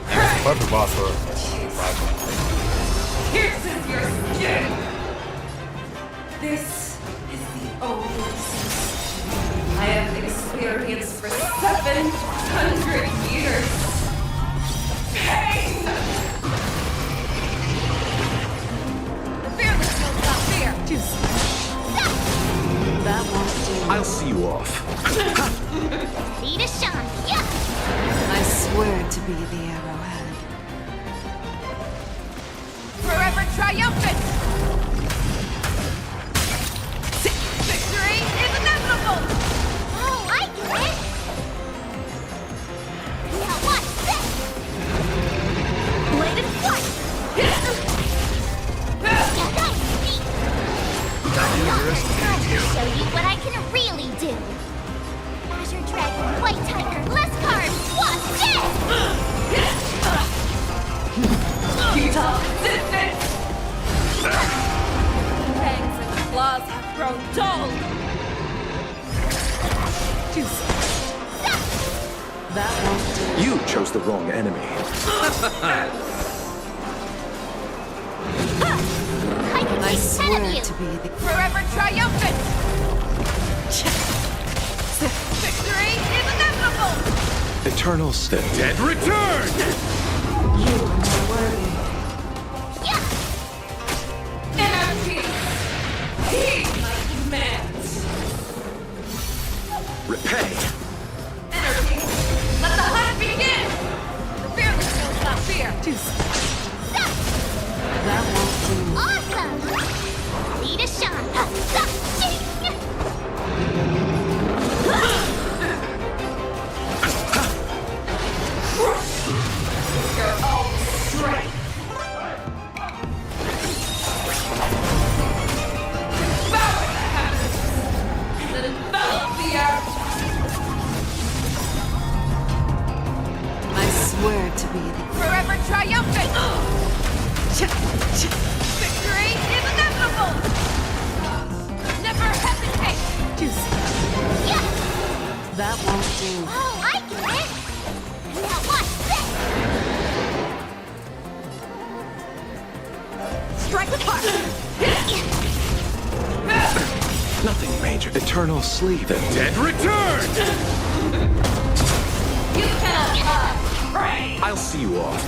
Perfect boss for Pierces your skin! This is the only sense I have experienced for 700 years. Pain! The fearless will not fear! That won't do. I'll see you off. Need a shine, yeah! I swear to be the arrowhead. Forever triumphant! Victory is inevitable! Oh, I get it! Now watch this! Bladed flight! Time to show you what I can really do! Azure Dragon, White Tiger, less cards, what's this? Futile resistance! Fangs and claws have grown dull! That won't do. You chose the wrong enemy. I swear can you! to be the. Forever triumphant! Victory is inevitable! Eternal sleep. Dead return! You are more worthy. Inner peace! Heed my commands! Repay. Inner peace! Let the hunt begin! The fearless will not fear! That won't do. Awesome! Need a shot! Victory is inevitable! Never hesitate! Yeah! That won't do. Oh, I get it! Now watch this! Strike the park! Nothing major. Eternal sleep. The dead return! You cannot pray! I'll see you off.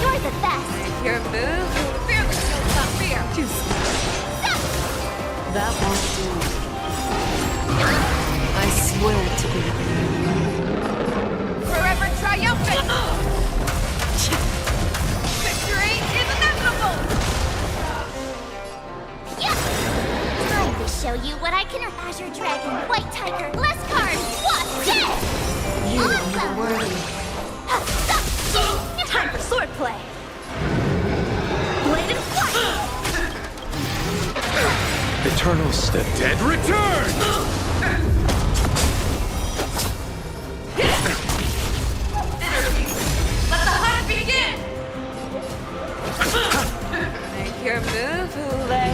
You're the best! Your move, fearless knows not fear! That won't do. I swear to be. Forever triumphant! Victory is inevitable! Time to show you what I can. Azure Dragon, White Tiger, Bless Card, Wasp, dead! You are Awesome! worthy. Time for swordplay! Blade and flight! Eternal step. Dead return! Let the hunt begin! Make your move, Hule.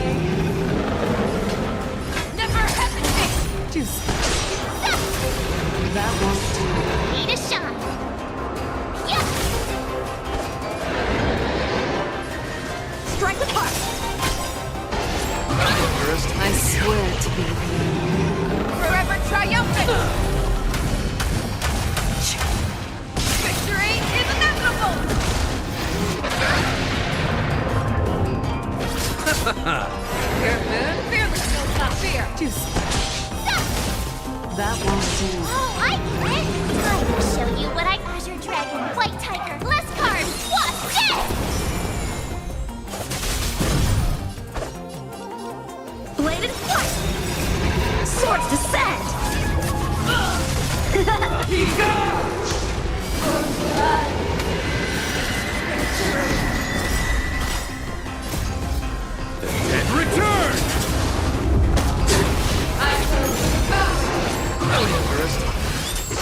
Never hesitate! That won't do. Need a shot! Yes! Strike the park! I swear to be. Forever triumphant! Victory is inevitable! Your moon, fearless knows not fear! That won't do. Oh, I get it! Time to show you what I... Azure Dragon, White Tiger, Bless Card, Wasp, dead! Blade and flight! Swords descend! The dead return!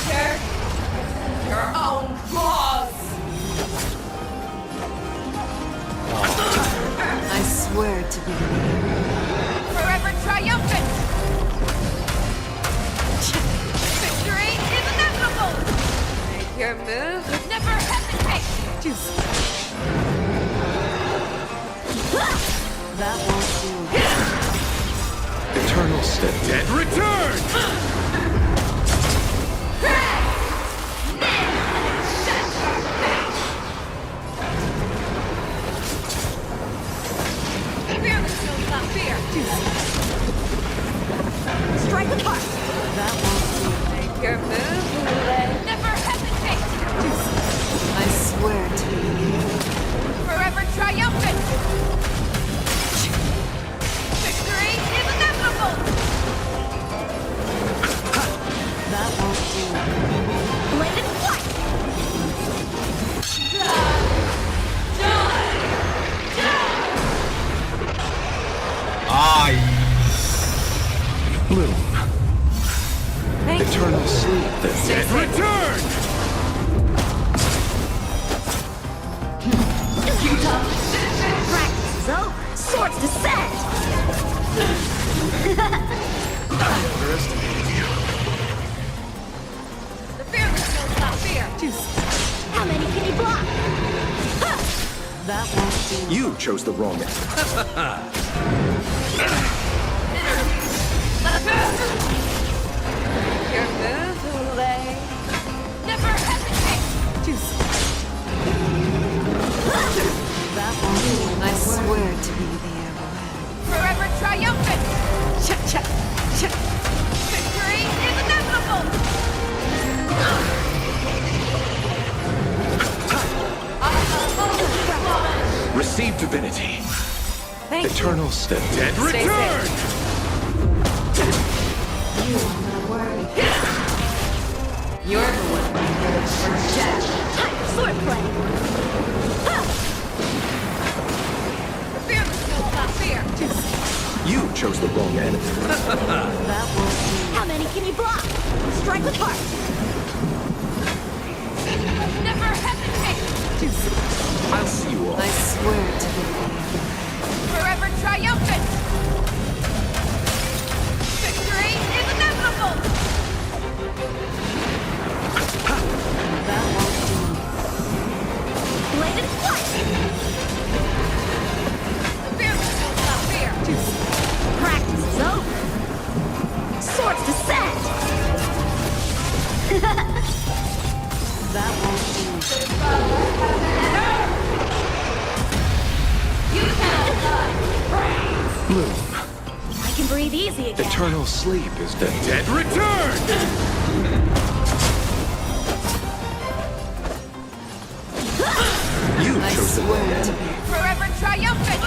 Share your own claws! I swear to be. Forever triumphant! Victory is inevitable! Make your move, never hesitate! That won't do. Eternal step. Dead return! Fearless knows not fear! Strike the park! That won't do. Make your move, Hule. Never hesitate! I swear to be. Forever triumphant! Victory is inevitable! That won't do. Blade and flight! Bloom. Eternal sleep. The Dead return! Practice is over! Swords descend! The fearless knows not fear! How many can you block? That won't do. You chose the wrong answer. Your move, Hule. Never hesitate! That won't do. I swear to be the arrowhead. Forever triumphant! Victory is inevitable! Receive divinity. Eternal step. Dead return! You are not worthy. You're the one who lives for death. Time for swordplay! The fearless knows not fear! You chose the wrong enemy. That won't do. How many can you block? Strike the park! Never hesitate! I'll see you all. I swear to be Forever triumphant! Victory is inevitable! that won't do. Bladed flight! Fearless will not fear! Practice is over! Swords descend! That won't do. You cannot die! Moon, I can breathe easy again. eternal sleep is the Dead return! You I chose the wrong swear to enemy. be. Forever triumphant!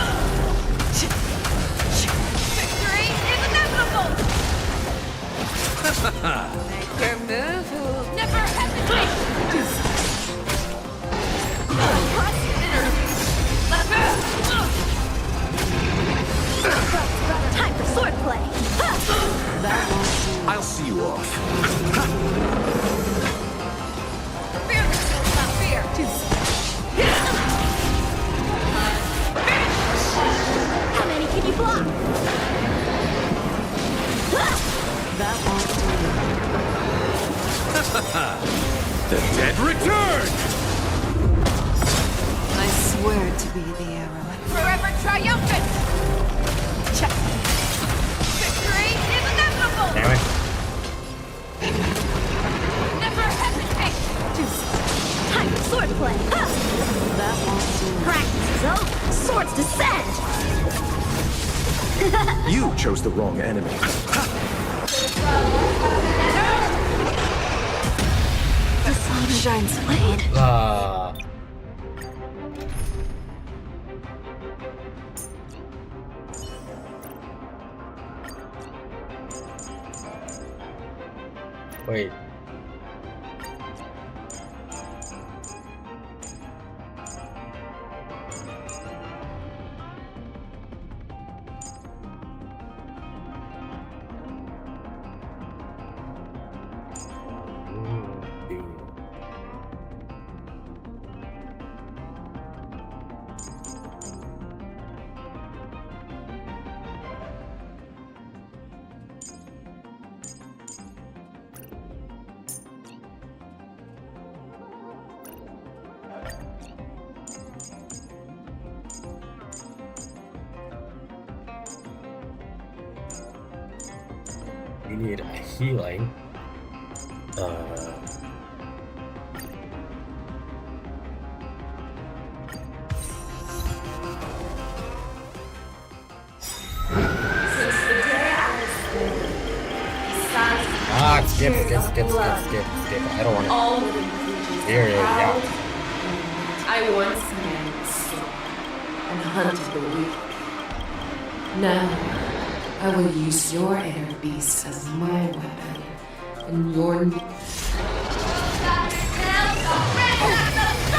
Victory is inevitable! Make your move. Never hesitate! Time for swordplay! That won't do. I'll see you off. Fearless will not fear! How many can you block? That won't The dead return! do. I swear to be the arrow. Forever triumphant! Victory is inevitable! Damn it. Never hesitate! Time for swordplay! That won't do. Practice is over! Swords descend! You chose the wrong enemy. The sun shines blade. Wait. We need a healing. Skip. I don't want All it. living creatures Here, yeah. I once managed and hunted the weak. Now, I will use your inner beast as my weapon, and your...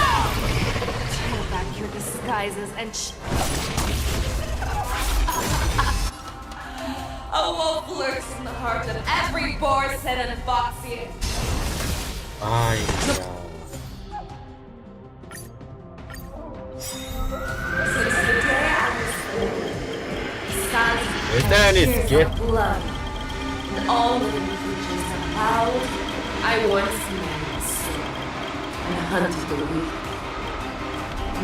Tear back your disguises and A wolf lurks in the heart of every Borset and Foxian. Since the day I was born, Is there any skip? blood, and all living creatures have howled. I once managed and hunted the weak.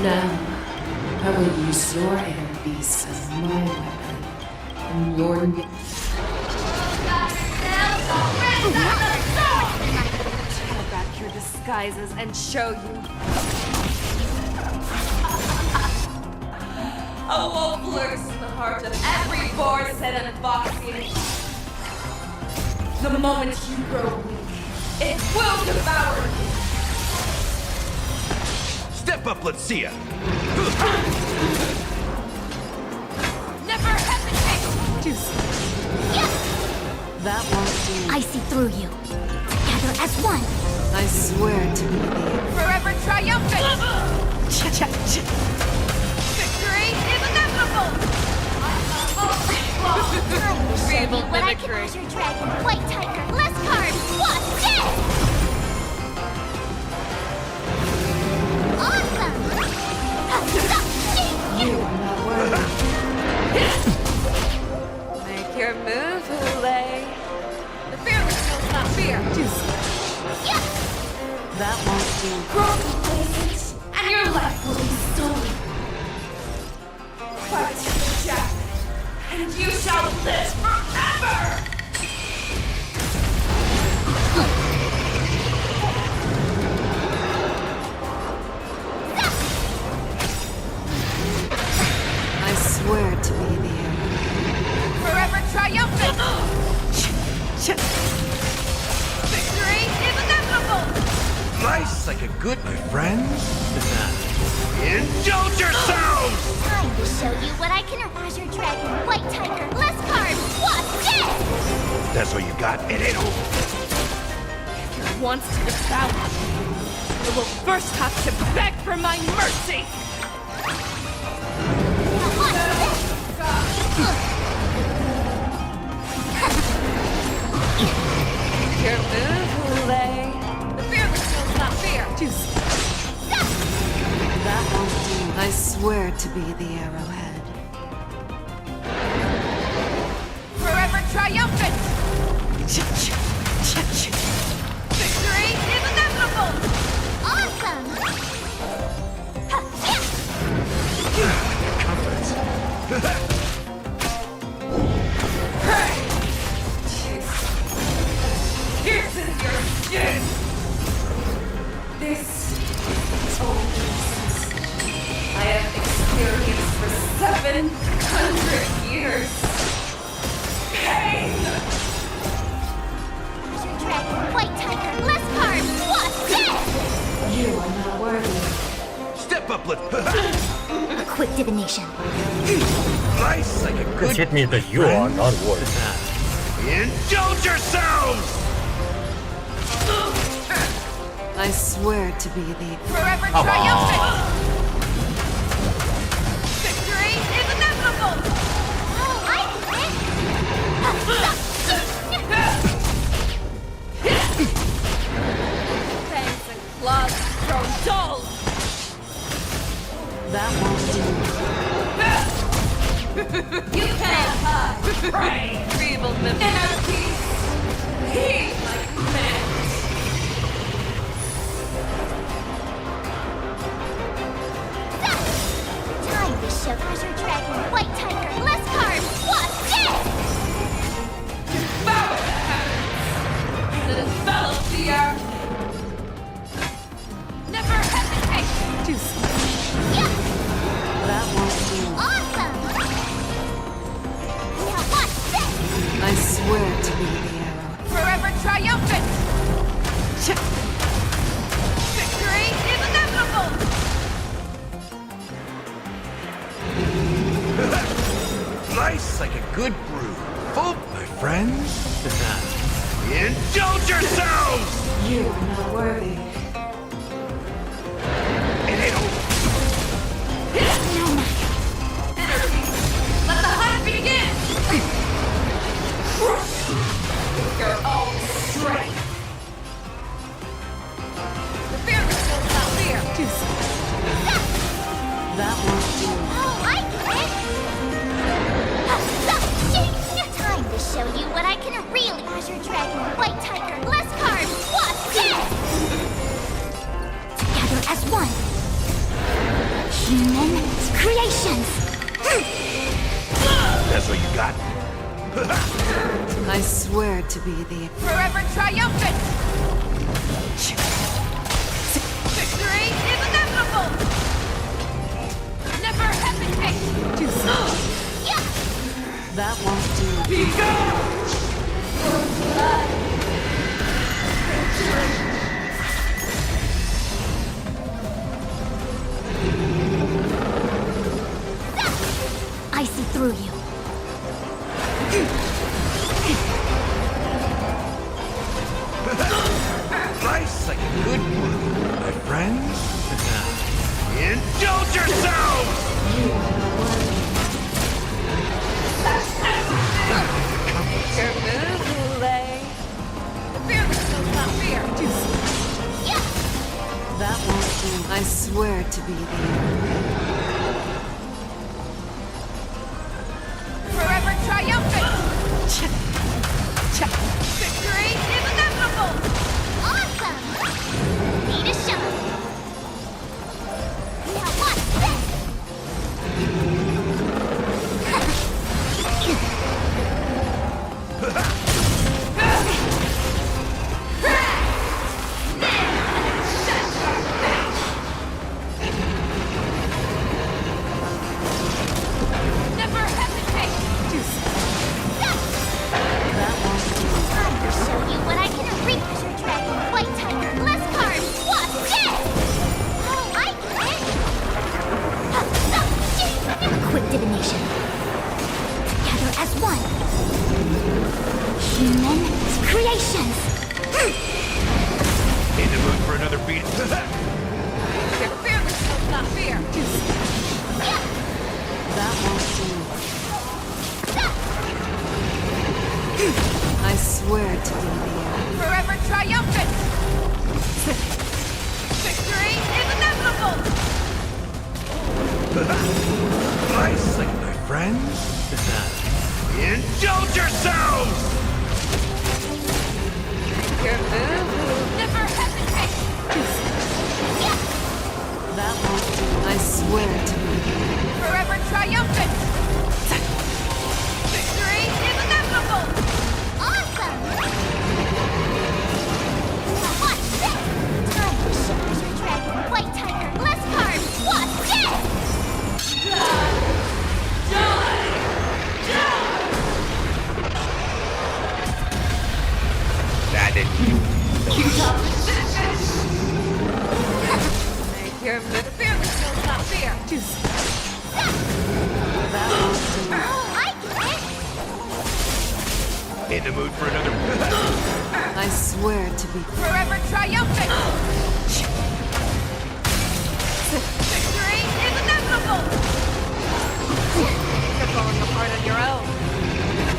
Now, I will use your inner beast as my weapon, and your... Tear back your disguises and show you. A wolf lurks in the heart of every Borset and Foxian. The moment you grow weak, it will devour you. Step up, let's see ya! Never hesitate! That won't do. I see through you. Together as one. I swear to be the Forever triumphant! Victory is inevitable! Feeble When I mimicry. can use your dragon, White Tiger, less cards, what's dead? Awesome! complacent, and your life will be stolen. Fight the death, and you shall live forever! I swear to be the arrow. Forever triumphant! Victory is inevitable! Nice like a good, my friends. Indulge yourselves! Time to show you what I can. Azure Dragon, White Tiger, less cards. What's this? That's all you got, it ain't over. If he wants to devour me, I will first have to beg for my mercy! Your move, Hule. The fearless knows not fear. That won't do. I swear to be the arrowhead. Forever triumphant! Victory is inevitable! Awesome! Pierces your skin! This is only I have experienced for 700 years. Pain! Azure Dragon, White Tiger, less cards. What's this? You are not worthy. Step up, let A quick divination. Nice like a good. This hit me that you are not worth. Indulge yourselves! I swear to be the Forever triumphant! Victory is inevitable! Fangs and claws grow dull! That won't do. You can't hide. Pray. Feeble nymphs. Inner peace. He like men. Time to show Azure Dragon, White Tiger, less cards. What's this? Devour the heavens that envelop the earth. Never hesitate! That won't do. Awesome! Now what's this? I swear to be the arrow. Forever triumphant! Victory is inevitable! Nice like a good brew. Oh, my friends. Indulge yourselves! You are not worthy. It ain't over. Let the hunt begin! Crush your own strength! The fearless will not fear! That won't do. Oh, I get it! Time to show you what I can really. Azure Dragon, White Tiger, less cards. What's this? Together as one. Human creations. That's what you got? I swear to be the Forever triumphant! Victory is inevitable! Never hesitate! That won't do. Be gone! I see through you. Nice like a good brew, my friends. Indulge yourselves! Your move, Hule. The fearless will not fear! That won't do. I swear to be the arrow. Forever triumphant! Victory is inevitable! Awesome! Need a shot. Nicely, my friends. Indulge yourselves! Never hesitate! That won't do. I swear to you. Forever triumphant! Victory is inevitable! Awesome! Watch this! Time to ship your dragon, white tiger, less cards! Watch this! That didn't do. Make your fearless will not fear! I get it! In the mood for another... I swear to be Forever triumphant! Victory is inevitable! You're falling apart on your own.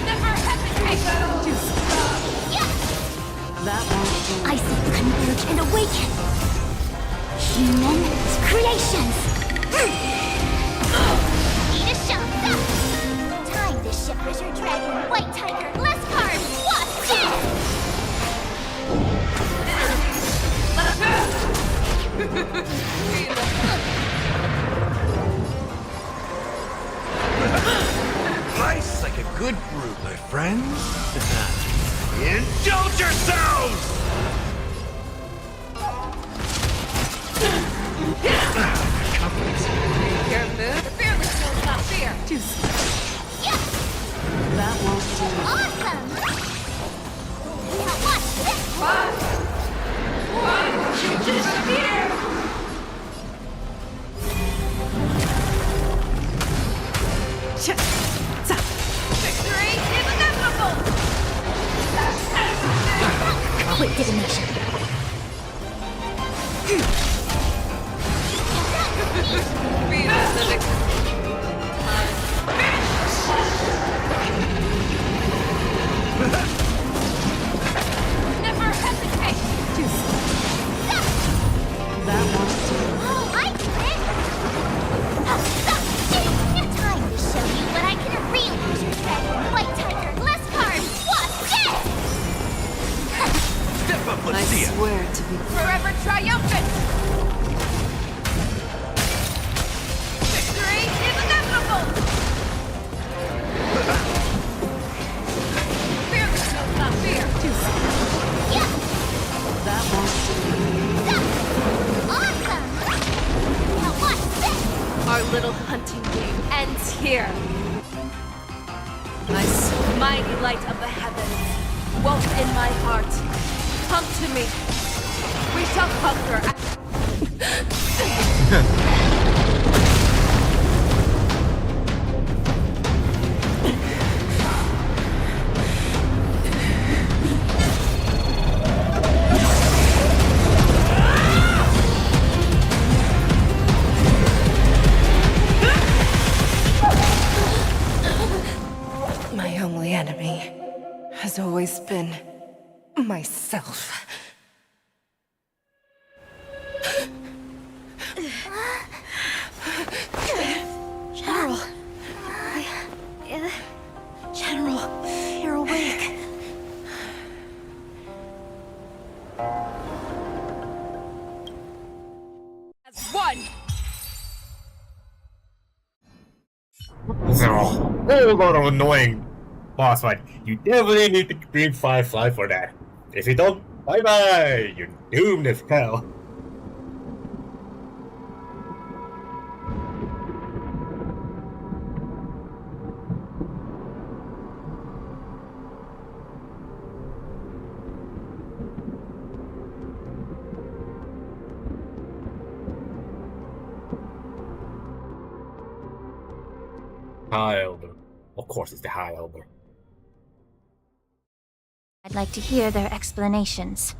Never hesitate! that won't do. I see converge and awaken! Human creations! Need a shot! Time to ship your dragon, white tiger, less cards! Watch this! Nice like a good brew, my friends. Indulge yourselves! Your move, fearless will not fear! That won't do. Awesome! Now watch this! Victory is inevitable! Quick divination. Never hesitate! That won't do. I get it! Time to show you what I can really do. Dragon, white tiger, less cards, watch this! Step up, I let's see it. swear to be. Forever triumphant! Victory is inevitable! Fearless will not fear! That won't do. Awesome! Now watch this! Our little hunting game ends here. I swear. Mighty light of the heavens, woke in my heart, come to me. We shall conquer. My only enemy has always been myself. General. General, you're awake. As one! So, a whole lot of annoying boss fight. You definitely need to bring Firefly for that. If you don't, bye-bye! You're doomed as hell. High Elder. Of course it's the High Elder. I'd like to hear their explanations.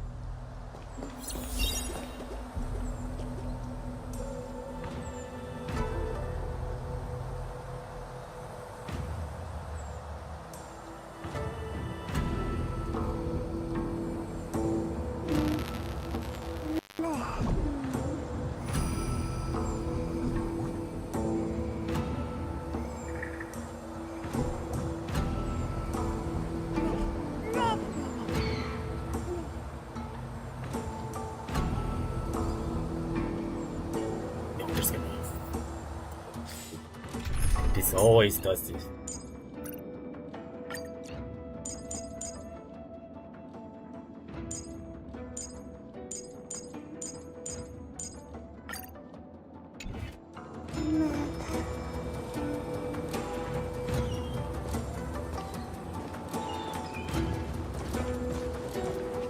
just gonna... This always does this.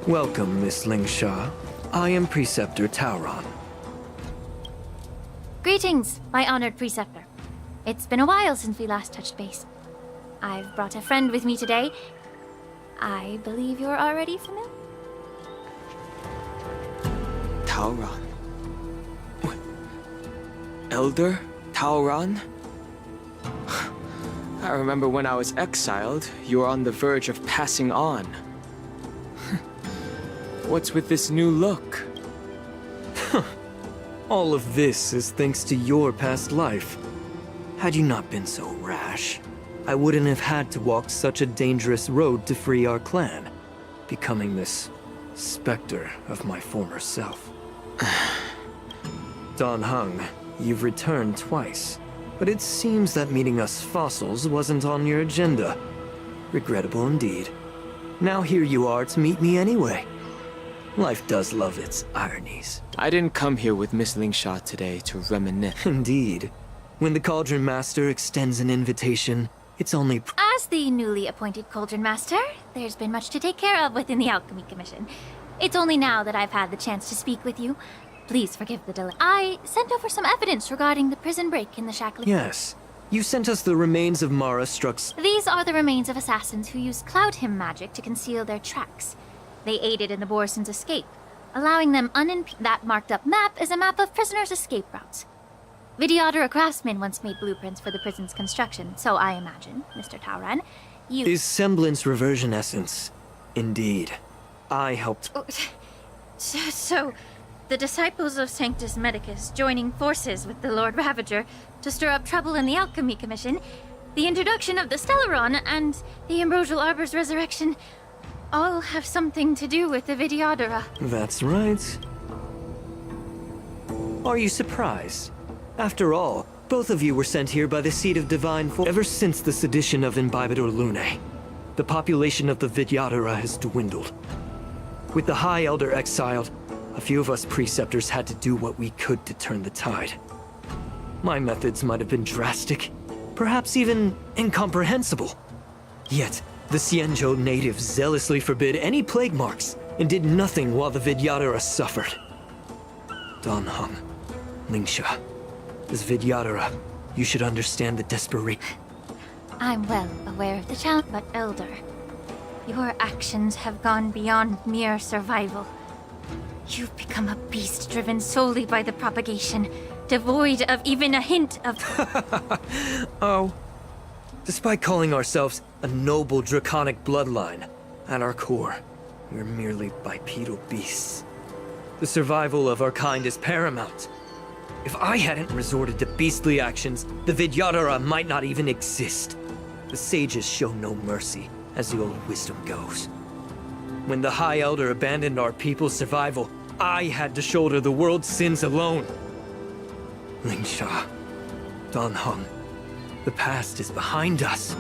Welcome, Miss Lingsha. I am Preceptor Tauron. Greetings, my honored preceptor. It's been a while since we last touched base. I've brought a friend with me today. I believe you're already familiar? Tauron. What? Elder Tauron? I remember when I was exiled, you were on the verge of passing on. What's with this new look? All of this is thanks to your past life. Had you not been so rash, I wouldn't have had to walk such a dangerous road to free our clan, becoming this specter of my former self. Dan Heng, you've returned twice, but it seems that meeting us fossils wasn't on your agenda. Regrettable indeed. Now here you are to meet me anyway. Life does love its ironies. I didn't come here with Miss Lingsha today to reminisce. Indeed. When the Cauldron Master extends an invitation, it's only... As the newly appointed Cauldron Master, there's been much to take care of within the Alchemy Commission. It's only now that I've had the chance to speak with you. Please forgive the delay. I sent over some evidence regarding the prison break in the Shackling. Yes. You sent us the remains of Mara Struck's... These are the remains of assassins who used Cloud Hymn magic to conceal their tracks. They aided in the Borison's escape, allowing them unimpeded. That marked-up map is a map of prisoners' escape routes. Vidyadhara craftsmen once made blueprints for the prison's construction, so I imagine, Mr. Tauron, you... Is semblance reversion essence. Indeed. I helped... So, the disciples of Sanctus Medicus joining forces with the Lord Ravager to stir up trouble in the Alchemy Commission, the introduction of the Stellaron, and the Ambrosial Arbor's resurrection... all have something to do with the Vidyadhara. That's right. Are you surprised? After all, both of you were sent here by the Seed of Divine Force. Ever since the sedition of Imbibidor Lunae, the population of the Vidyadhara has dwindled. With the High Elder exiled, a few of us preceptors had to do what we could to turn the tide. My methods might have been drastic, perhaps even incomprehensible. Yet, the Xianzhou natives zealously forbid any plague marks and did nothing while the Vidyadhara suffered. Dan Heng, Lingsha, as Vidyadhara, you should understand the desperation. I'm well aware of the challenge, but Elder, your actions have gone beyond mere survival. You've become a beast driven solely by the propagation, devoid of even a hint of... Oh. Despite calling ourselves a noble draconic bloodline, at our core, we're merely bipedal beasts. The survival of our kind is paramount. If I hadn't resorted to beastly actions, the Vidyadhara might not even exist. The sages show no mercy, as the old wisdom goes. When the High Elder abandoned our people's survival, I had to shoulder the world's sins alone. Lingsha, Dan Heng, the past is behind us,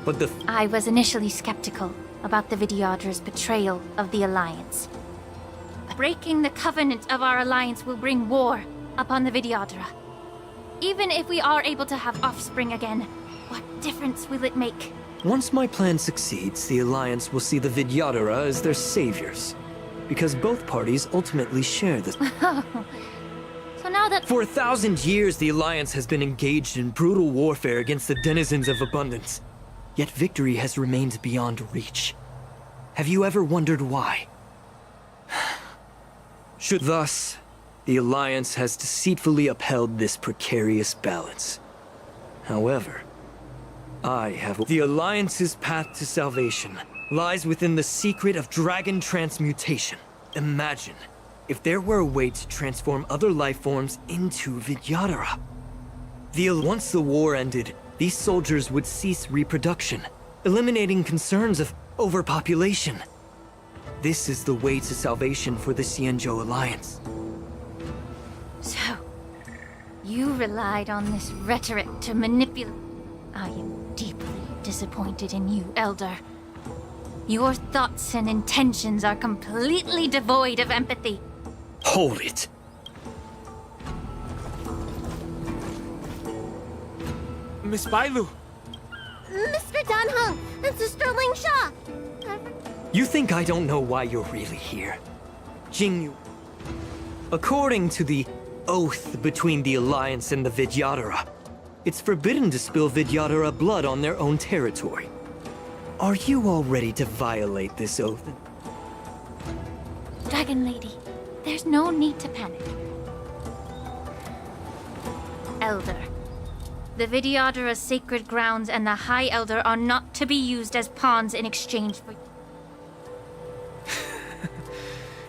but the... I was initially skeptical about the Vidyadhara's betrayal of the Alliance. Breaking the covenant of our alliance will bring war upon the Vidyadhara. Even if we are able to have offspring again, what difference will it make? Once my plan succeeds, the Alliance will see the Vidyadhara as their saviors. Because both parties ultimately share this. So now that... For 1,000 years, the Alliance has been engaged in brutal warfare against the denizens of abundance. Yet victory has remained beyond reach. Have you ever wondered why? Thus, the Alliance has deceitfully upheld this precarious balance. However, I have... The Alliance's path to salvation lies within the secret of dragon transmutation. Imagine if there were a way to transform other life forms into Vidyadhara. Once the war ended, these soldiers would cease reproduction, eliminating concerns of overpopulation. This is the way to salvation for the Xianzhou Alliance. So, You relied on this rhetoric to manipulate. I am deeply disappointed in you, Elder. Your thoughts and intentions are completely devoid of empathy. Hold it. Miss Bailu! Mr. Danheng and Sister Ling Sha! You think I don't know why you're really here? Jingyu. According to the oath between the Alliance and the Vidyadhara, it's forbidden to spill Vidyadhara blood on their own territory. Are you all ready to violate this oath? Dragon Lady, there's no need to panic. Elder, the Vidyadhara's sacred grounds and the High Elder are not to be used as pawns in exchange for...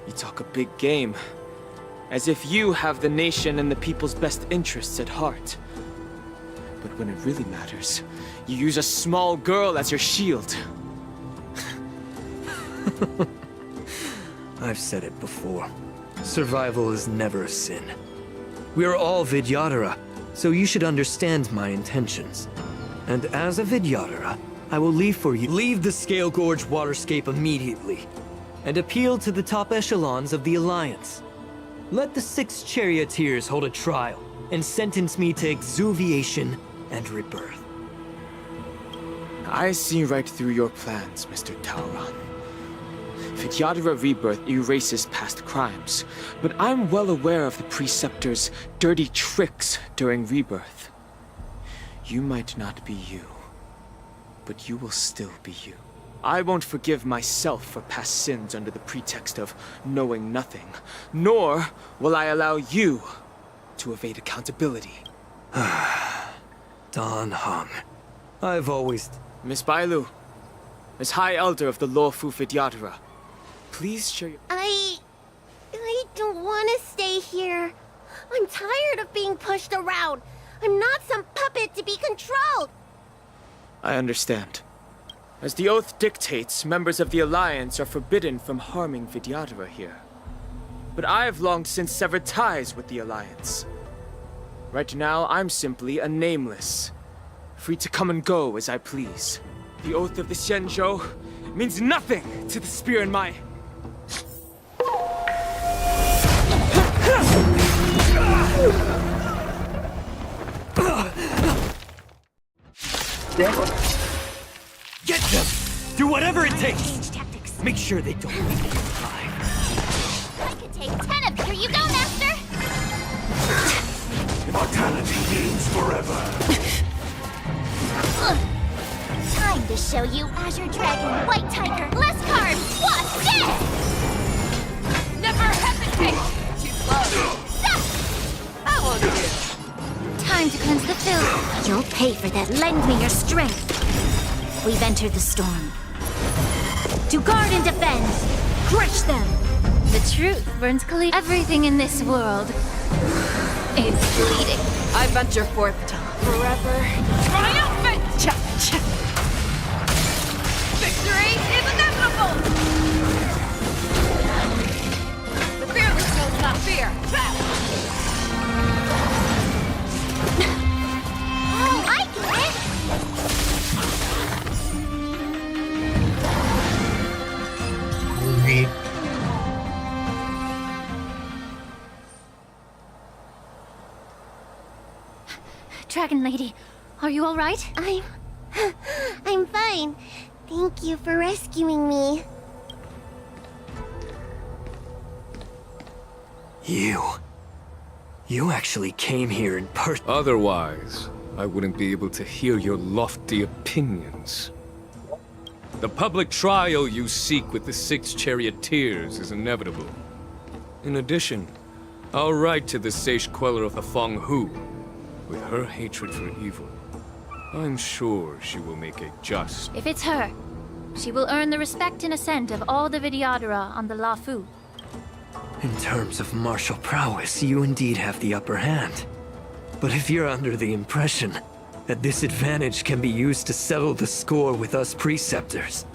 You talk a big game. As if you have the nation and the people's best interests at heart. But when it really matters, you use a small girl as your shield. I've said it before. Survival is never a sin. We are all Vidyadhara, so you should understand my intentions. And as a Vidyadhara, I will leave for you. Leave the Scale Gorge waterscape immediately, and appeal to the top echelons of the Alliance. Let the 6 charioteers hold a trial, and sentence me to exuviation and rebirth. I see right through your plans, Mr. Tauron. Vidyadhara Rebirth erases past crimes, but I'm well aware of the Preceptor's dirty tricks during Rebirth. You might not be you, but you will still be you. I won't forgive myself for past sins under the pretext of knowing nothing, nor will I allow you to evade accountability. Danheng. I've always... Miss Bailu, as High Elder of the Luofu Vidyadhara, please share your... I don't want to stay here. I'm tired of being pushed around. I'm not some puppet to be controlled. I understand. As the oath dictates, members of the Alliance are forbidden from harming Vidyadhara here. But I've long since severed ties with the Alliance. Right now, I'm simply a nameless, free to come and go as I please. The oath of the Xianzhou means nothing to the spear in my... Get them! Do whatever it takes! Make sure they don't leave you alive. I could take 10 of you. Here you go, Master! Immortality means forever. Time to show you Azure Dragon, White Tiger, less carbs, what's this? Never hesitate! Too slow. I won't do. Time to cleanse the filth. You'll pay for that. Lend me your strength. We've entered the storm. To guard and defend! Crush them! The truth burns clean. Everything in this world is bleeding. I venture forth to forever. Triumphant! Cha-cha! Victory is inevitable! The fearless knows not fear. Oh, I get it! Dragon Lady, are you all right? I'm fine. Thank you for rescuing me. You actually came here in person. Otherwise, I wouldn't be able to hear your lofty opinions. The public trial you seek with the 6 charioteers is inevitable. In addition, I'll write to the Sage Queller of the Feng Hu. With her hatred for evil, I'm sure she will make a just... If it's her, she will earn the respect and assent of all the Vidyadhara on the Luofu. In terms of martial prowess, you indeed have the upper hand. But if you're under the impression that this advantage can be used to settle the score with us Preceptors,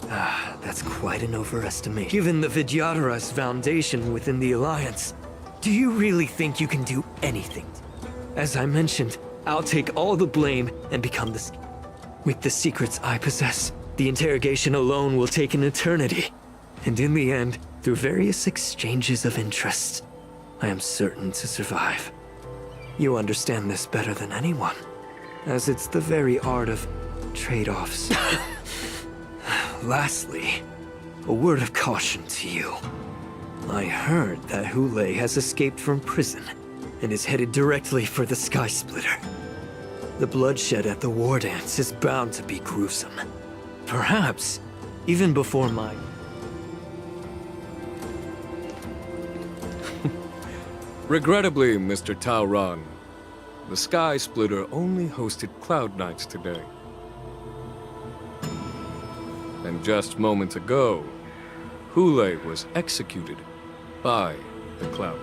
that's quite an overestimation. Given the Vidyadhara's foundation within the Alliance, Do you really think you can do anything? As I mentioned, I'll take all the blame and become the... With the secrets I possess, the interrogation alone will take an eternity. And in the end, through various exchanges of interest, I am certain to survive. You understand this better than anyone, as it's the very art of trade-offs. Lastly, a word of caution to you. I heard that Hule has escaped from prison and is headed directly for the Sky Splitter. The bloodshed at the war dance is bound to be gruesome. Perhaps even before my... Regrettably, Mr. Tauron, the Sky Splitter only hosted Cloud Knights today. And just moments ago, Hule was executed by the Cloud.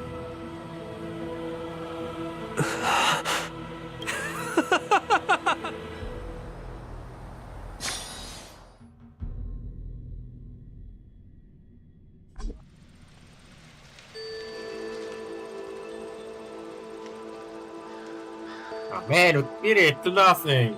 Oh, man, we did it to nothing.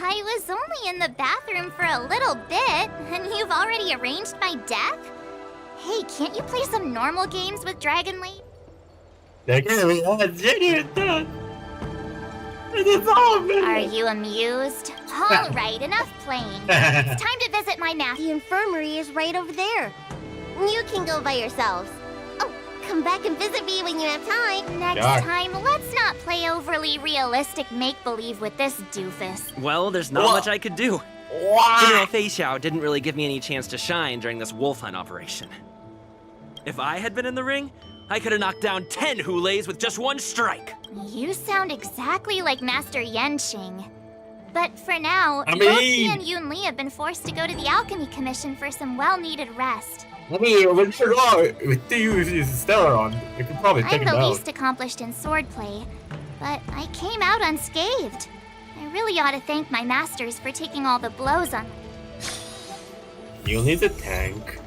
I was only in the bathroom for a little bit, and you've already arranged my death? Hey, can't you play some normal games with Dragon Lady? Are you amused? Alright, enough playing. It's time to visit my master. The infirmary is right over there. You can go by yourselves. Oh, come back and visit me when you have time. Next time, let's not play overly realistic make-believe with this doofus. Well, there's not much I could do. General Fei Xiao didn't really give me any chance to shine during this wolf hunt operation. If I had been in the ring, I could have knocked down 10 Huleis with just one strike. You sound exactly like Master Yenqing. But for now, I both mean- he and Yun Li have been forced to go to the Alchemy Commission for some well-needed rest. I mean, when you go with the use Stellaron, you could probably take I'm it the out. least accomplished in swordplay, but I came out unscathed. I really ought to thank my masters for taking all the blows on. You need a tank.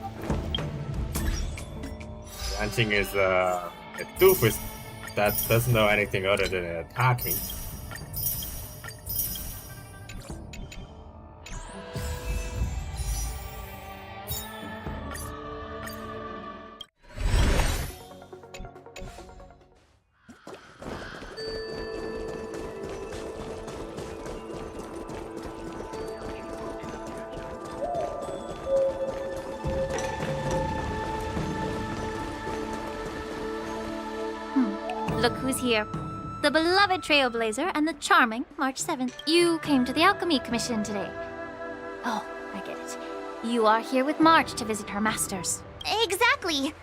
Dancing is a doofus that doesn't know anything other than attacking. Look who's here. The beloved Trailblazer and the charming March 7th. You came to the Alchemy Commission today. Oh, I get it. You are here with March to visit her masters. Exactly.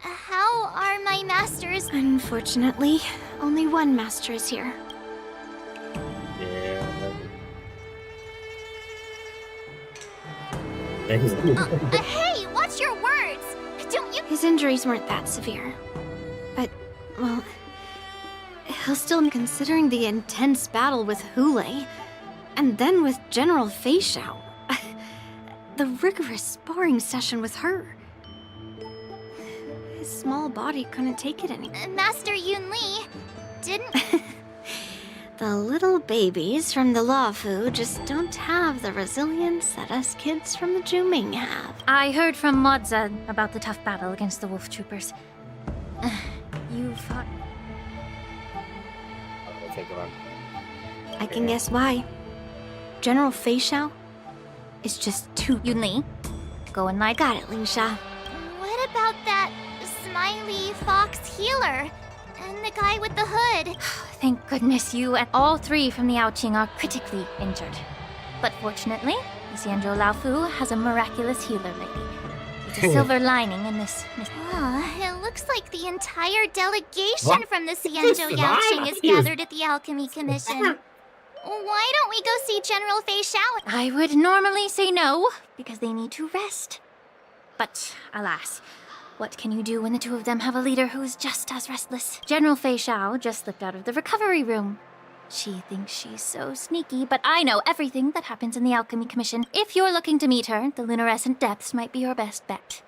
How are my masters? Unfortunately, only one master is here. Yeah. Hey, watch your words! Don't you— His injuries weren't that severe. But, well, he'll still considering the intense battle with Hule, and then with General Fei Xiao. The rigorous sparring session with her. His small body couldn't take it anymore. Master Yun Li didn't— The little babies from the Luofu just don't have the resilience that us kids from the Zhuming have. I heard from Modza about the tough battle against the wolf troopers. You fought— I can guess why. General Fei Xiao is just too... Yun Li, go and lie. Got it, Ling Sha. What about that smiley fox healer? And the guy with the hood? Thank goodness you and all three from the Yaoqing are critically injured. But fortunately, Xianzhou Laofu has a miraculous healer lady. It's a silver lining in this. It looks like the entire delegation from the Xianzhou Yaoqing is gathered at the Alchemy Commission. Why don't we go see General Fei Xiao? I would normally say no, because they need to rest. But alas, what can you do when the two of them have a leader who's just as restless? General Fei Xiao just slipped out of the recovery room. She thinks she's so sneaky, but I know everything that happens in the Alchemy Commission. If you're looking to meet her, the Lunarescent Depths might be your best bet.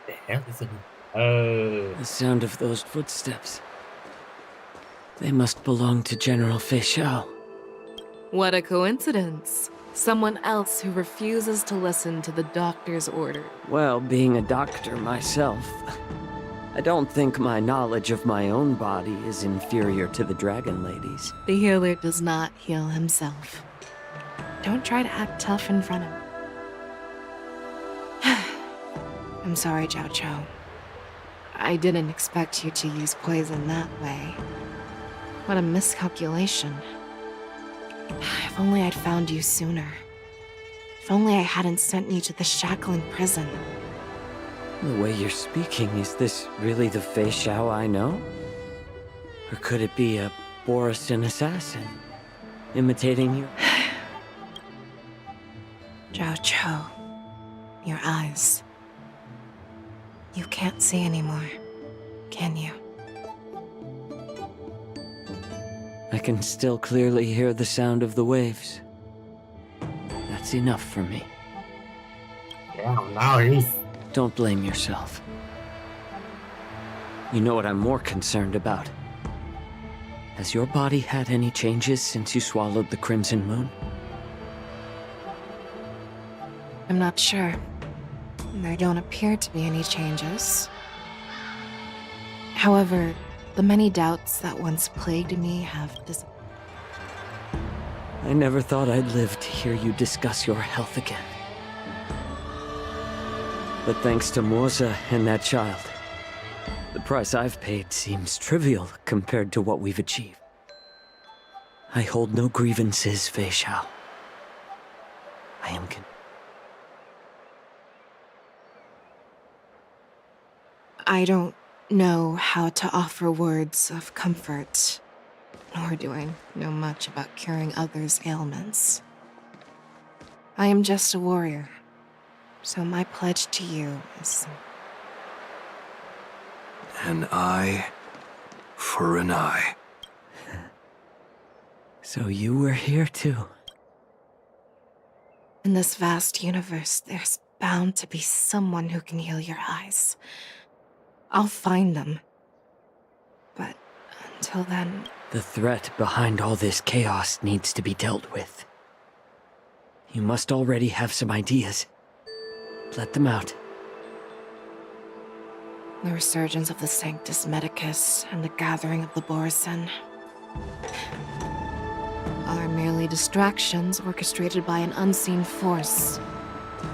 The hell is it? Oh. The sound of those footsteps. They must belong to General Fei Xiao. What a coincidence. Someone else who refuses to listen to the doctor's order. Well, being a doctor myself, I don't think my knowledge of my own body is inferior to the Dragon Lady's. The healer does not heal himself. Don't try to act tough in front of him. I'm sorry, Jiao Chou. I didn't expect you to use poison that way. What a miscalculation. If only I'd found you sooner. If only I hadn't sent you to the shackling prison. The way you're speaking, is this really the Fei Xiao I know? Or could it be a Borisin assassin, imitating you? Jiao Chou, your eyes. You can't see anymore, can you? I can still clearly hear the sound of the waves. That's enough for me. Yeah, now he's... Don't blame yourself. You know what I'm more concerned about? Has your body had any changes since you swallowed the Crimson Moon? I'm not sure. There don't appear to be any changes. However, the many doubts that once plagued me have disappeared. I never thought I'd live to hear you discuss your health again. But thanks to Moza and that child, the price I've paid seems trivial compared to what we've achieved. I hold no grievances, Fei Xiao. I am I don't know how to offer words of comfort, nor do I know much about curing others' ailments. I am just a warrior, so my pledge to you is... An eye for an eye. So you were here too. In this vast universe, there's bound to be someone who can heal your eyes. I'll find them. But until then... The threat behind all this chaos needs to be dealt with. You must already have some ideas. Let them out. The resurgence of the Sanctus Medicus and the gathering of the Borisin are merely distractions orchestrated by an unseen force,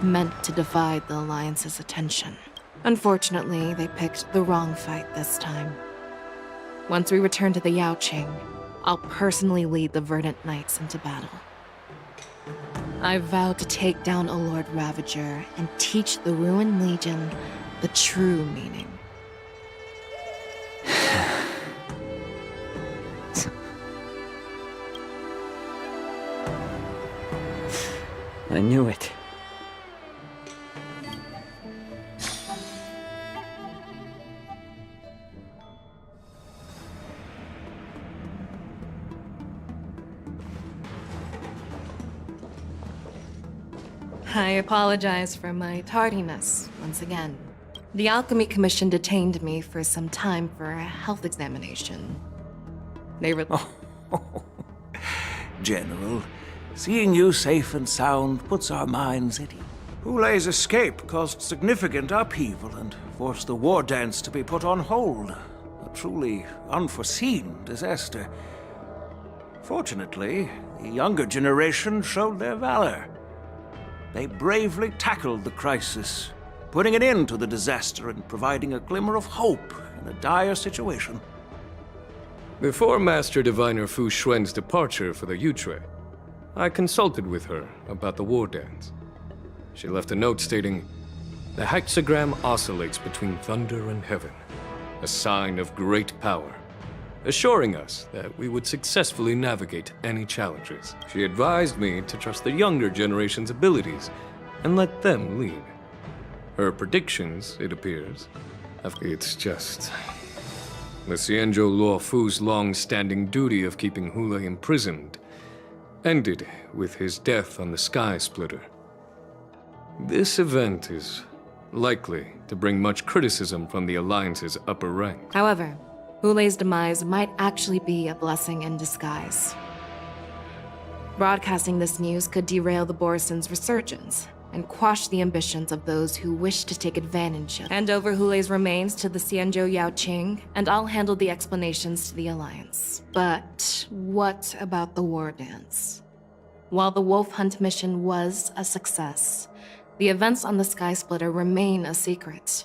meant to divide the Alliance's attention. Unfortunately, they picked the wrong fight this time. Once we return to the Yaoqing, I'll personally lead the Verdant Knights into battle. I vow to take down a Lord Ravager and teach the Ruined Legion the true meaning. I knew it. I apologize for my tardiness, once again. The Alchemy Commission detained me for some time for a health examination. They General, seeing you safe and sound puts our minds at ease. Hulei's escape caused significant upheaval and forced the war dance to be put on hold. A truly unforeseen disaster. Fortunately, the younger generation showed their valor. They bravely tackled the crisis, putting an end to the disaster and providing a glimmer of hope in a dire situation. Before Master Diviner Fu Xuan's departure for the Yutre, I consulted with her about the war dance. She left a note stating, "The hexagram oscillates between thunder and heaven, a sign of great power," assuring us that we would successfully navigate any challenges. She advised me to trust the younger generation's abilities and let them lead. Her predictions, it appears, it's just... the Xianzhou Luofu's long-standing duty of keeping Hulei imprisoned ended with his death on the Sky Splitter. This event is likely to bring much criticism from the Alliance's upper ranks. However, Hulei's demise might actually be a blessing in disguise. Broadcasting this news could derail the Borison's resurgence and quash the ambitions of those who wish to take advantage of. Hand over Hulei's remains to the Xianzhou Yaoqing, and I'll handle the explanations to the Alliance. But what about the war dance? While the Wolf Hunt mission was a success, the events on the Sky Splitter remain a secret.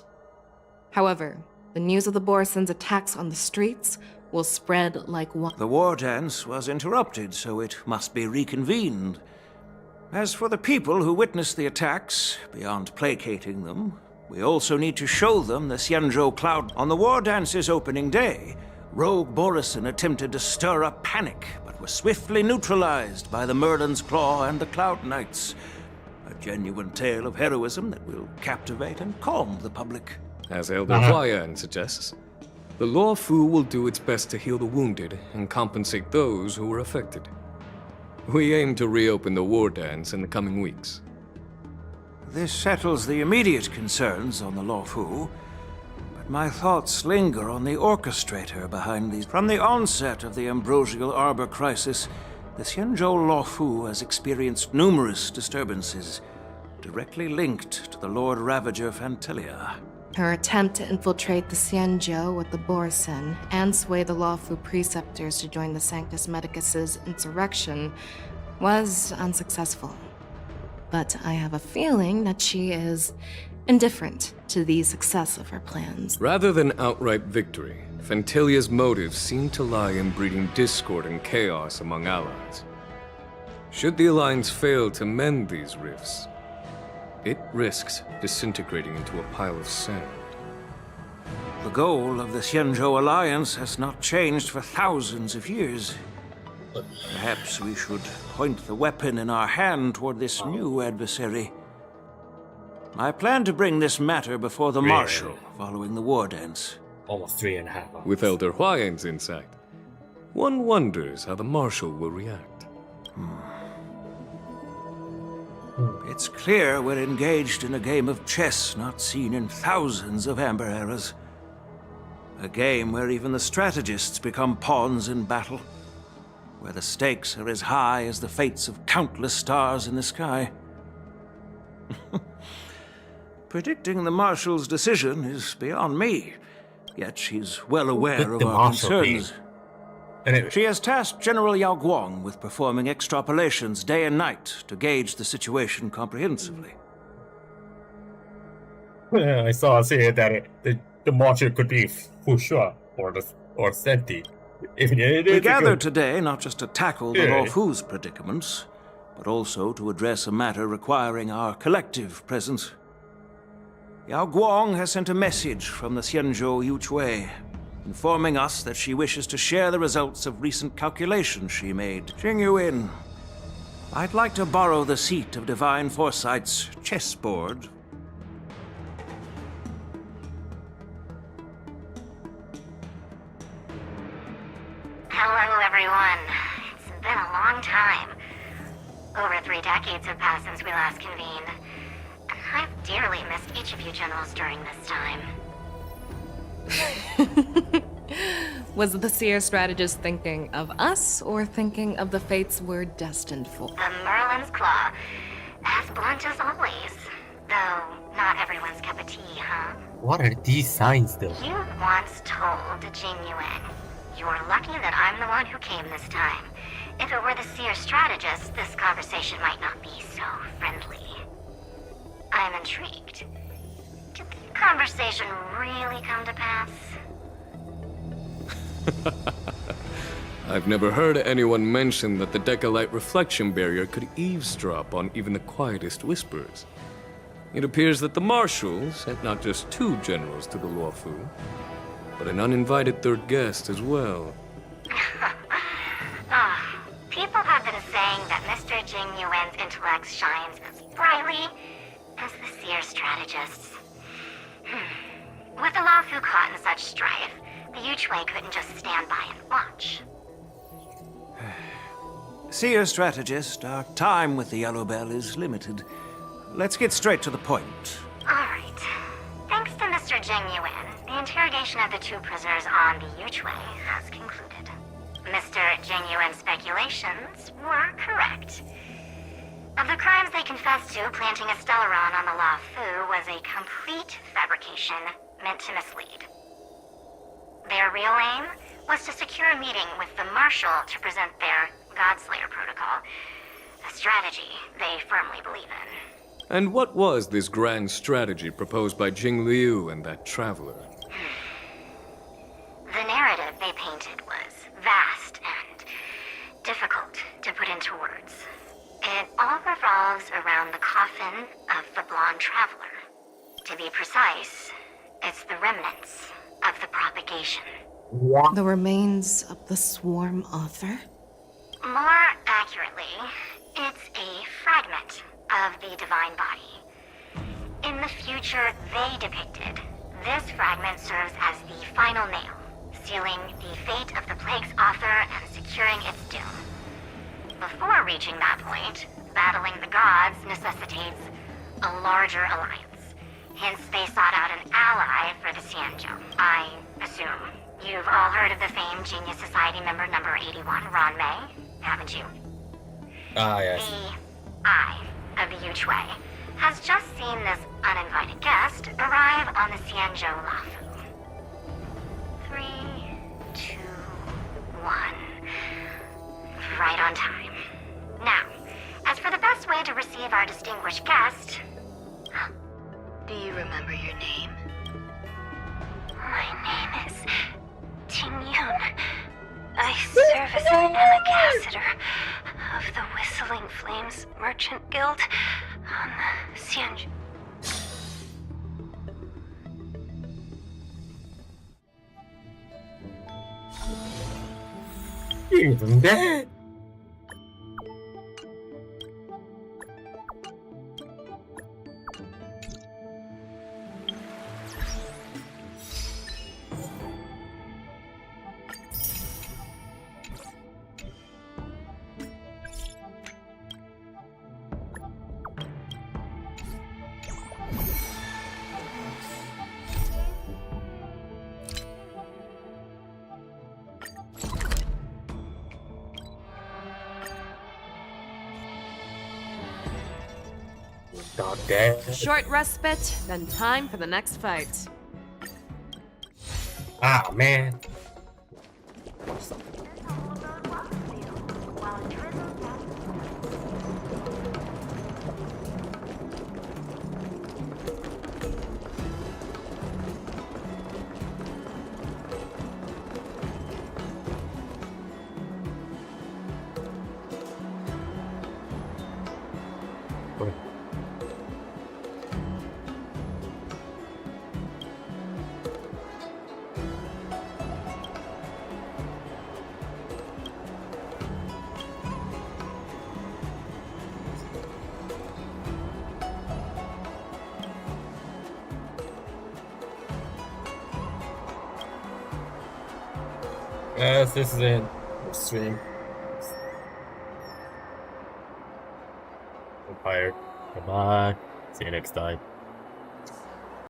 However, the news of the Borison's attacks on the streets will spread like one. The war dance was interrupted, so it must be reconvened. As for the people who witnessed the attacks, beyond placating them, we also need to show them the Xianzhou Cloud. On the war dance's opening day, rogue Borison attempted to stir up panic, but was swiftly neutralized by the Merlin's Claw and the Cloud Knights. A genuine tale of heroism that will captivate and calm the public. As Elder Huayan suggests, the Luofu will do its best to heal the wounded and compensate those who were affected. We aim to reopen the war dance in the coming weeks. This settles the immediate concerns on the Luofu, but my thoughts linger on the orchestrator behind these. From the onset of the Ambrosial Arbor crisis, the Xianzhou Luofu has experienced numerous disturbances, directly linked to the Lord Ravager Phantilia. Her attempt to infiltrate the Xianzhou with the Borison and sway the Luofu preceptors to join the Sanctus Medicus's insurrection was unsuccessful. But I have a feeling that she is indifferent to the success of her plans. Rather than outright victory, Phantilia's motives seem to lie in breeding discord and chaos among allies. Should the Alliance fail to mend these rifts, it risks disintegrating into a pile of sand. The goal of the Xianzhou Alliance has not changed for thousands of years. Perhaps we should point the weapon in our hand toward this new adversary. I plan to bring this matter before the Marshal following the war dance. Almost 3.5 hours. With Elder Huayan's insight, one wonders how the Marshal will react. It's clear we're engaged in a game of chess not seen in thousands of Amber eras. A game where even the strategists become pawns in battle, where the stakes are as high as the fates of countless stars in the sky. Predicting the Marshal's decision is beyond me, yet she's well aware of our concerns. Anyway. She has tasked General Yao Guang with performing extrapolations day and night to gauge the situation comprehensively. I saw here that the Marshal could be Fushua or Senti. We gathered today not just to tackle the Luofu's predicaments, but also to address a matter requiring our collective presence. Yao Guang has sent a message from the Xianzhou Yuchui, informing us that she wishes to share the results of recent calculations she made. Jing Yuin, I'd like to borrow the seat of Divine Foresight's chessboard. Hello, everyone. It's been a long time. Over 3 decades have passed since we last convened. And I've dearly missed each of you generals during this time. Was the Seer strategist thinking of us, or thinking of the fates we're destined for? The Merlin's Claw. As blunt as always. Though, not everyone's cup of tea, huh? What are these signs, though? You once told Jing Yuan, "You're lucky that I'm the one who came this time. If it were the Seer strategist, this conversation might not be so friendly." I'm intrigued. Did the conversation really come to pass? I've never heard anyone mention that the Decalite reflection barrier could eavesdrop on even the quietest whispers. It appears that the Marshal sent not just 2 generals to the Luofu, but an uninvited 3rd guest as well. People have been saying that Mr. Jing Yuan's intellect shines as brightly as the Seer strategist's. With the Luofu caught in such strife, The Yuchwei couldn't just stand by and watch. Seer strategist, our time with the Yellow Bell is limited. Let's get straight to the point. Alright. Thanks to Mr. Genuine, the interrogation of the two prisoners on the Yuchwei has concluded. Mr. Genuine's speculations were correct. Of the crimes they confessed to, planting a Stellaron on the La Fu was a complete fabrication meant to mislead. Their real aim was to secure a meeting with the Marshal to present their Godslayer protocol, a strategy they firmly believe in. And what was this grand strategy proposed by Jing Liu and that traveler? The narrative they painted was vast and difficult to put into words. It all revolves around the coffin of the blonde traveler. To be precise, it's the remnants of the propagation. The remains of the Swarm author? More accurately, it's a fragment of the Divine Body. In the future they depicted, this fragment serves as the final nail, sealing the fate of the Plague's author and securing its doom. Before reaching that point, battling the gods necessitates a larger alliance. Hence, they sought out an ally for the Xianzhou. I assume you've all heard of the famed Genius Society member number 81, Ron Mei, haven't you? Ah, yes. The Eye of the Yuchwei has just seen this uninvited guest arrive on the Xianzhou Lafu. 3, 2, 1. Right on time. Now, as for the best way to receive our distinguished guest... Do you remember your name? My name is Ting Yun. I serve as an ambassador of the Whistling Flames Merchant Guild on the Xianzhou. Even that? Short respite, then time for the next fight. Ah, man. Yes, this is it. The stream. I'm tired. Goodbye. See you next time.